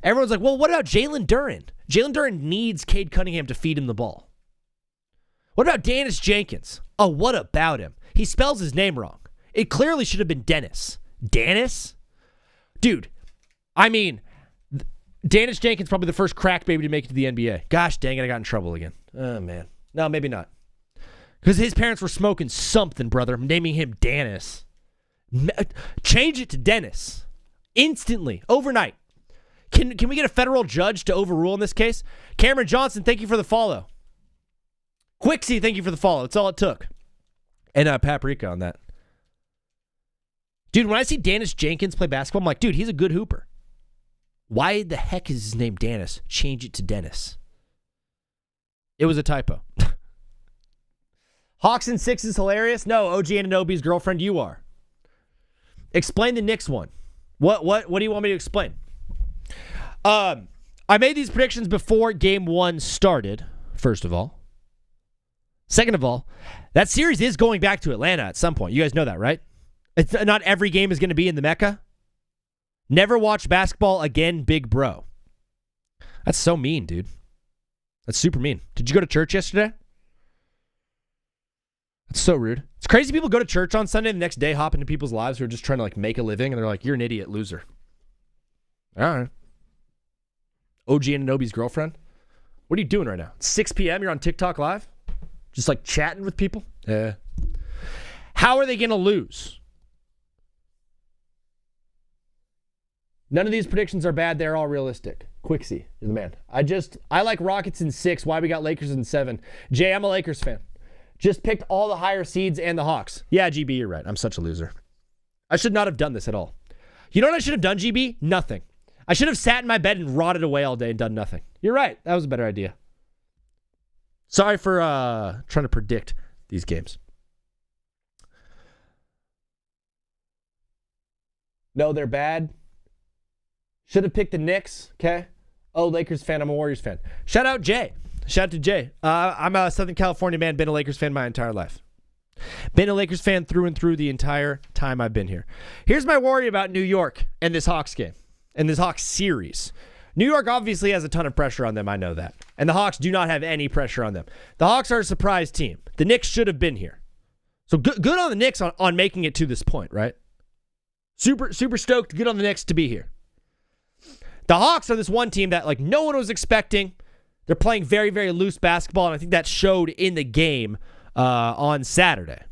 Everyone's like, well, what about Jalen Duren? Jalen Duren needs Cade Cunningham to feed him the ball. What about Dennis Jenkins? Oh, what about him? He spells his name wrong. It clearly should have been Dennis. Dennis? Dude, I mean, Dennis Jenkins probably the first crack baby to make it to the NBA. Gosh dang it, I got in trouble again. Oh, man. No, maybe not. Because his parents were smoking something, brother. I'm naming him Dennis. Change it to Dennis. Instantly. Overnight. Can we get a federal judge to overrule in this case? Cameron Johnson, thank you for the follow. Quixie, thank you for the follow. That's all it took. And Paprika on that. Dude, when I see Dennis Jenkins play basketball, I'm like, dude, he's a good hooper. Why the heck is his name Dennis? Change it to Dennis. It was a typo. Hawks in 6 is hilarious. No, OG Anunoby's girlfriend, you are. Explain the Knicks one. What do you want me to explain? I made these predictions before game 1 started, first of all. Second of all, that series is going back to Atlanta at some point. You guys know that, right? It's not every game is going to be in the Mecca. Never watch basketball again, big bro. That's so mean, dude. That's super mean. Did you go to church yesterday? That's so rude. It's crazy people go to church on Sunday and the next day hop into people's lives who are just trying to make a living and they're like, you're an idiot loser. All right. OG Anunoby's girlfriend? What are you doing right now? It's 6 p.m. You're on TikTok live? Just chatting with people? Yeah. How are they going to lose? None of these predictions are bad. They're all realistic. Quixie, you're the man. I like Rockets in 6. Why we got Lakers in 7? Jay, I'm a Lakers fan. Just picked all the higher seeds and the Hawks. Yeah, GB, you're right. I'm such a loser. I should not have done this at all. You know what I should have done, GB? Nothing. I should have sat in my bed and rotted away all day and done nothing. You're right. That was a better idea. Sorry for trying to predict these games. No, they're bad. Should have picked the Knicks, okay? Oh, Lakers fan. I'm a Warriors fan. Shout out Jay. Shout out to Jay. I'm a Southern California man. Been a Lakers fan my entire life. Been a Lakers fan through and through the entire time I've been here. Here's my worry about New York and this Hawks game and this Hawks series. New York obviously has a ton of pressure on them. I know that. And the Hawks do not have any pressure on them. The Hawks are a surprise team. The Knicks should have been here. So good on the Knicks on making it to this point, right? Super stoked. Good on the Knicks to be here. The Hawks are this one team that no one was expecting. They're playing very, very loose basketball, and I think that showed in the game on Saturday.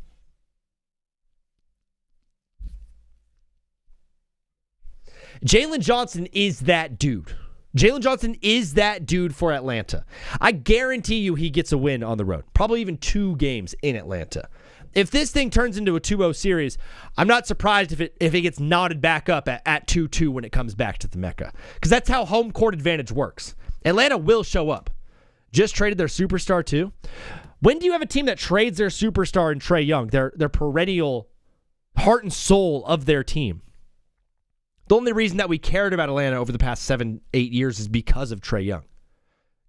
Jalen Johnson is that dude. Jalen Johnson is that dude for Atlanta. I guarantee you he gets a win on the road. Probably even 2 games in Atlanta. If this thing turns into a 2-0 series, I'm not surprised if it gets knotted back up at 2-2 when it comes back to the Mecca. Because that's how home court advantage works. Atlanta will show up. Just traded their superstar too. When do you have a team that trades their superstar in Trae Young, their perennial heart and soul of their team? The only reason that we cared about Atlanta over the past 7-8 years is because of Trae Young.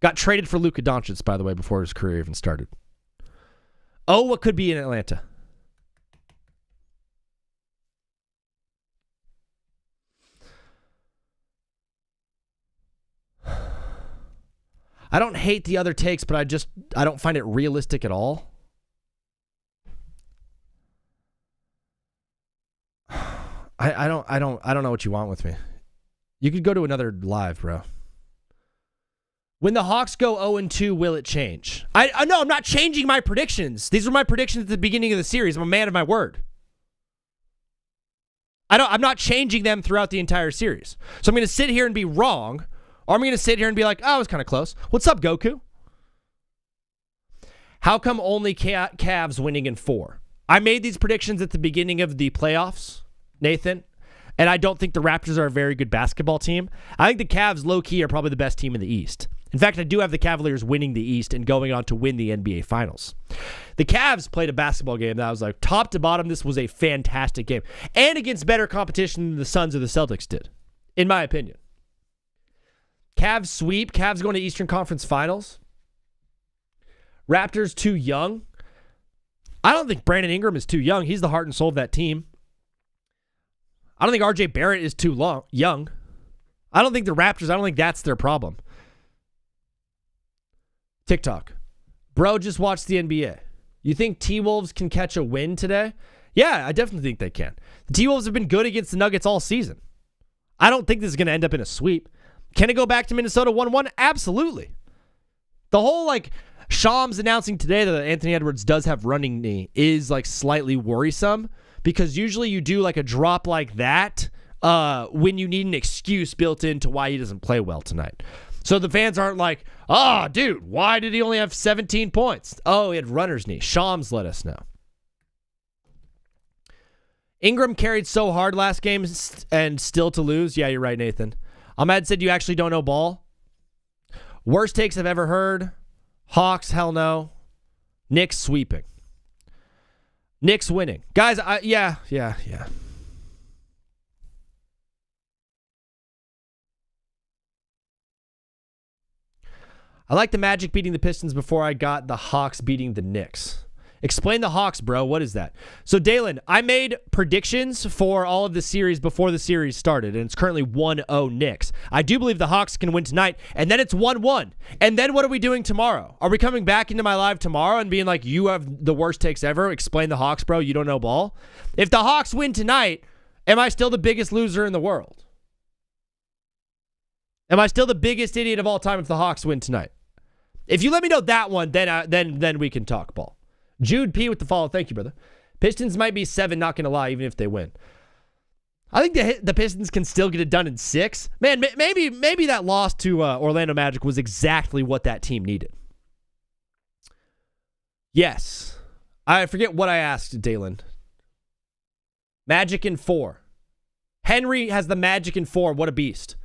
Got traded for Luka Doncic, by the way, before his career even started. Oh, what could be in Atlanta? I don't hate the other takes, but I don't find it realistic at all. I don't know what you want with me. You could go to another live, bro. When the Hawks go 0-2, will it change? I know I'm not changing my predictions. These were my predictions at the beginning of the series. I'm a man of my word. I'm not changing them throughout the entire series. So I'm going to sit here and be wrong, or I'm going to sit here and be like, oh, it was kind of close. What's up, Goku? How come only Cavs winning in 4? I made these predictions at the beginning of the playoffs, Nathan, and I don't think the Raptors are a very good basketball team. I think the Cavs, low-key, are probably the best team in the East. In fact, I do have the Cavaliers winning the East and going on to win the NBA Finals. The Cavs played a basketball game that I was like, top to bottom, this was a fantastic game. And against better competition than the Suns or the Celtics did, in my opinion. Cavs sweep. Cavs going to Eastern Conference Finals. Raptors too young. I don't think Brandon Ingram is too young. He's the heart and soul of that team. I don't think RJ Barrett is too young. I don't think the Raptors, I don't think that's their problem. TikTok. Bro, just watch the NBA. You think T-Wolves can catch a win today? Yeah, I definitely think they can. The T-Wolves have been good against the Nuggets all season. I don't think this is going to end up in a sweep. Can it go back to Minnesota 1-1? Absolutely. The whole, Shams announcing today that Anthony Edwards does have running knee is, slightly worrisome, because usually you do, a drop like that when you need an excuse built into why he doesn't play well tonight. So the fans aren't like, oh, dude, why did he only have 17 points? Oh, he had runner's knee. Shams let us know. Ingram carried so hard last game and still to lose. Yeah, you're right, Nathan. Ahmed said you actually don't know ball. Worst takes I've ever heard. Hawks, hell no. Knicks sweeping. Knicks winning. Guys, yeah. I like the Magic beating the Pistons before I got the Hawks beating the Knicks. Explain the Hawks, bro. What is that? So, Dalen, I made predictions for all of the series before the series started, and it's currently 1-0 Knicks. I do believe the Hawks can win tonight, and then it's 1-1. And then what are we doing tomorrow? Are we coming back into my live tomorrow and being like, you have the worst takes ever? Explain the Hawks, bro. You don't know ball. If the Hawks win tonight, am I still the biggest loser in the world? Am I still the biggest idiot of all time if the Hawks win tonight? If you let me know that one, then we can talk ball. Jude P with the follow. Thank you, brother. Pistons might be 7, not going to lie, even if they win. I think the Pistons can still get it done in 6. Man, maybe that loss to Orlando Magic was exactly what that team needed. Yes. I forget what I asked, Dalen. Magic in 4. Henry has the Magic in 4. What a beast.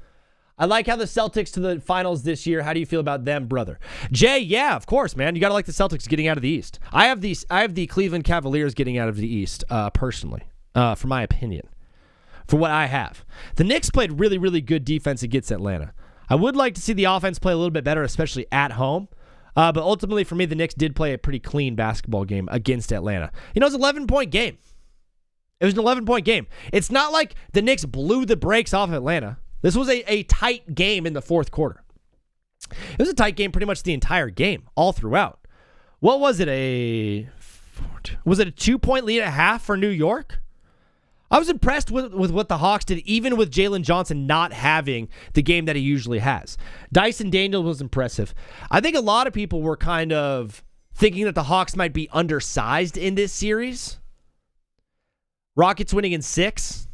I like how the Celtics to the finals this year. How do you feel about them, brother? Jay, yeah, of course, man. You got to like the Celtics getting out of the East. I have the Cleveland Cavaliers getting out of the East, personally, for my opinion, for what I have. The Knicks played really, really good defense against Atlanta. I would like to see the offense play a little bit better, especially at home. But ultimately, for me, the Knicks did play a pretty clean basketball game against Atlanta. It was an 11-point game. It was an 11-point game. It's not like the Knicks blew the brakes off Atlanta. This was a tight game in the fourth quarter. It was a tight game pretty much the entire game, all throughout. What was it, was it a 2-point lead at half for New York? I was impressed with what the Hawks did, even with Jalen Johnson not having the game that he usually has. Dyson Daniels was impressive. I think a lot of people were kind of thinking that the Hawks might be undersized in this series. Rockets winning in 6.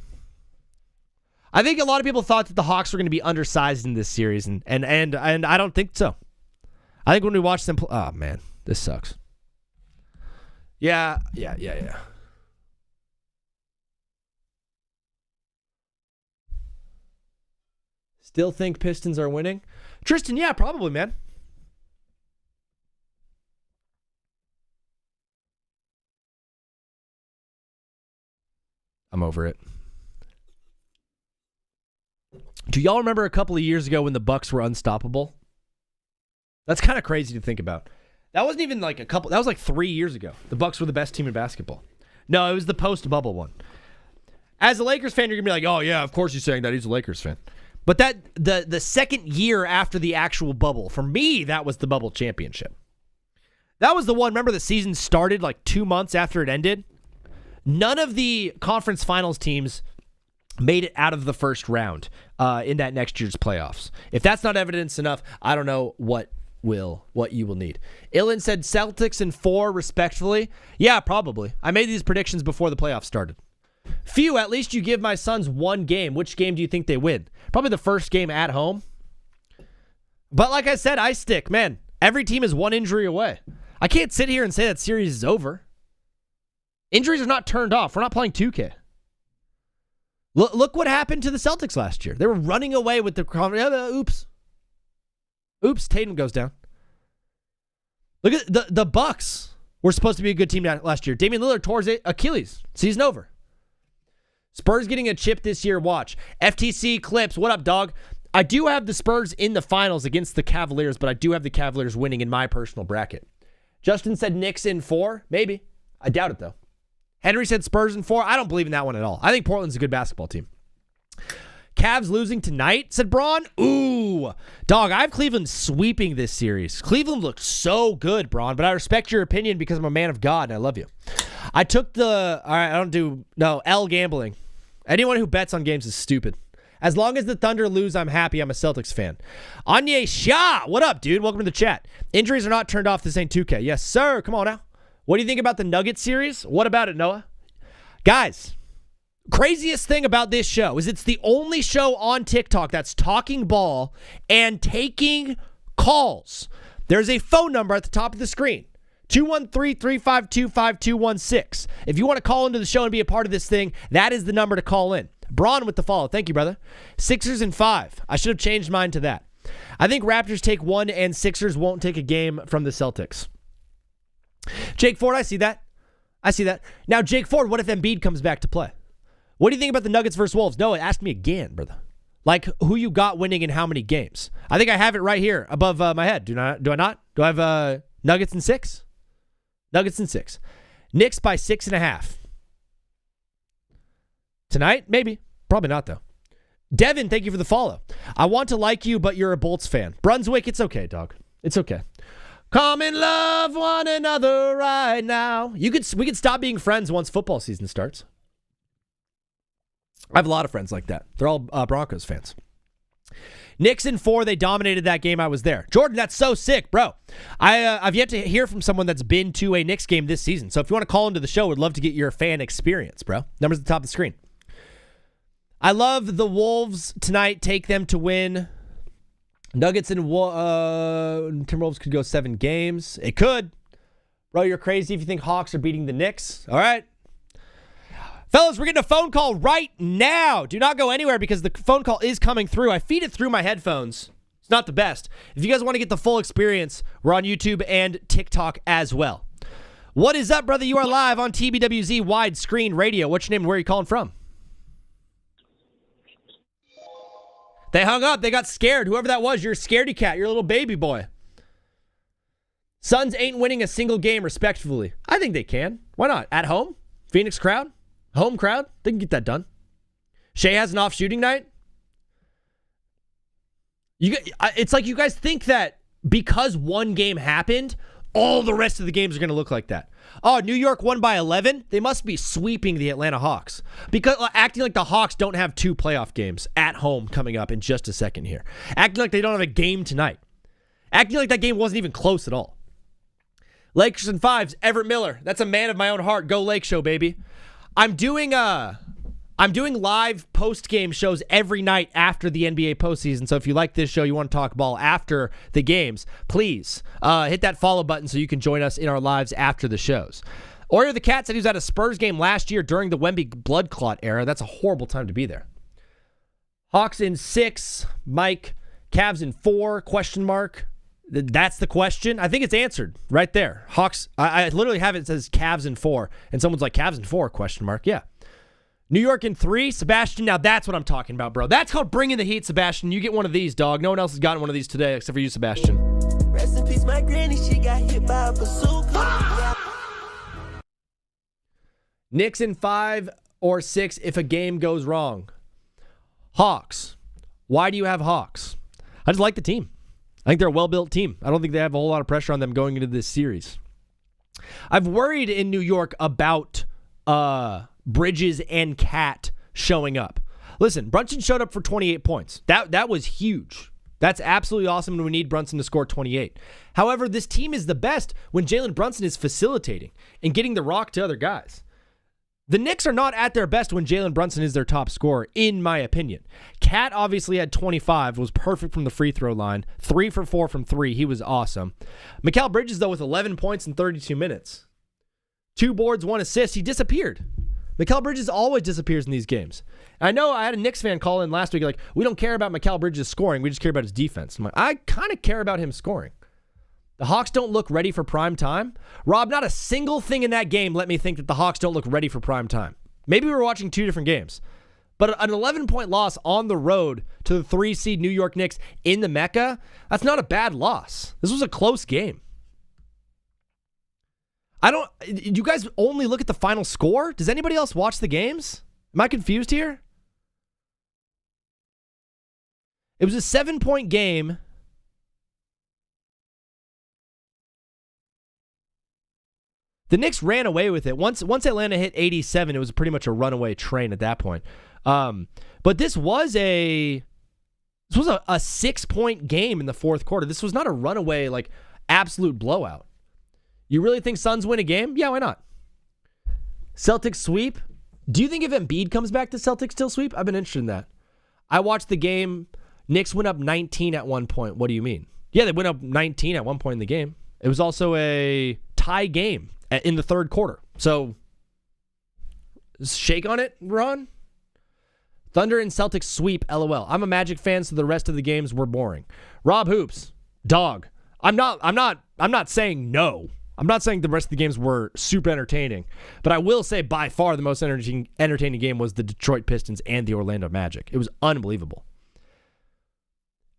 I think a lot of people thought that the Hawks were going to be undersized in this series, and I don't think so. I think when we watch them play, oh man, this sucks. Yeah. Still think Pistons are winning? Tristan, yeah, probably, man. I'm over it. Do y'all remember a couple of years ago when the Bucks were unstoppable? That's kind of crazy to think about. That wasn't even that was 3 years ago. The Bucks were the best team in basketball. No, it was the post-bubble one. As a Lakers fan, you're going to be like, oh yeah, of course he's saying that. He's a Lakers fan. But that the second year after the actual bubble, for me, that was the bubble championship. That was the one, remember the season started 2 months after it ended? None of the conference finals teams made it out of the first round in that next year's playoffs. If that's not evidence enough, I don't know what you will need. Ilan said Celtics in 4, respectfully. Yeah, probably. I made these predictions before the playoffs started. Phew, at least you give my Suns one game. Which game do you think they win? Probably the first game at home. But like I said, I stick. Man, every team is one injury away. I can't sit here and say that series is over. Injuries are not turned off. We're not playing 2K. Look what happened to the Celtics last year. They were running away with the oops, Tatum goes down. Look at the Bucks were supposed to be a good team last year. Damian Lillard tore his Achilles. Season over. Spurs getting a chip this year. Watch. FTC Clips. What up, dog? I do have the Spurs in the finals against the Cavaliers, but I do have the Cavaliers winning in my personal bracket. Justin said Knicks in 4. Maybe. I doubt it, though. Henry said Spurs in 4. I don't believe in that one at all. I think Portland's a good basketball team. Cavs losing tonight, said Braun. Ooh. Dog, I have Cleveland sweeping this series. Cleveland looked so good, Braun, but I respect your opinion because I'm a man of God and I love you. I took L gambling. Anyone who bets on games is stupid. As long as the Thunder lose, I'm happy. I'm a Celtics fan. Anye Shah, what up, dude? Welcome to the chat. Injuries are not turned off. This ain't 2K. Yes, sir. Come on now. What do you think about the Nuggets series? What about it, Noah? Guys, craziest thing about this show is it's the only show on TikTok that's talking ball and taking calls. There's a phone number at the top of the screen. 213-352-5216. If you want to call into the show and be a part of this thing, that is the number to call in. Braun with the follow. Thank you, brother. Sixers in 5. I should have changed mine to that. I think Raptors take 1 and Sixers won't take a game from the Celtics. Jake Ford, I see that. Now, Jake Ford, what if Embiid comes back to play? What do you think about the Nuggets versus Wolves? Noah, ask me again, brother. Like, who you got winning in how many games? I think I have it right here above my head. Do I not? Do I have Nuggets in 6? Nuggets in 6. Knicks by 6.5. Tonight? Maybe. Probably not, though. Devin, thank you for the follow. I want to like you, but you're a Bolts fan. Brunswick, it's okay, dog. It's okay. Come and love one another right now. We could stop being friends once football season starts. I have a lot of friends like that. They're all Broncos fans. Knicks in 4, they dominated that game. I was there. Jordan, that's so sick, bro. I've yet to hear from someone that's been to a Knicks game this season. So if you want to call into the show, would love to get your fan experience, bro. Numbers at the top of the screen. I love the Wolves tonight. Take them to win. Nuggets and Timberwolves could go 7 games. It could. Bro, you're crazy if you think Hawks are beating the Knicks. All right. Fellas, we're getting a phone call right now. Do not go anywhere because the phone call is coming through. I feed it through my headphones. It's not the best. If you guys want to get the full experience, we're on YouTube and TikTok as well. What is up, brother? You are live on TBWZ Widescreen Radio. What's your name and where are you calling from? They hung up. They got scared. Whoever that was, you're a scaredy cat. You're a little baby boy. Suns ain't winning a single game respectively. I think they can. Why not? At home? Phoenix crowd? Home crowd? They can get that done. Shea has an off shooting night. It's like you guys think that because one game happened, all the rest of the games are going to look like that. Oh, New York won by 11? They must be sweeping the Atlanta Hawks. Because acting like the Hawks don't have 2 playoff games at home coming up in just a second here. Acting like they don't have a game tonight. Acting like that game wasn't even close at all. Lakers in 5s, Everett Miller. That's a man of my own heart. Go Lake Show, baby. I'm doing live post-game shows every night after the NBA postseason. So if you like this show, you want to talk ball after the games, please hit that follow button so you can join us in our lives after the shows. Oreo the Cat said he was at a Spurs game last year during the Wemby blood clot era. That's a horrible time to be there. Hawks in 6, Mike. Cavs in 4, question mark. That's the question. I think it's answered right there. Hawks, I literally have it says Cavs in 4, and someone's like, Cavs in 4, question mark. Yeah. New York in 3, Sebastian. Now that's what I'm talking about, bro. That's called bringing the heat, Sebastian. You get one of these, dog. No one else has gotten one of these today except for you, Sebastian. Rest in peace, my granny. She got hit by a bazooka. Knicks in 5 or 6 if a game goes wrong. Hawks. Why do you have Hawks? I just like the team. I think they're a well-built team. I don't think they have a whole lot of pressure on them going into this series. I've worried in New York about Bridges and Cat showing up. Listen, Brunson showed up for 28 points. That was huge. That's absolutely awesome, and we need Brunson to score 28. However, this team is the best when Jalen Brunson is facilitating and getting the rock to other guys. The Knicks are not at their best when Jalen Brunson is their top scorer, in my opinion. Cat obviously had 25, was perfect from the free throw line, 3 for 4 from 3. He was awesome. Mikal Bridges, though, with 11 points in 32 minutes. 2 boards, 1 assist. He disappeared. Mikal Bridges always disappears in these games. I know I had a Knicks fan call in last week like, we don't care about Mikal Bridges scoring. We just care about his defense. I'm like, I kind of care about him scoring. The Hawks don't look ready for prime time. Rob, not a single thing in that game let me think that the Hawks don't look ready for prime time. Maybe we were watching 2 different games. But an 11-point loss on the road to the 3-seed New York Knicks in the Mecca, that's not a bad loss. This was a close game. You guys only look at the final score? Does anybody else watch the games? Am I confused here? It was a 7-point game. The Knicks ran away with it. Once Atlanta hit 87, it was pretty much a runaway train at that point. But this was a 6-point game in the fourth quarter. This was not a runaway, like, absolute blowout. You really think Suns win a game? Yeah, why not? Celtics sweep. Do you think if Embiid comes back, the Celtics still sweep? I've been interested in that. I watched the game. Knicks went up 19 at one point. What do you mean? Yeah, they went up 19 at one point in the game. It was also a tie game in the third quarter. So, shake on it, Ron. Thunder and Celtics sweep, LOL. I'm a Magic fan, so the rest of the games were boring. Rob Hoops, dog. I'm not saying no. I'm not saying the rest of the games were super entertaining, but I will say by far the most entertaining game was the Detroit Pistons and the Orlando Magic. It was unbelievable.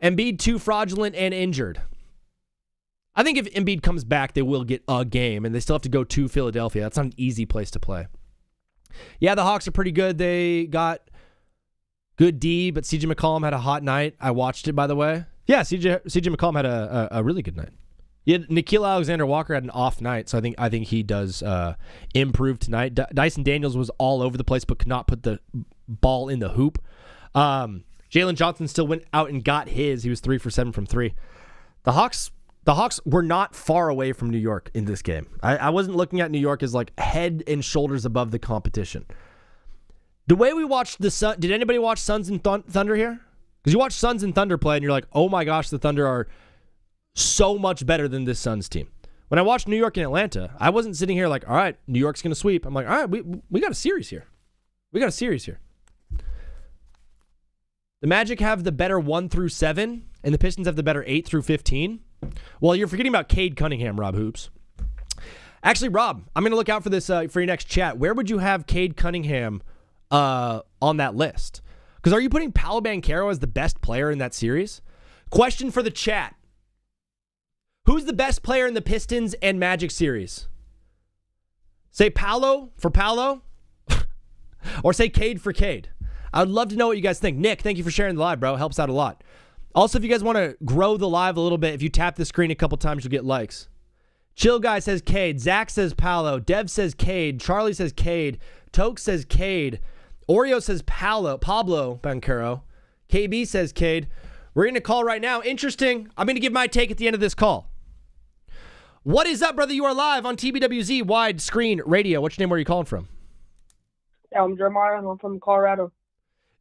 Embiid too fraudulent and injured. I think if Embiid comes back, they will get a game, and they still have to go to Philadelphia. That's not an easy place to play. Yeah, the Hawks are pretty good. They got good D, but CJ McCollum had a hot night. I watched it, by the way. Yeah, CJ McCollum had a really good night. Yeah, Nickeil Alexander-Walker had an off night, so I think he does improve tonight. Dyson Daniels was all over the place, but could not put the ball in the hoop. Jalen Johnson still went out and got his. He was 3 for 7 from 3. The Hawks were not far away from New York in this game. I wasn't looking at New York as like head and shoulders above the competition. The way we watched the Sun, did anybody watch Suns and Thunder here? Because you watch Suns and Thunder play and you're like, oh my gosh, the Thunder are so much better than this Suns team. When I watched New York and Atlanta, I wasn't sitting here like, all right, New York's going to sweep. I'm like, all right, we got a series here. The Magic have the better 1 through 7, and the Pistons have the better 8 through 15. Well, you're forgetting about Cade Cunningham, Rob Hoops. Actually, Rob, I'm going to look out for this for your next chat. Where would you have Cade Cunningham on that list? Because are you putting Paolo Banchero as the best player in that series? Question for the chat. Who's the best player in the Pistons and Magic series? Say Paolo for Paolo? Or say Cade for Cade? I would love to know what you guys think. Nick, thank you for sharing the live, bro. Helps out a lot. Also, if you guys want to grow the live a little bit, if you tap the screen a couple times, you'll get likes. Chill Guy says Cade. Zach says Paolo. Dev says Cade. Charlie says Cade. Toke says Cade. Oreo says Pablo Banchero. KB says Cade. We're going to call right now. Interesting. I'm going to give my take at the end of this call. What is up, brother? You are live on TBWZ Widescreen Radio. What's your name? Where are you calling from? Yeah, I'm Jeremiah. I'm from Colorado.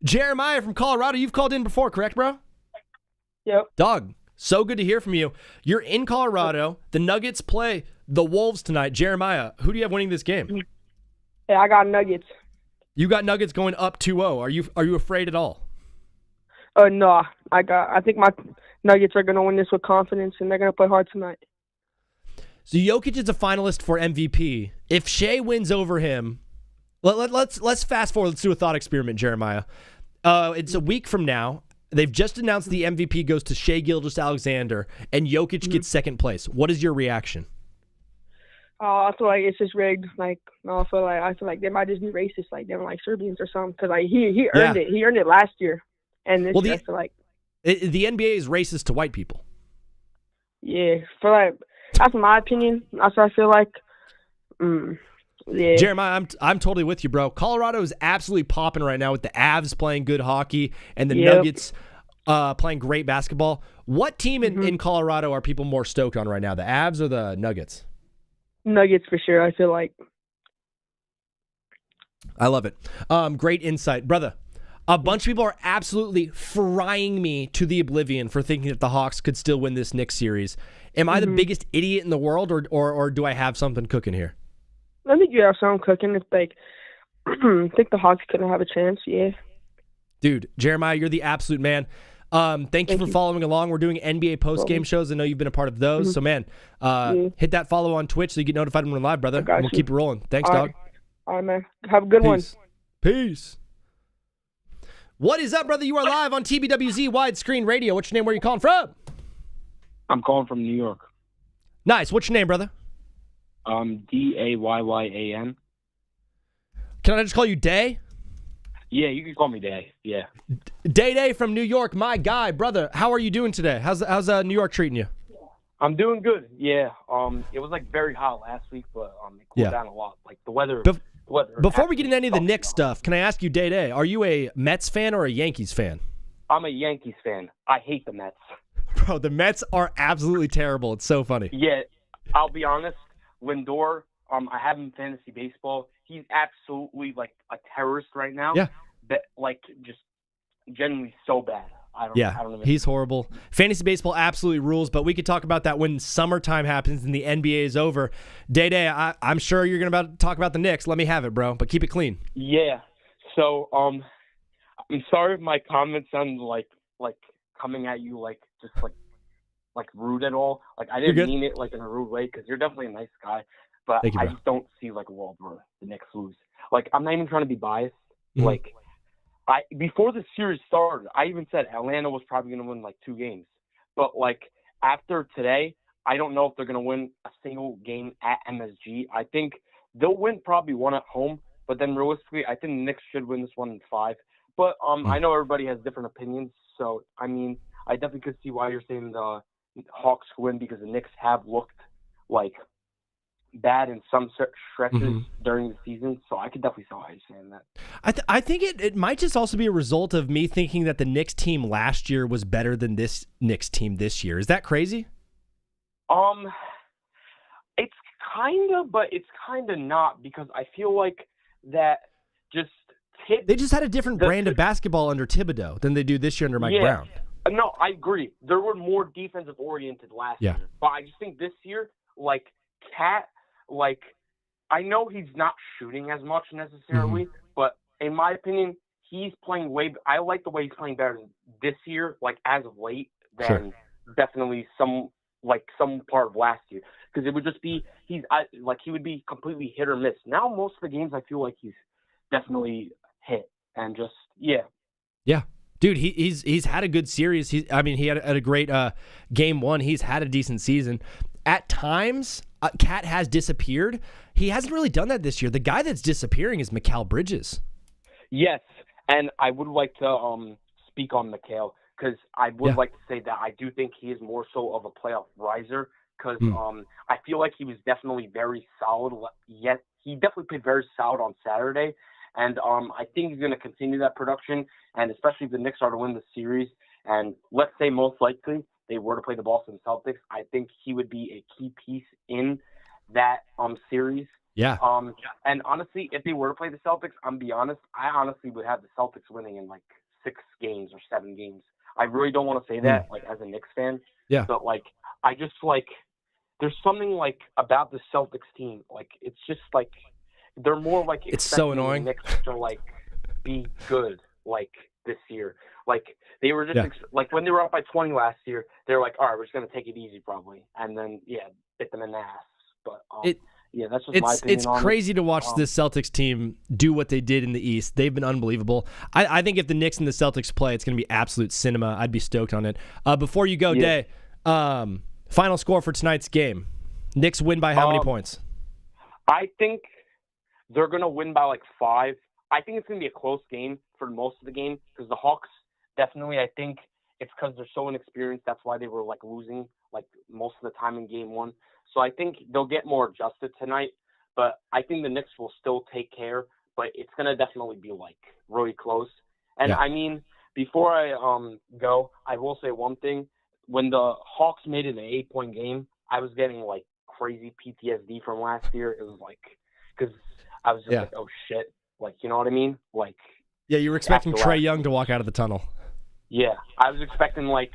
Jeremiah from Colorado. You've called in before, correct, bro? Yep. Dog, so good to hear from you. You're in Colorado. The Nuggets play the Wolves tonight. Jeremiah, who do you have winning this game? Yeah, I got Nuggets. You got Nuggets going up 2-0. Are you afraid at all? No. I think my Nuggets are going to win this with confidence, and they're going to play hard tonight. So Jokic is a finalist for MVP. If Shea wins over him, let's fast forward. Let's do a thought experiment, Jeremiah. It's a week from now. They've just announced the MVP goes to Shea Gilgeous-Alexander, and Jokic gets second place. What is your reaction? I feel like it's just rigged. Like, no, I feel like they might just be racist, like they're like Serbians or something. Because like he earned it. He earned it last year, and this year I feel like the NBA is racist to white people. Yeah, for like that's my opinion. That's what I feel like. Yeah. Jeremiah, I'm totally with you, bro. Colorado is absolutely popping right now with the Avs playing good hockey and the Nuggets playing great basketball. What team in Colorado are people more stoked on right now, the Avs or the Nuggets? Nuggets for sure, I feel like. I love it. Great insight. Brother, a bunch of people are absolutely frying me to the oblivion for thinking that the Hawks could still win this Knicks series. Am I the biggest idiot in the world, or do I have something cooking here? I think you have something cooking. If I think the Hawks couldn't have a chance, yeah. Dude, Jeremiah, you're the absolute man. Thank you for following along. We're doing NBA post-game shows. I know you've been a part of those. So, man, hit that follow on Twitch so you get notified when we're live, brother. And we'll keep it rolling. Thanks, dog. All right, man. Have a good one. Peace. What is up, brother? You are live on TBWZ Widescreen Radio. What's your name? Where are you calling from? I'm calling from New York. Nice. What's your name, brother? Dayyan. Can I just call you Day? Yeah, you can call me Day. Yeah. Day from New York, my guy, brother. How are you doing today? How's New York treating you? I'm doing good. Yeah. It was like very hot last week, but it cooled down a lot. Like the weather. Before we get into any of the Knicks stuff, can I ask you, Day, are you a Mets fan or a Yankees fan? I'm a Yankees fan. I hate the Mets. Bro, the Mets are absolutely terrible. It's so funny. Yeah, I'll be honest. Lindor, I have him in fantasy baseball. He's absolutely like a terrorist right now. Yeah. That like just genuinely so bad. I don't know. He's horrible. Fantasy baseball absolutely rules, but we could talk about that when summertime happens and the NBA is over. Day, I'm sure you're going to talk about the Knicks. Let me have it, bro, but keep it clean. Yeah. So, I'm sorry if my comments sound like coming at you like just like rude at all. Like I didn't mean it like in a rude way because you're definitely a nice guy, but you, I just don't see like a world where the Knicks lose. Like I'm not even trying to be biased. Like before the series started, I even said Atlanta was probably going to win like 2 games. But like after today, I don't know if they're going to win a single game at MSG. I think they'll win probably 1 at home, but then realistically, I think the Knicks should win this one in 5. But I know everybody has different opinions, so I mean, I definitely could see why you're saying the Hawks win because the Knicks have looked like bad in some stretches during the season, so I could definitely see why you're saying that. I think it might just also be a result of me thinking that the Knicks team last year was better than this Knicks team this year. Is that crazy? It's kind of, but it's kind of not because I feel like that just they just had a different brand of basketball under Thibodeau than they do this year under Mike Brown. No, I agree. There were more defensive oriented last year, but I just think this year, like Cat, like I know he's not shooting as much necessarily, but in my opinion, he's playing I like the way he's playing better this year, like as of late, than definitely some part of last year. Because it would just be he would be completely hit or miss. Now most of the games I feel like he's definitely hit and just yeah. Dude, he's had a good series. He had a great game 1. He's had a decent season. At times, Cat has disappeared. He hasn't really done that this year. The guy that's disappearing is Mikal Bridges. Yes, and I would like to speak on Mikal because I would like to say that I do think he is more so of a playoff riser because I feel like he was definitely very solid. Yet he definitely played very solid on Saturday. And I think he's going to continue that production, and especially if the Knicks are to win the series. And let's say most likely they were to play the Boston Celtics, I think he would be a key piece in that series. Yeah. And honestly, if they were to play the Celtics, I'm be honest, I honestly would have the Celtics winning in like 6 games or 7 games. I really don't want to say that like as a Knicks fan. Yeah. But like I just like there's something like about the Celtics team. Like it's just like they're more like it's so annoying the Knicks to like be good like this year. Like they were just like when they were up by 20 last year, they were like, all right, we're just gonna take it easy probably, and then bit them in the ass. But that's just my opinion. It's crazy to watch this Celtics team do what they did in the East. They've been unbelievable. I think if the Knicks and the Celtics play, it's gonna be absolute cinema. I'd be stoked on it. Before you go, Day, final score for tonight's game. Knicks win by how many points? I think they're going to win by like 5. I think it's going to be a close game for most of the game because the Hawks definitely, I think it's because they're so inexperienced. That's why they were like losing like most of the time in game 1. So I think they'll get more adjusted tonight. but I think the Knicks will still take care, but it's going to definitely be, like, really close. And, I mean, before I go, I will say one thing. When the Hawks made it an 8-point game, I was getting, like, crazy PTSD from last year. It was, like, because I was just like, oh, shit. Like, you know what I mean? Like, yeah, you were expecting Trae Young to walk out of the tunnel. Yeah, I was expecting, like,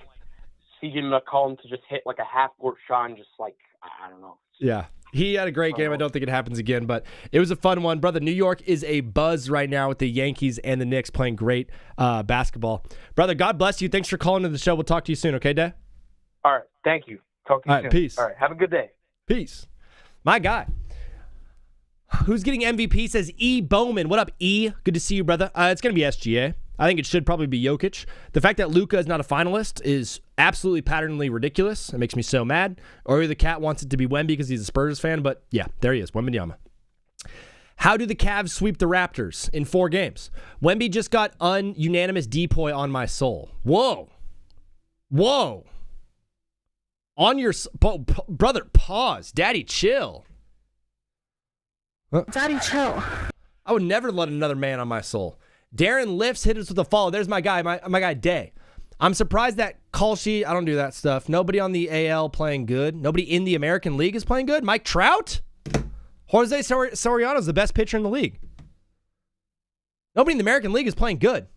CJ McCollum to just hit, like, a half-court shot and just, like, I don't know. Yeah. He had a great game. I don't think it happens again, but it was a fun one. Brother, New York is a buzz right now with the Yankees and the Knicks playing great basketball. Brother, God bless you. Thanks for calling to the show. We'll talk to you soon, okay, Dad? All right. Thank you. Talk to you soon. All right, peace. All right. Have a good day. Peace. My guy. Who's getting MVP says E. Bowman. What up, E? Good to see you, brother. It's going to be SGA. I think it should probably be Jokic. The fact that Luka is not a finalist is absolutely patternly ridiculous. It makes me so mad. Or the cat wants it to be Wemby because he's a Spurs fan, but yeah, there he is, Wembanyama. How do the Cavs sweep the Raptors in 4 games? Wemby just got ununanimous depoy on my soul. Whoa. On your... brother, pause. Daddy, chill. Daddy, chill. I would never let another man on my soul. Darren Lifts hit us with a follow. There's my guy, my guy Day. I'm surprised that call sheet, I don't do that stuff. Nobody on the AL playing good. Nobody in the American League is playing good. Mike Trout? Jose Soriano is the best pitcher in the league. Nobody in the American League is playing good.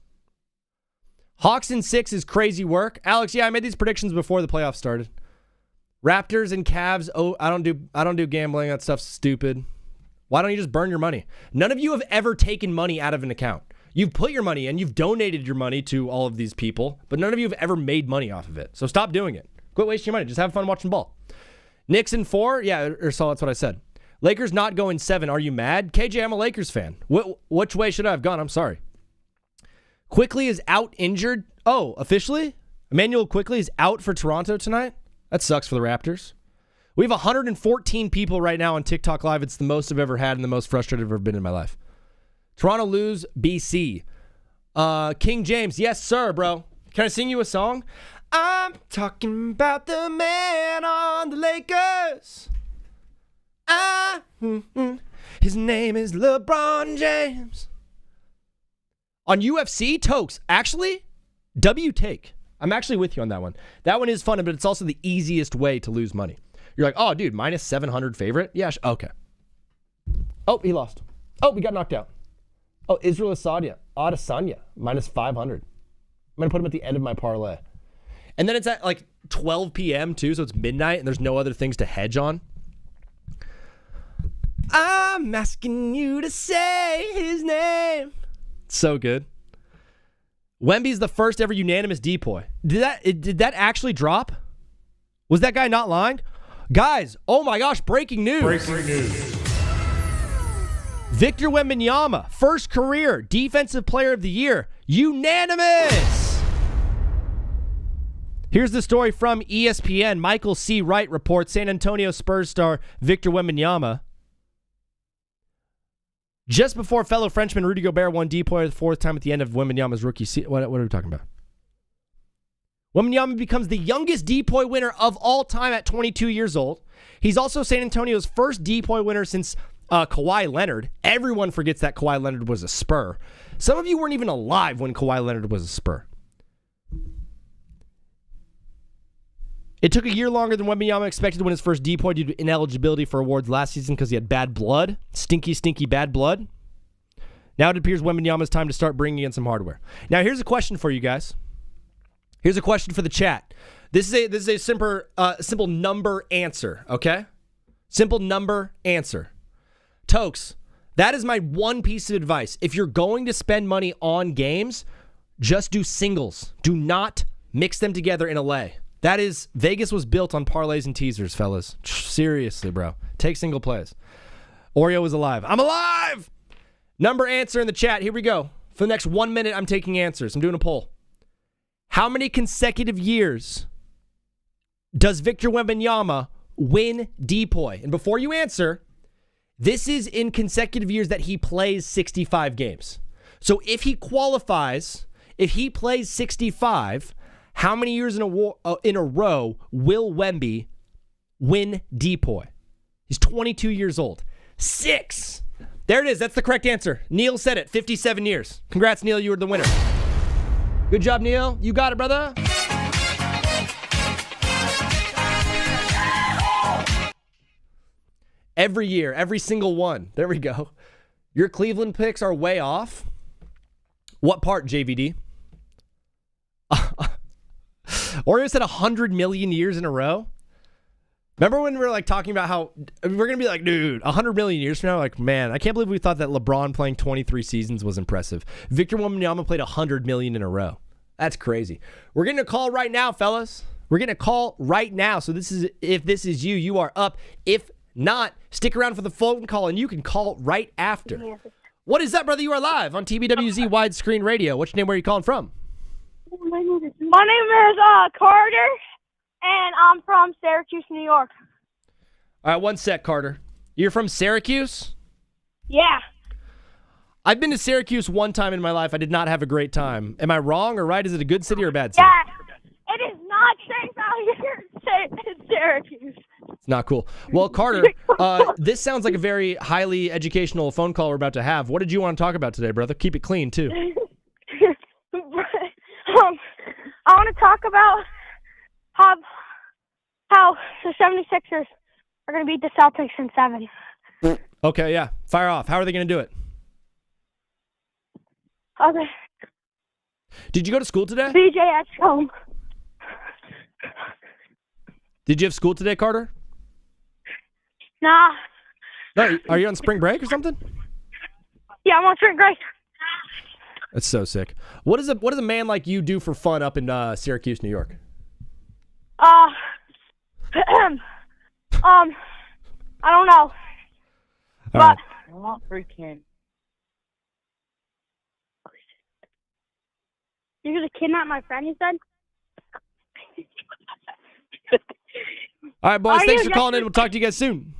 Hawks in 6 is crazy work. Alex, yeah, I made these predictions before the playoffs started. Raptors and Cavs, I don't do gambling. That stuff's stupid. Why don't you just burn your money? None of you have ever taken money out of an account. You've put your money in, you've donated your money to all of these people, but none of you have ever made money off of it. So stop doing it. Quit wasting your money. Just have fun watching ball. Knicks in 4? Yeah, or so that's what I said. Lakers not going 7. Are you mad? KJ, I'm a Lakers fan. Which way should I have gone? I'm sorry. Quickly is out injured. Oh, officially? Emmanuel Quickly is out for Toronto tonight? That sucks for the Raptors. We have 114 people right now on TikTok Live. It's the most I've ever had and the most frustrated I've ever been in my life. Toronto lose, BC. King James, yes, sir, bro. Can I sing you a song? I'm talking about the man on the Lakers. His name is LeBron James. On UFC, Tokes, actually, W take. I'm actually with you on that one. That one is fun, but it's also the easiest way to lose money. You're like, oh, dude, minus 700 favorite? Yeah, okay. Oh, he lost. Oh, we got knocked out. Oh, Israel Adesanya, minus 500. I'm going to put him at the end of my parlay. And then it's at like 12 p.m. too, so it's midnight and there's no other things to hedge on. I'm asking you to say his name. So good. Wemby's the first ever unanimous depoy. Did that actually drop? Was that guy not lying? Guys, oh my gosh, breaking news. Breaking news. Victor Wembanyama, first career Defensive Player of the Year. Unanimous! Here's the story from ESPN. Michael C. Wright reports San Antonio Spurs star Victor Wembanyama, just before fellow Frenchman Rudy Gobert won depoy the 4th time at the end of Wembanyama's rookie season. What are we talking about? Wembanyama becomes the youngest depoy winner of all time at 22 years old. He's also San Antonio's first depoy winner since Kawhi Leonard. Everyone forgets that Kawhi Leonard was a Spur. Some of you weren't even alive when Kawhi Leonard was a Spur. It took a year longer than Wembanyama expected to win his first depoy due to ineligibility for awards last season because he had bad blood. Stinky bad blood. Now it appears Wembanyama's time to start bringing in some hardware. Now here's a question for you guys. Here's a question for the chat. This is a simple number answer, okay? Simple number answer. Tokes, that is my one piece of advice. If you're going to spend money on games, just do singles. Do not mix them together in a lay. That is, Vegas was built on parlays and teasers, fellas. Seriously, bro. Take single plays. Oreo is alive. I'm alive! Number answer in the chat. Here we go. For the next 1 minute, I'm taking answers. I'm doing a poll. How many consecutive years does Victor Wembanyama win depoy? And before you answer, this is in consecutive years that he plays 65 games. So if he qualifies, if he plays 65, how many years in a row will Wemby win depoy? He's 22 years old. 6. There it is. That's the correct answer. Neil said it. 57 years. Congrats, Neil. You were the winner. Good job, Neil. You got it, brother. Every year, every single one. There we go. Your Cleveland picks are way off. What part, JVD? Oreo said 100 million years in a row. Remember when we were like talking about how we're going to be like, dude, 100 million years from now? Like, man, I can't believe we thought that LeBron playing 23 seasons was impressive. Victor Wembanyama played 100 million in a row. That's crazy. We're getting a call right now, fellas. We're getting a call right now. So if this is you, you are up. If not, stick around for the phone call and you can call right after. Yeah. What is up, brother? You are live on TBWZ Widescreen Radio. What's your name? Where are you calling from? My name is Carter, and I'm from Syracuse, New York. All right, one sec, Carter. You're from Syracuse? Yeah. I've been to Syracuse one time in my life. I did not have a great time. Am I wrong or right? Is it a good city or a bad city? Yeah. It is not safe out here in Syracuse. It's not cool. Well, Carter, this sounds like a very highly educational phone call we're about to have. What did you want to talk about today, brother? Keep it clean, too. I want to talk about how the 76ers are going to beat the Celtics in 7. Okay, yeah. Fire off. How are they going to do it? Okay. Did you go to school today? BJ at home. Did you have school today, Carter? Nah. No, are you on spring break or something? Yeah, I'm on spring break. That's so sick. What does a man like you do for fun up in Syracuse, New York? I don't know. Right. I'm not freaking. You're gonna kidnap my friend, you said? All right, boys. Thanks for calling in. We'll talk to you guys soon.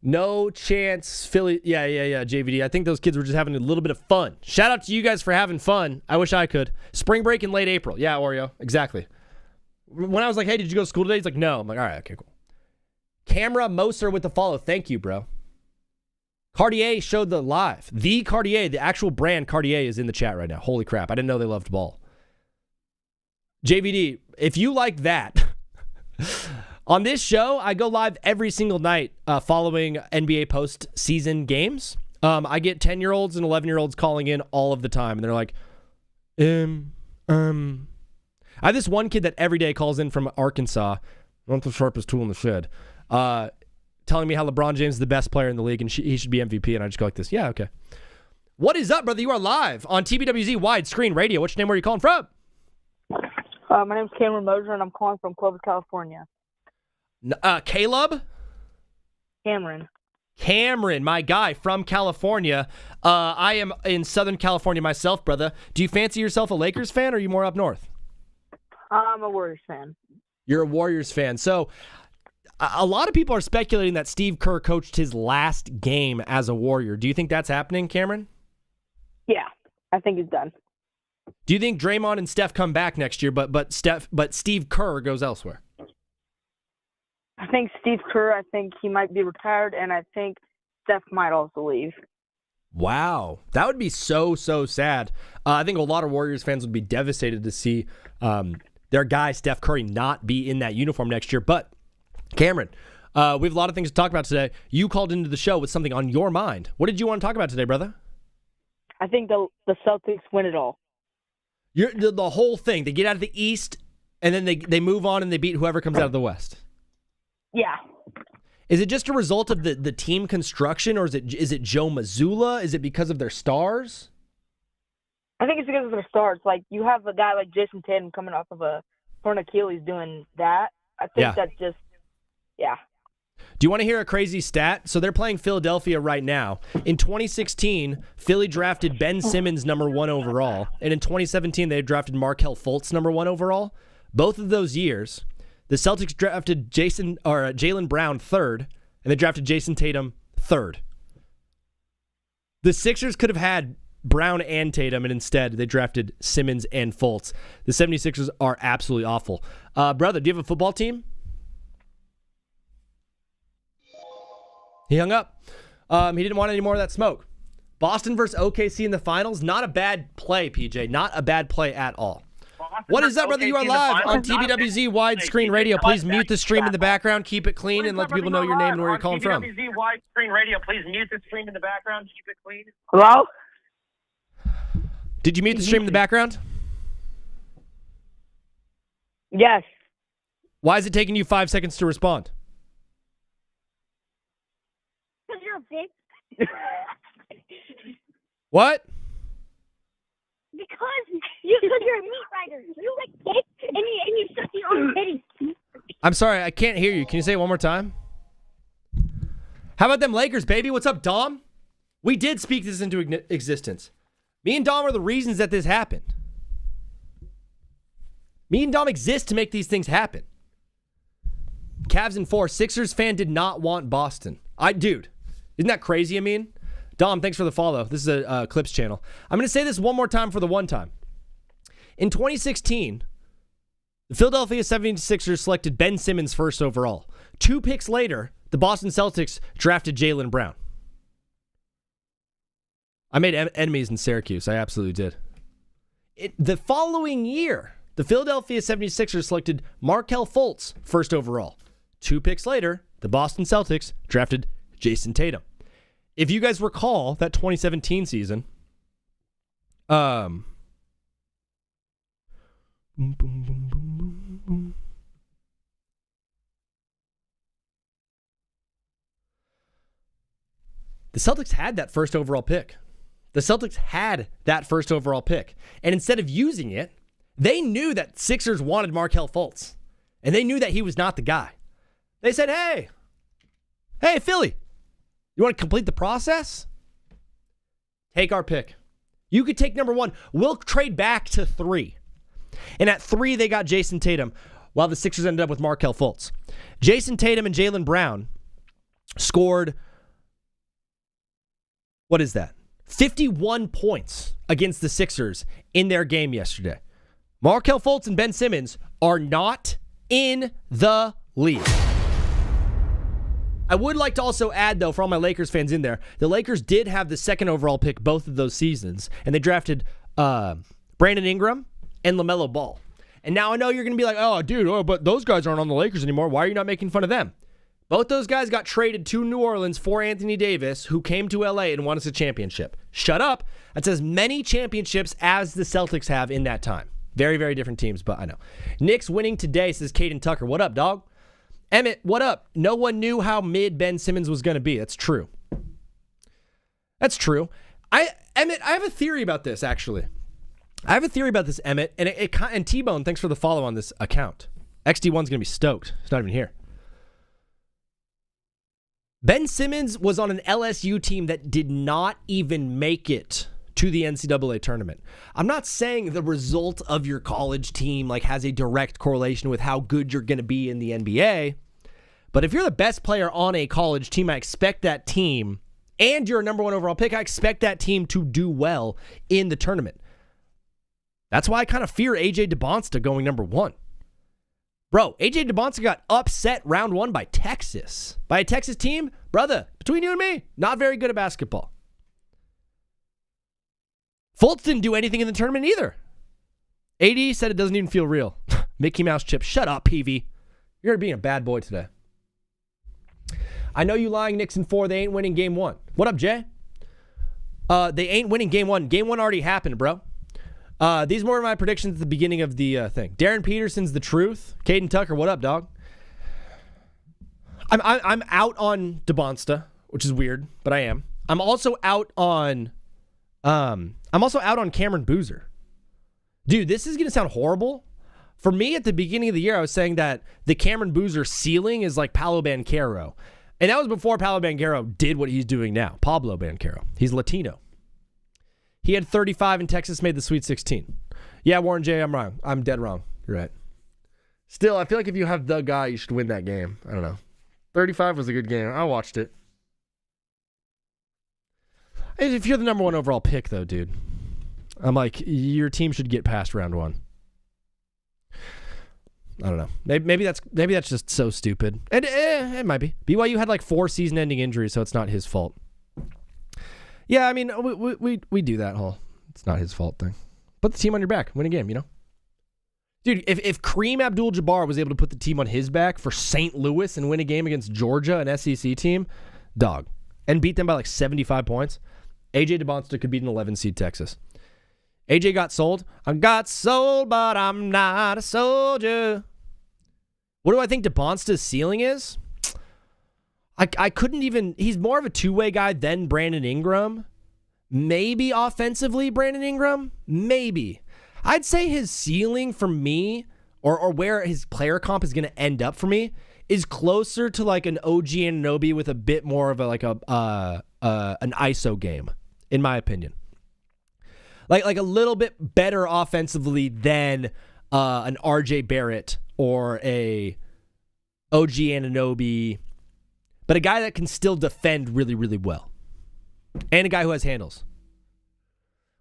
No chance, Philly. Yeah, JVD. I think those kids were just having a little bit of fun. Shout out to you guys for having fun. I wish I could. Spring break in late April. Yeah, Oreo. Exactly. When I was like, hey, did you go to school today? He's like, no. I'm like, all right, okay, cool. Camera Moser with the follow. Thank you, bro. Cartier showed the live. The Cartier, the actual brand Cartier is in the chat right now. Holy crap. I didn't know they loved ball. JVD, if you like that, on this show, I go live every single night following NBA postseason games. I get 10-year-olds and 11-year-olds calling in all of the time, and they're like, I have this one kid that every day calls in from Arkansas, not the sharpest tool in the shed, telling me how LeBron James is the best player in the league and he should be MVP, and I just go like this. Yeah, okay. What is up, brother? You are live on TBWZ Widescreen Radio. What's your name? Where are you calling from? My name's Cameron Moser, and I'm calling from Clovis, California. Caleb? Cameron, my guy from California. I am in Southern California myself, brother. Do you fancy yourself a Lakers fan, or are you more up north? I'm a Warriors fan. You're a Warriors fan. So a lot of people are speculating that Steve Kerr coached his last game as a Warrior. Do you think that's happening, Cameron? Yeah, I think it's done. Do you think Draymond and Steph come back next year, but Steve Kerr goes elsewhere? I think Steve Kerr, I think he might be retired, and I think Steph might also leave. Wow. That would be so sad. I think a lot of Warriors fans would be devastated to see their guy, Steph Curry, not be in that uniform next year. But, Cameron, we have a lot of things to talk about today. You called into the show with something on your mind. What did you want to talk about today, brother? I think the Celtics win it all. The whole thing. They get out of the East, and then they move on and they beat whoever comes out of the West. Yeah. Is it just a result of the team construction, or is it Joe Mazzulla? Is it because of their stars? I think it's because of their stars. Like, you have a guy like Jason Tatum coming off of a torn Achilles doing that. I think that's just, yeah. Do you want to hear a crazy stat? So they're playing Philadelphia right now. In 2016, Philly drafted Ben Simmons #1 overall. And in 2017, they drafted Markelle Fultz #1 overall. Both of those years, the Celtics drafted Jaylen Brown 3rd, and they drafted Jason Tatum 3rd. The Sixers could have had Brown and Tatum, and instead they drafted Simmons and Fultz. The 76ers are absolutely awful. Brother, do you have a football team? He hung up. He didn't want any more of that smoke. Boston versus OKC in the finals. Not a bad play, PJ. Not a bad play at all. What is up, brother? You are live on TBWZ widescreen radio. Please mute the stream in the background. Keep it clean and let people know your name and where you're calling from. TBWZ widescreen radio. Please mute the stream in the background. Keep it clean. Hello? Did you mute the stream in the background? Yes. Why is it taking you 5 seconds to respond? Because you're a bitch. What? Because you're a meat writer. You like dick and you suck your own titties. I'm sorry, I can't hear you. Can you say it one more time? How about them Lakers, baby? What's up, Dom? We did speak this into existence. Me and Dom are the reasons that this happened. Me and Dom exist to make these things happen. Cavs in 4. Sixers fan did not want Boston. Dude, isn't that crazy, I mean? Dom, thanks for the follow. This is a Clips channel. I'm going to say this one more time for the one time. In 2016, the Philadelphia 76ers selected Ben Simmons first overall. 2 picks later, the Boston Celtics drafted Jaylen Brown. I made enemies in Syracuse. I absolutely did. The following year, the Philadelphia 76ers selected Markelle Fultz first overall. 2 picks later, the Boston Celtics drafted Jason Tatum. If you guys recall that 2017 season, the Celtics had that first overall pick. The Celtics had that first overall pick. And instead of using it, they knew that Sixers wanted Markelle Fultz. And they knew that he was not the guy. They said, hey, Philly, you want to complete the process? Take our pick. You could take number 1. We'll trade back to 3. And at 3, they got Jason Tatum, while the Sixers ended up with Markelle Fultz. Jason Tatum and Jaylen Brown scored, 51 points against the Sixers in their game yesterday. Markelle Fultz and Ben Simmons are not in the league. I would like to also add, though, for all my Lakers fans in there, the Lakers did have the second overall pick both of those seasons, and they drafted Brandon Ingram and LaMelo Ball. And now I know you're going to be like, oh, dude, but those guys aren't on the Lakers anymore. Why are you not making fun of them? Both those guys got traded to New Orleans for Anthony Davis, who came to LA and won us a championship. Shut up. That's as many championships as the Celtics have in that time. Very, very different teams, but I know. Knicks winning today, says Caden Tucker. What up, dog? Emmett, what up? No one knew how mid Ben Simmons was going to be. That's true. That's true. Emmett, I have a theory about this, actually. I have a theory about this, Emmett, and T-Bone, thanks for the follow on this account. XD1's going to be stoked. He's not even here. Ben Simmons was on an LSU team that did not even make it to the NCAA tournament. I'm not saying the result of your college team has a direct correlation with how good you're going to be in the NBA, but if you're the best player on a college team, I expect that team, and you're a number 1 overall pick, I expect that team to do well in the tournament. That's why I kind of fear AJ DeBonsta going number 1. Bro, AJ DeBonsta got upset round 1 by Texas. By a Texas team, brother, between you and me, not very good at basketball. Fultz didn't do anything in the tournament either. AD said it doesn't even feel real. Mickey Mouse chip. Shut up, PV. You're being a bad boy today. I know you lying, Knicks in 4. They ain't winning game 1. What up, Jay? They ain't winning game 1. Game 1 already happened, bro. These were my predictions at the beginning of the thing. Darren Peterson's the truth. Caden Tucker, what up, dog? I'm out on DeBonsta, which is weird, but I am. I'm also out on Cameron Boozer. Dude, this is gonna sound horrible. For me, at the beginning of the year, I was saying that the Cameron Boozer ceiling is like Paolo Banchero. And that was before Paolo Banchero did what he's doing now. Pablo Banchero. He's Latino. He had 35 and Texas made the Sweet 16. Yeah, Warren J, I'm wrong. I'm dead wrong. You're right. Still, I feel like if you have the guy, you should win that game. I don't know. 35 was a good game. I watched it. If you're the number 1 overall pick, though, dude, I'm like, your team should get past round 1. I don't know. Maybe that's just so stupid. And it might be. BYU had like 4 season-ending injuries, so it's not his fault. Yeah, I mean, we do that whole it's not his fault thing. Put the team on your back, win a game, you know? Dude, if Kareem Abdul-Jabbar was able to put the team on his back for St. Louis and win a game against Georgia, an SEC team, dog, and beat them by like 75 points, AJ DeBonster could beat an 11-seed Texas. AJ got sold. I got sold, but I'm not a soldier. What do I think DeBonster's ceiling is? I couldn't even... He's more of a two-way guy than Brandon Ingram. Maybe offensively, Brandon Ingram. Maybe. I'd say his ceiling for me, or where his player comp is going to end up for me, is closer to like an OG Anunoby with a bit more of an ISO game, in my opinion. Like a little bit better offensively than an RJ Barrett or a OG Anunoby, but a guy that can still defend really, really well. And a guy who has handles.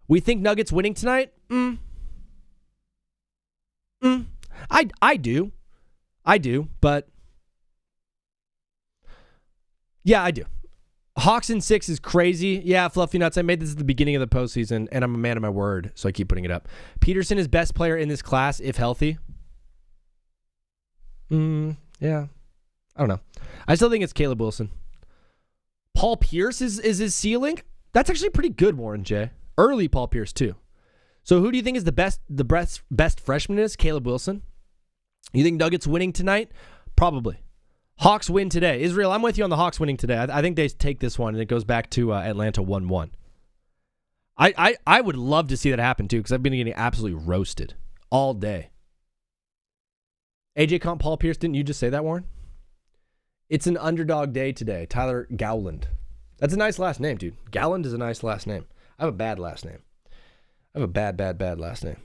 We think Nuggets winning tonight? I do, but yeah, I do. Hawks in 6 is crazy. Yeah, Fluffy Nuts. I made this at the beginning of the postseason, and I'm a man of my word, so I keep putting it up. Peterson is best player in this class if healthy. Yeah. I don't know. I still think it's Caleb Wilson. Paul Pierce is his ceiling. That's actually pretty good, Warren J. Early Paul Pierce too. So who do you think is the best freshman is? Caleb Wilson. You think Nuggets winning tonight? Probably. Hawks win today. Israel, I'm with you on the Hawks winning today. I think they take this one and it goes back to Atlanta 1-1. I would love to see that happen too because I've been getting absolutely roasted all day. AJ comp Paul Pierce, didn't you just say that, Warren? It's an underdog day today. Tyler Gowland. That's a nice last name, dude. Gowland is a nice last name. I have a bad last name. I have a bad last name.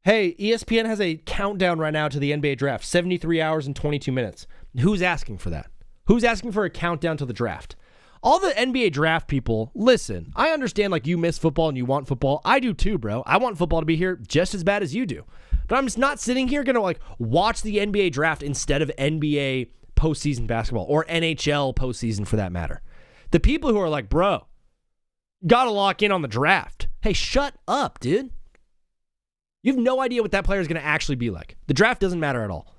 Hey, ESPN has a countdown right now to the NBA draft. 73 hours and 22 minutes. Who's asking for that? Who's asking for a countdown to the draft? All the NBA draft people, listen, I understand like you miss football and you want football. I do too, bro. I want football to be here just as bad as you do. But I'm just not sitting here going to like watch the NBA draft instead of NBA postseason basketball or NHL postseason for that matter. The people who are like, bro, gotta lock in on the draft. Hey, shut up, dude. You have no idea what that player is going to actually be like. The draft doesn't matter at all.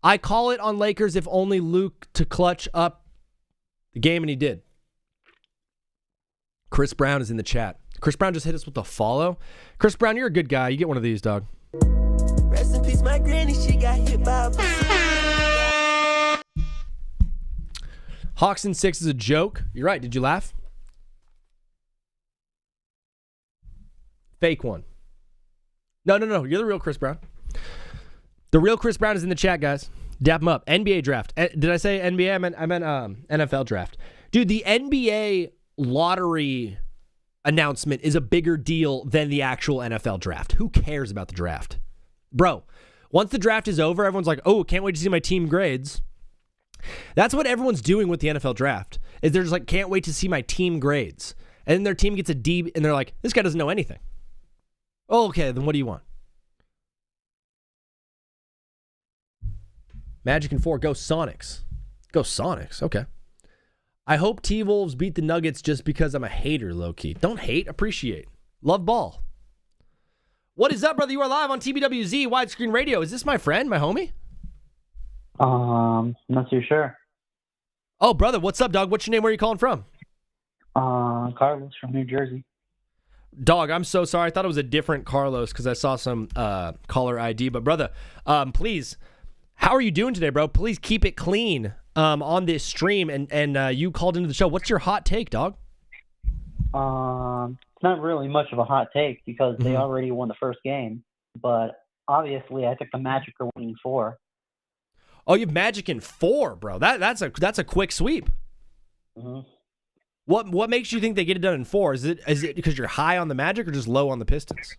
I call it on Lakers if only Luke to clutch up the game, and he did. Chris Brown is in the chat. Chris Brown just hit us with a follow. Chris Brown, you're a good guy. You get one of these, dog. Rest in peace, my granny. She got hit by Hawks in 6 is a joke. You're right. Did you laugh? Fake one. No. You're the real Chris Brown. The real Chris Brown is in the chat, guys. Dap him up. NBA draft. Did I say NBA? I meant NFL draft. Dude, the NBA lottery announcement is a bigger deal than the actual NFL draft. Who cares about the draft? Bro, once the draft is over, everyone's like, oh, can't wait to see my team grades. That's what everyone's doing with the NFL draft. Is they're just like, can't wait to see my team grades. And then their team gets a D, and they're like, this guy doesn't know anything. Oh, okay, then what do you want? Magic and 4, go Sonics. Go Sonics, okay. I hope T-Wolves beat the Nuggets just because I'm a hater, low-key. Don't hate, appreciate. Love ball. What is up, brother? You are live on TBWZ Widescreen Radio. Is this my friend, my homie? Not too sure. Oh, brother, what's up, dog? What's your name? Where are you calling from? Carlos from New Jersey. Dog, I'm so sorry. I thought it was a different Carlos because I saw some caller ID. But, brother, please, how are you doing today, bro? Please keep it clean on this stream. And you called into the show. What's your hot take, dog? It's not really much of a hot take because they already won the first game. But obviously, I think the Magic are winning 4. Oh, you have Magic in 4, bro. That's a quick sweep. Mm-hmm. What makes you think they get it done in 4? Is it because you're high on the Magic or just low on the Pistons?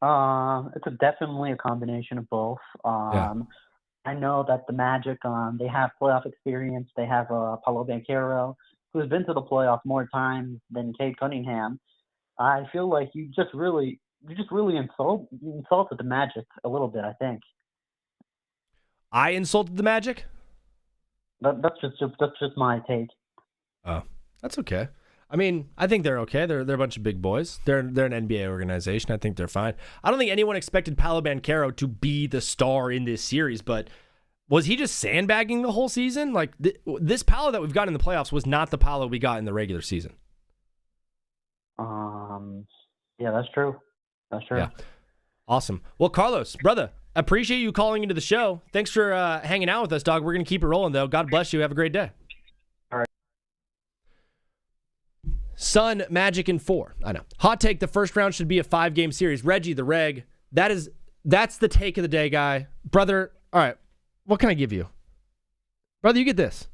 It's definitely a combination of both. I know that the Magic, they have playoff experience. They have Paolo Banchero, who's been to the playoffs more times than Cade Cunningham. I feel like you just really insulted the Magic a little bit, I think. I insulted the Magic? That's just my take. Oh, that's okay. I mean, I think they're okay. They're a bunch of big boys. They're an NBA organization. I think they're fine. I don't think anyone expected Paolo Banchero to be the star in this series, but was he just sandbagging the whole season? Like, this Paolo that we've got in the playoffs was not the Paolo we got in the regular season. Yeah, that's true. That's true. Yeah. Awesome. Well, Carlos, brother, appreciate you calling into the show. Thanks for hanging out with us, dog. We're going to keep it rolling, though. God bless you. Have a great day. All right. Sun, Magic, and 4. I know. Hot take, the first round should be a 5-game series. Reggie, the reg. That's the take of the day, guy. Brother, all right. What can I give you? Brother, you get this.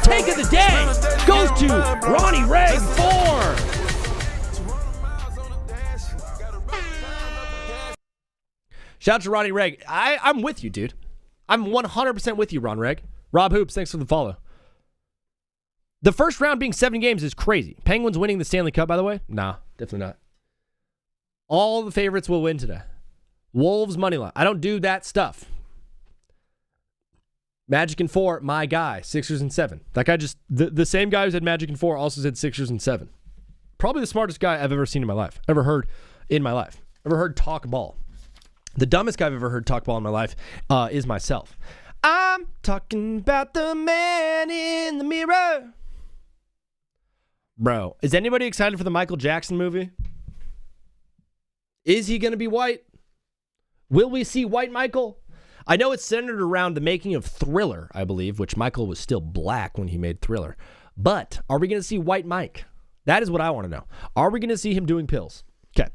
Take of the day goes to Ronnie Reg 4. Shout out to Ronnie Reg. I'm with you, dude. I'm 100% with you, Ron Reg. Rob Hoops, thanks for the follow. The first round being 7 games is crazy. Penguins winning the Stanley Cup, by the way? Nah, definitely not. All the favorites will win today. Wolves money line. I don't do that stuff. Magic and 4, my guy. Sixers and 7. That guy just, the same guy who said Magic and 4 also said Sixers and 7. Probably the smartest guy I've ever seen in my life. Ever heard talk ball. The dumbest guy I've ever heard talk ball in my life is myself. I'm talking about the man in the mirror. Bro, is anybody excited for the Michael Jackson movie? Is he going to be white? Will we see white Michael? I know it's centered around the making of Thriller, I believe, which Michael was still black when he made Thriller. But are we going to see white Mike? That is what I want to know. Are we going to see him doing pills? Okay.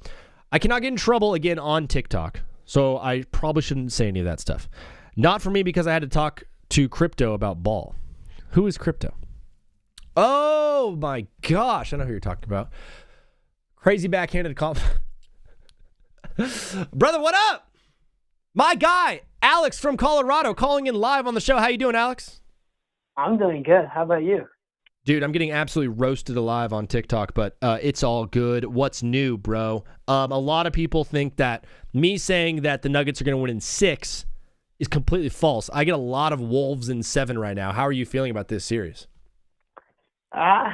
I cannot get in trouble again on TikTok, so I probably shouldn't say any of that stuff. Not for me, because I had to talk to Crypto about ball. Who is Crypto? Oh my gosh, I know who you're talking about. Crazy backhanded compliment. Brother, what up? My guy, Alex from Colorado, calling in live on the show. How you doing, Alex? I'm doing good. How about you? Dude, I'm getting absolutely roasted alive on TikTok, but it's all good. What's new, bro? A lot of people think that me saying that the Nuggets are going to win in 6 is completely false. I get a lot of Wolves in 7 right now. How are you feeling about this series? I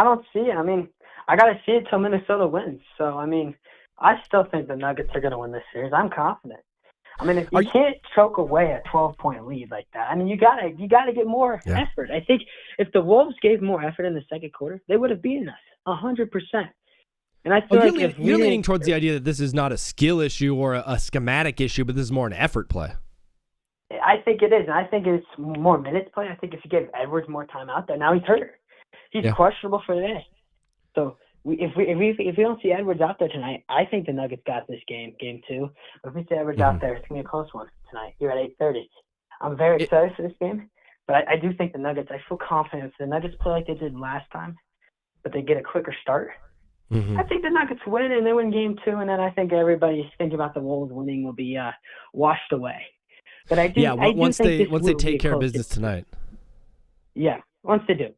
don't see it. I mean, I got to see it till Minnesota wins. So, I mean, I still think the Nuggets are going to win this series. I'm confident. I mean, if you can't choke away a 12-point lead like that, I mean, you gotta get more effort. I think if the Wolves gave more effort in the second quarter, they would have beaten us 100%. And I feel you're leaning towards the idea that this is not a skill issue or a schematic issue, but this is more an effort play. I think it is, and I think it's more minutes play. I think if you give Edwards more time out there, now he's hurt. He's questionable for today. So if we don't see Edwards out there tonight, I think the Nuggets got this game 2. But if we see Edwards out there, it's going to be a close one tonight. You're at 8:30. I'm very excited for this game, but I do think the Nuggets, I feel confident if the Nuggets play like they did last time, but they get a quicker start, I think the Nuggets win, and they win game 2, and then I think everybody's thinking about the Wolves winning will be washed away. But I do once they take care of business tonight. Yeah, once they do.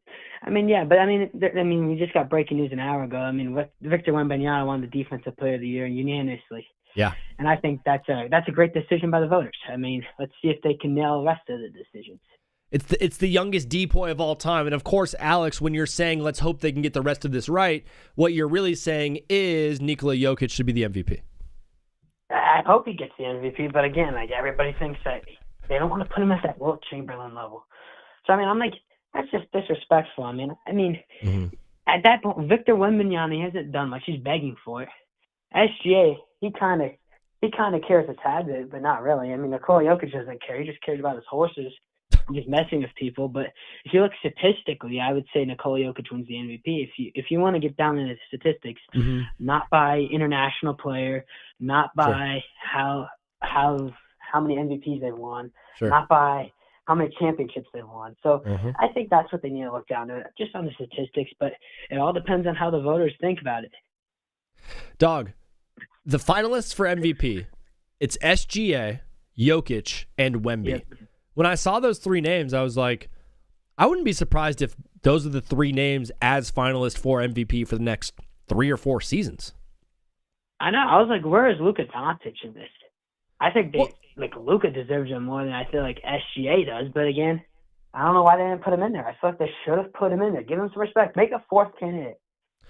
I mean, we just got breaking news an hour ago. I mean, Victor Wembanyama won the Defensive Player of the Year unanimously. Yeah. And I think that's a great decision by the voters. I mean, let's see if they can nail the rest of the decisions. It's the youngest DPOY of all time. And, of course, Alex, when you're saying let's hope they can get the rest of this right, what you're really saying is Nikola Jokic should be the MVP. I hope he gets the MVP, but again, like everybody thinks that they don't want to put him at that Wilt Chamberlain level. So, I mean, I'm like, that's just disrespectful. I mean, at that point, Victor Wembanyama, he hasn't done much. He's begging for it. SGA, he kind of cares a tad bit, but not really. I mean, Nikola Jokic doesn't care. He just cares about his horses and just messing with people. But if you look statistically, I would say Nikola Jokic wins the MVP. If you want to get down into statistics, not by international player, not by how many MVPs they've won, not by how many championships they won. So I think that's what they need to look down to, just on the statistics, but it all depends on how the voters think about it. Dog, the finalists for MVP, it's SGA, Jokic, and Wemby. Yep. When I saw those 3 names, I was like, I wouldn't be surprised if those are the 3 names as finalists for MVP for the next 3 or 4 seasons. I know. I was like, where is Luka Doncic in this? I think Luka deserves it more than I feel like SGA does. But again, I don't know why they didn't put him in there. I feel like they should have put him in there. Give him some respect. Make a fourth candidate.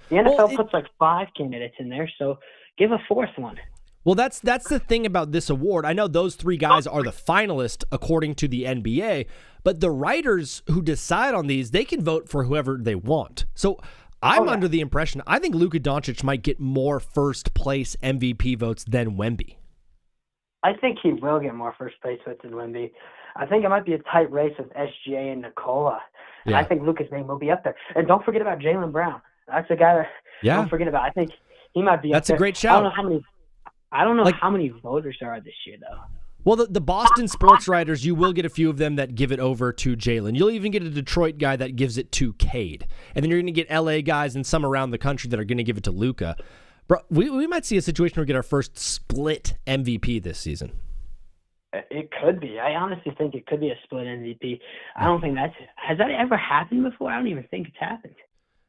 The NFL puts like 5 candidates in there, so give a fourth one. Well, that's the thing about this award. I know those 3 guys are the finalists according to the NBA, but the writers who decide on these, they can vote for whoever they want. So I'm under the impression, I think Luka Doncic might get more first place MVP votes than Wemby. I think he will get more first place votes than Wemby. I think it might be a tight race with SGA and Nikola. And I think Luka's name will be up there. And don't forget about Jaylen Brown. That's a guy that don't forget about. I think he might be up there. That's a great shout. I don't know how many voters there are this year, though. Well, the Boston sports writers, you will get a few of them that give it over to Jalen. You'll even get a Detroit guy that gives it to Cade. And then you're going to get LA guys and some around the country that are going to give it to Luka. Bro, we might see a situation where we get our first split MVP this season. It could be. I honestly think it could be a split MVP. I don't think has that ever happened before? I don't even think it's happened.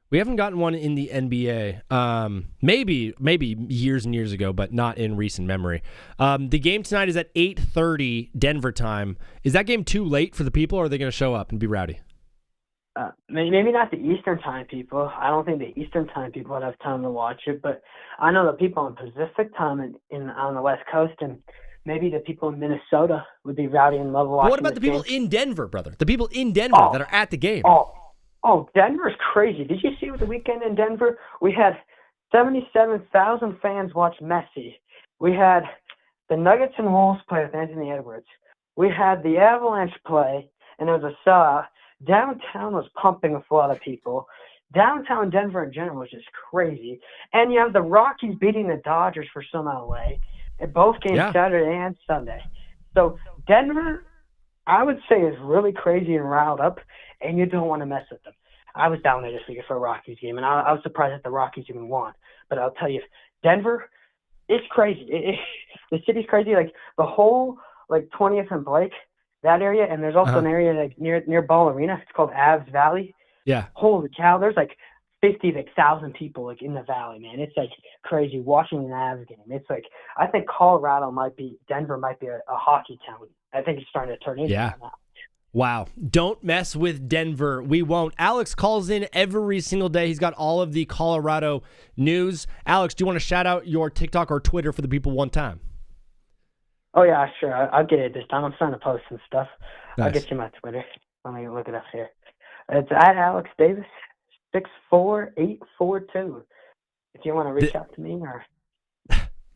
We haven't gotten one in the NBA. Maybe years and years ago, but not in recent memory. The game tonight is at 8:30 Denver time. Is that game too late for the people, or are they going to show up and be rowdy? Maybe not the Eastern time people. I don't think the Eastern time people would have time to watch it, but I know the people on Pacific time on the West Coast, and maybe the people in Minnesota would be rowdy and love watching. What about the people in Denver, brother? The people in Denver that are at the game. Oh, Denver's crazy. Did you see the weekend in Denver? We had 77,000 fans watch Messi. We had the Nuggets and Wolves play with Anthony Edwards. We had the Avalanche play, and it was a sellout. Downtown was pumping with a lot of people. Downtown Denver in general was just crazy. And you have the Rockies beating the Dodgers for some odd way at both games Saturday and Sunday. So Denver, I would say, is really crazy and riled up, and you don't want to mess with them. I was down there this week for a Rockies game, and I was surprised that the Rockies even won. But I'll tell you, Denver, it's crazy. The city's crazy. Like the whole 20th and Blake, that area, and there's also an area like near Ball Arena. It's called Avs Valley. Yeah. Holy cow! There's 50,000 people in the valley, man. It's crazy watching an Avs game. It's I think Denver might be a hockey town. I think it's starting to turn into that now. Wow. Don't mess with Denver. We won't. Alex calls in every single day. He's got all of the Colorado news. Alex, do you want to shout out your TikTok or Twitter for the people one time? Oh, yeah, sure. I'll get it this time. I'm starting to post some stuff. Nice. I'll get you my Twitter. Let me look it up here. It's at Alex Davis 64842. If you want to reach out to me or...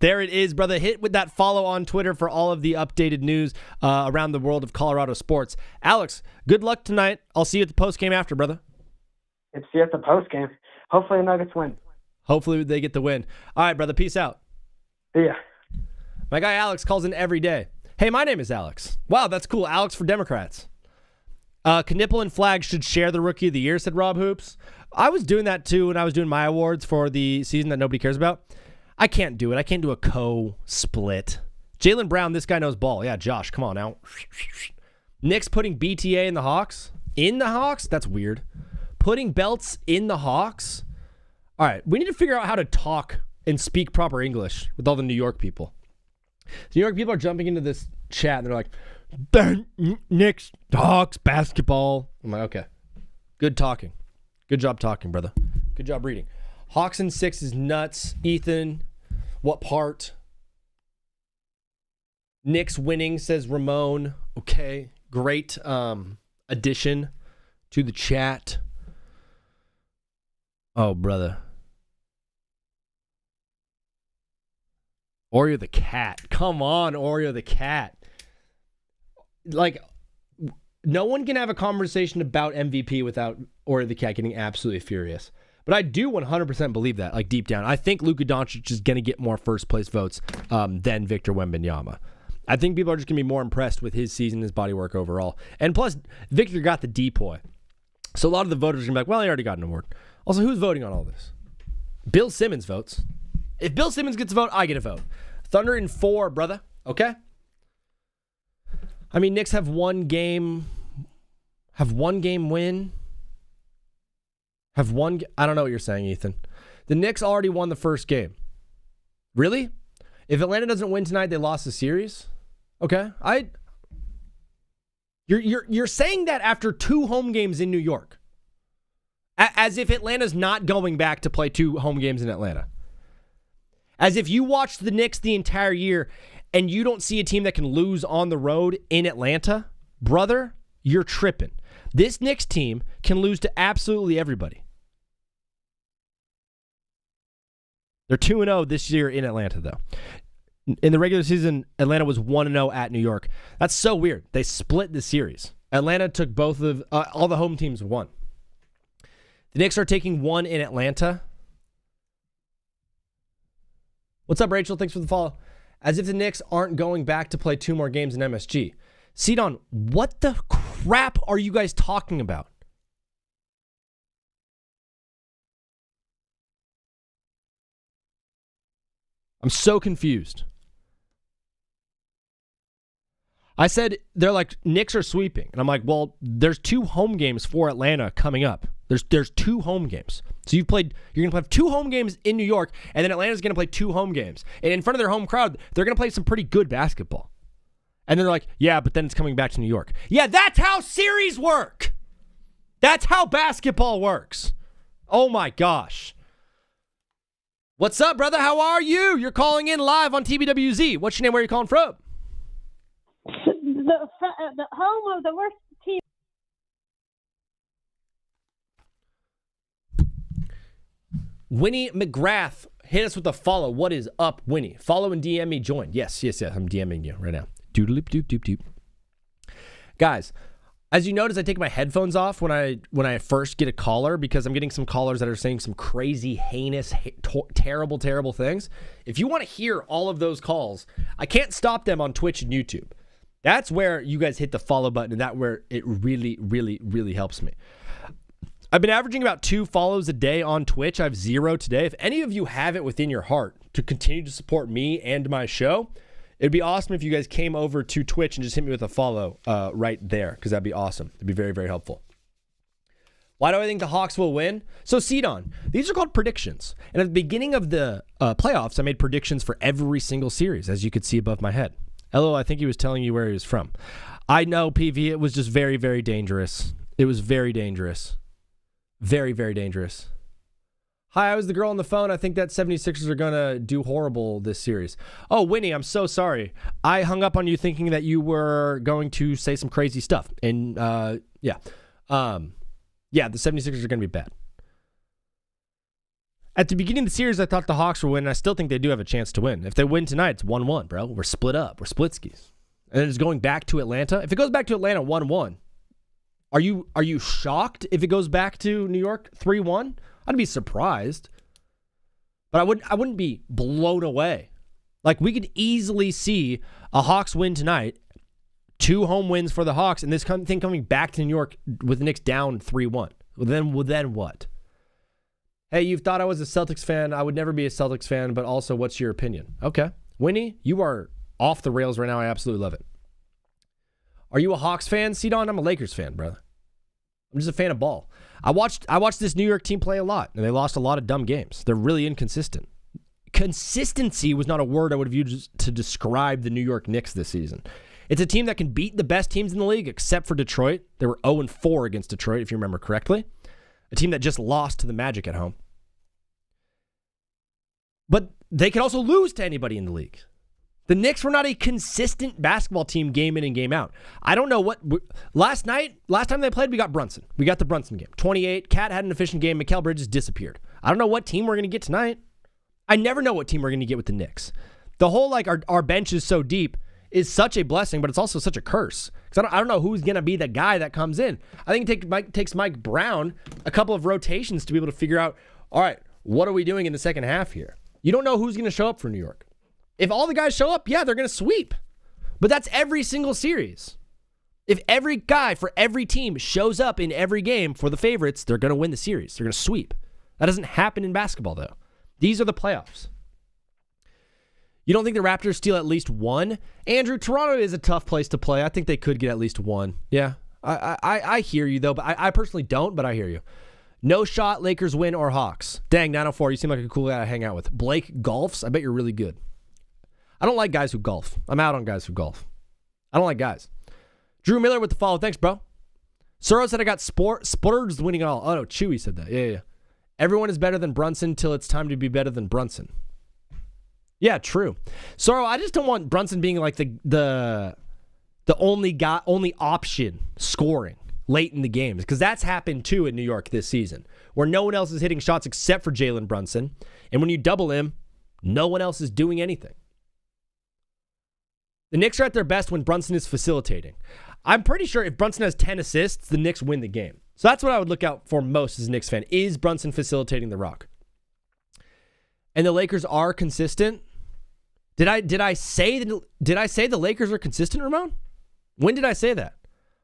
There it is, brother. Hit with that follow on Twitter for all of the updated news around the world of Colorado sports. Alex, good luck tonight. I'll see you at the post game after, brother. See you at the post game. Hopefully the Nuggets win. Hopefully they get the win. All right, brother. Peace out. See ya. My guy Alex calls in every day. Hey, my name is Alex. Wow, that's cool. Alex for Democrats. Knipple and Flag should share the Rookie of the Year, said Rob Hoops. I was doing that too when I was doing my awards for the season that nobody cares about. I can't do it. I can't do a co-split. Jaylen Brown, this guy knows ball. Yeah, Josh, come on now. Knicks putting BTA in the Hawks? In the Hawks? That's weird. Putting belts in the Hawks? All right, we need to figure out how to talk and speak proper English with all the New York people. New York people are jumping into this chat, and they're like, Knicks, Hawks, basketball. I'm like, okay. Good talking. Good job talking, brother. Good job reading. Hawks and 6 is nuts. Ethan, what part? Knicks winning, says Ramon. Okay, great addition to the chat. Oh, brother. Oreo the cat. Come on, Oreo the cat. No one can have a conversation about MVP without Oreo the cat getting absolutely furious. But I do 100% believe that, deep down. I think Luka Doncic is going to get more first-place votes than Victor Wembanyama. I think people are just going to be more impressed with his season, his body work overall. And plus, Victor got the DPOY. So a lot of the voters are going to be like, well, he already got an award. Also, who's voting on all this? Bill Simmons votes. If Bill Simmons gets a vote, I get a vote. Thunder in 4, brother. Okay? I mean, Knicks have one game win. I don't know what you're saying, Ethan. The Knicks already won the first game. Really? If Atlanta doesn't win tonight, they lost the series? Okay, you're saying that after 2 home games in New York, as if Atlanta's not going back to play 2 home games in Atlanta, as if you watched the Knicks the entire year and you don't see a team that can lose on the road in Atlanta, brother, you're tripping. This Knicks team can lose to absolutely everybody. They're 2-0 this year in Atlanta, though. In the regular season, Atlanta was 1-0 at New York. That's so weird. They split the series. Atlanta took both of all the home teams won. The Knicks are taking 1 in Atlanta. What's up, Rachel? Thanks for the follow. As if the Knicks aren't going back to play 2 more games in MSG. Cedon, what the crap are you guys talking about? I'm so confused. I said they're like, Knicks are sweeping. And I'm like, well, there's 2 home games for Atlanta coming up. There's 2 home games. So you're going to have 2 home games in New York, and then Atlanta's going to play 2 home games. And in front of their home crowd, they're going to play some pretty good basketball. And then they're like, yeah, but then it's coming back to New York. Yeah, that's how series work. That's how basketball works. Oh my gosh. What's up, brother? How are you? You're calling in live on TBWZ. What's your name? Where are you calling from? The home of the worst team. Winnie McGrath, hit us with a follow. What is up, Winnie? Follow and DM me, join. Yes. I'm DMing you right now. Doodle doop doop doop. Guys, as you notice, I take my headphones off when I first get a caller because I'm getting some callers that are saying some crazy, heinous, terrible things. If you want to hear all of those calls, I can't stop them on Twitch and YouTube. That's where you guys hit the follow button, and that's where it really, really, really helps me. I've been averaging about 2 follows a day on Twitch. I have 0 today. If any of you have it within your heart to continue to support me and my show, it'd be awesome if you guys came over to Twitch and just hit me with a follow right there, because that'd be awesome. It'd be very, very helpful. Why do I think the Hawks will win? So, Cedon, these are called predictions. And at the beginning of the playoffs, I made predictions for every single series, as you could see above my head. Hello, I think he was telling you where he was from. I know, PV, it was just very, very dangerous. It was very dangerous. Very, very dangerous. Hi, I was the girl on the phone. I think that 76ers are going to do horrible this series. Oh, Winnie, I'm so sorry. I hung up on you thinking that you were going to say some crazy stuff. And, yeah, the 76ers are going to be bad. At the beginning of the series, I thought the Hawks would win, and I still think they do have a chance to win. If they win tonight, it's 1-1, bro. We're split up. We're splitskis. And it's going back to Atlanta. If it goes back to Atlanta 1-1, are you shocked if it goes back to New York 3-1? I'd be surprised. But I wouldn't be blown away. Like, we could easily see a Hawks win tonight, 2 home wins for the Hawks, and this thing coming back to New York with the Knicks down 3-1. Then what? Hey, you've thought I was a Celtics fan. I would never be a Celtics fan, but also, what's your opinion? Okay. Winnie, you are off the rails right now. I absolutely love it. Are you a Hawks fan, Cedon? I'm a Lakers fan, brother. I'm just a fan of ball. I watched this New York team play a lot, and they lost a lot of dumb games. They're really inconsistent. Consistency was not a word I would have used to describe the New York Knicks this season. It's a team that can beat the best teams in the league, except for Detroit. They were 0-4 against Detroit, if you remember correctly. A team that just lost to the Magic at home. But they can also lose to anybody in the league. The Knicks were not a consistent basketball team game in and game out. I don't know what... Last time they played, we got Brunson. We got the Brunson game. 28. Cat had an efficient game. Mikal Bridges disappeared. I don't know what team we're going to get tonight. I never know what team we're going to get with the Knicks. The whole, like, our bench is so deep is such a blessing, but it's also such a curse. Because I don't know who's going to be the guy that comes in. I think it takes Mike Brown a couple of rotations to be able to figure out, all right, what are we doing in the second half here? You don't know who's going to show up for New York. If all the guys show up, yeah, they're going to sweep. But that's every single series. If every guy for every team shows up in every game for the favorites, they're going to win the series. They're going to sweep. That doesn't happen in basketball, though. These are the playoffs. You don't think the Raptors steal at least 1? Andrew, Toronto is a tough place to play. I think they could get at least 1. Yeah, I hear you, though, but I personally don't, but I hear you. No shot, Lakers win or Hawks. Dang, 904, you seem like a cool guy to hang out with. Blake golfs? I bet you're really good. I don't like guys who golf. I'm out on guys who golf. I don't like guys. Drew Miller with the follow. Thanks, bro. Soro said I got Spurs winning it all. Oh, no, Chewy said that. Yeah. Everyone is better than Brunson till it's time to be better than Brunson. Yeah, true. Soro, I just don't want Brunson being like the only option scoring late in the games, because that's happened too in New York this season, where no one else is hitting shots except for Jalen Brunson, and when you double him, no one else is doing anything. The Knicks are at their best when Brunson is facilitating. I'm pretty sure if Brunson has 10 assists, the Knicks win the game. So that's what I would look out for most as a Knicks fan. Is Brunson facilitating the rock? And the Lakers are consistent. Did I say the Lakers are consistent, Ramon? When did I say that?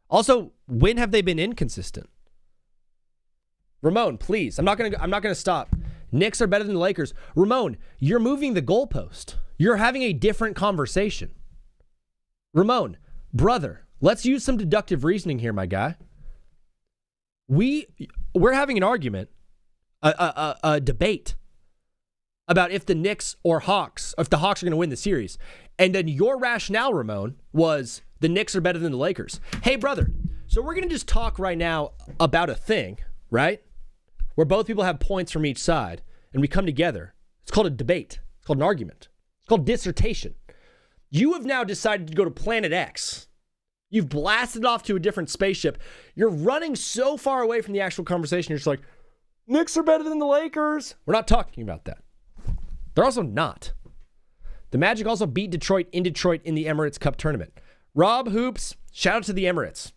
Also, when have they been inconsistent? Ramon, please. I'm not gonna stop. Knicks are better than the Lakers. Ramon, you're moving the goalpost. You're having a different conversation. Ramon, brother, let's use some deductive reasoning here, my guy. We're having an argument, a debate about if the Knicks or Hawks, if the Hawks are going to win the series. And then your rationale, Ramon, was the Knicks are better than the Lakers. Hey, brother, so we're going to just talk right now about a thing, right? Where both people have points from each side, and we come together. It's called a debate. It's called an argument. It's called dissertation. You have now decided to go to Planet X. You've blasted off to a different spaceship. You're running so far away from the actual conversation. You're just like, Knicks are better than the Lakers. We're not talking about that. They're also not. The Magic also beat Detroit in the Emirates Cup tournament. Rob Hoops, shout out to the Emirates.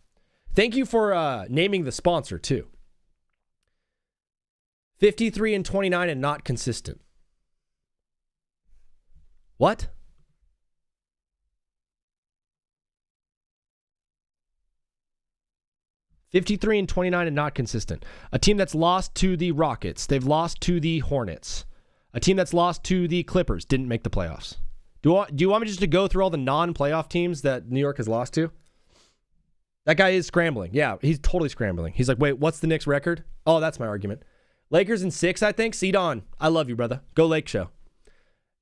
Thank you for naming the sponsor, too. 53-29 and not consistent. What? (53-29) and not consistent. A team that's lost to the Rockets. They've lost to the Hornets. A team that's lost to the Clippers. Didn't make the playoffs. Do you want me just to go through all the non-playoff teams that New York has lost to? That guy is scrambling. Yeah, he's totally scrambling. He's like, wait, what's the Knicks record? Oh, that's my argument. Lakers in 6, I think. Seed on. I love you, brother. Go Lake Show.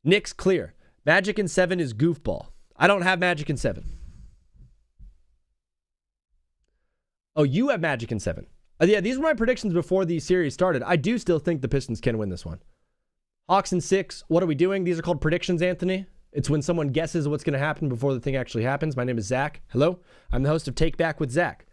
Knicks clear. Magic in 7 is goofball. I don't have Magic in 7. Oh, you have Magic in 7. Yeah, these were my predictions before the series started. I do still think the Pistons can win this one. Hawks in 6. What are we doing? These are called predictions, Anthony. It's when someone guesses what's going to happen before the thing actually happens. My name is Zach. Hello. I'm the host of Take Back with Zach.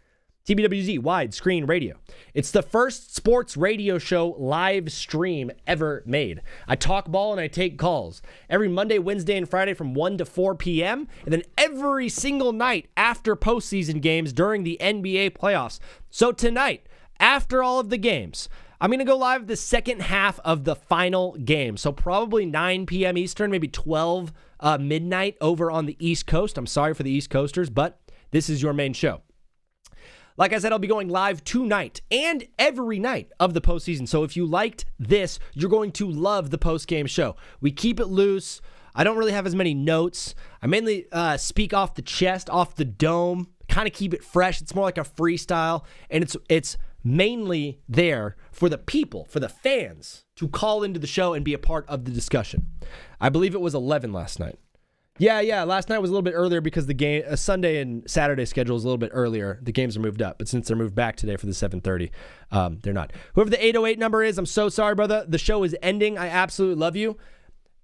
TBWZ, widescreen radio. It's the first sports radio show live stream ever made. I talk ball and I take calls. Every Monday, Wednesday, and Friday from 1 to 4 p.m. And then every single night after postseason games during the NBA playoffs. So tonight, after all of the games, I'm going to go live the second half of the final game. So probably 9 p.m. Eastern, maybe 12 midnight over on the East Coast. I'm sorry for the East Coasters, but this is your main show. Like I said, I'll be going live tonight and every night of the postseason. So if you liked this, you're going to love the postgame show. We keep it loose. I don't really have as many notes. I mainly speak off the chest, off the dome, kind of keep it fresh. It's more like a freestyle, and it's mainly there for the people, for the fans, to call into the show and be a part of the discussion. I believe it was 11 last night. Yeah. Last night was a little bit earlier because the game, Sunday and Saturday schedule is a little bit earlier. The games are moved up, but since they're moved back today for the 7:30, they're not. Whoever the 808 number is, I'm so sorry, brother. The show is ending. I absolutely love you.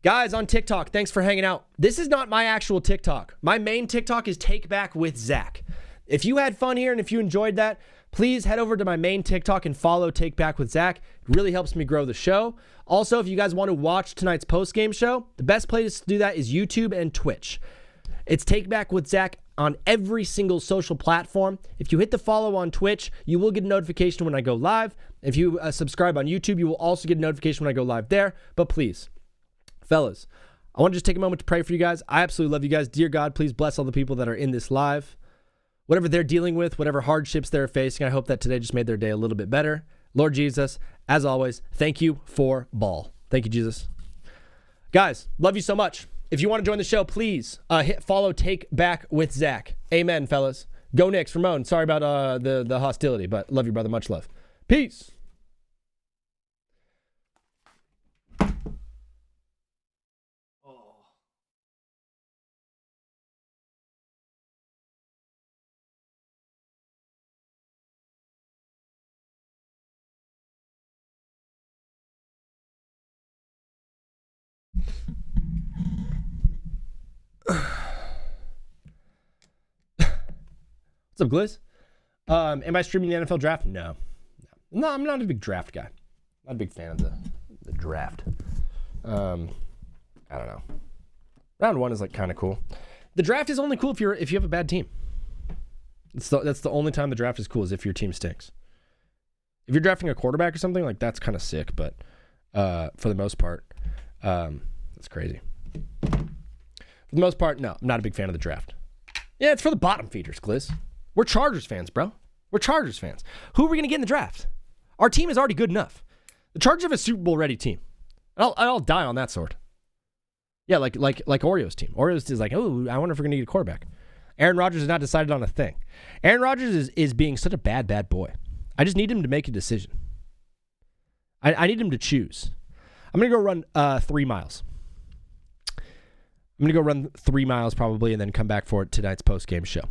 Guys on TikTok, thanks for hanging out. This is not my actual TikTok. My main TikTok is Take Back with Zach. If you had fun here and if you enjoyed that, please head over to my main TikTok and follow Take Back with Zach. It really helps me grow the show. Also, if you guys want to watch tonight's post-game show, the best place to do that is YouTube and Twitch. It's Take Back with Zach on every single social platform. If you hit the follow on Twitch, you will get a notification when I go live. If you subscribe on YouTube, you will also get a notification when I go live there. But please, fellas, I want to just take a moment to pray for you guys. I absolutely love you guys. Dear God, please bless all the people that are in this live. Whatever they're dealing with, whatever hardships they're facing, I hope that today just made their day a little bit better. Lord Jesus, as always, thank you for ball. Thank you, Jesus. Guys, love you so much. If you want to join the show, please hit follow Take Back with Zach. Amen, fellas. Go Knicks. Ramon, sorry about the hostility, but love you, brother. Much love. Peace. What's up, Gliz? Am I streaming the NFL draft? No, I'm not a big draft guy. Not a big fan of the draft. I don't know. Round 1 is like kind of cool. The draft is only cool if you have a bad team. That's the only time the draft is cool, is if your team stinks. If you're drafting a quarterback or something, like that's kind of sick, but for the most part, that's crazy. For the most part, no, I'm not a big fan of the draft. Yeah, it's for the bottom feeders, Gliz. We're Chargers fans, bro. We're Chargers fans. Who are we going to get in the draft? Our team is already good enough. The Chargers have a Super Bowl ready team. I'll die on that sword. Yeah, like Oreo's team. Oreo's is like, oh, I wonder if we're going to get a quarterback. Aaron Rodgers has not decided on a thing. Aaron Rodgers is being such a bad boy. I just need him to make a decision. I need him to choose. I'm going to go run 3 miles. I'm going to go run 3 miles probably and then come back for tonight's post-game show.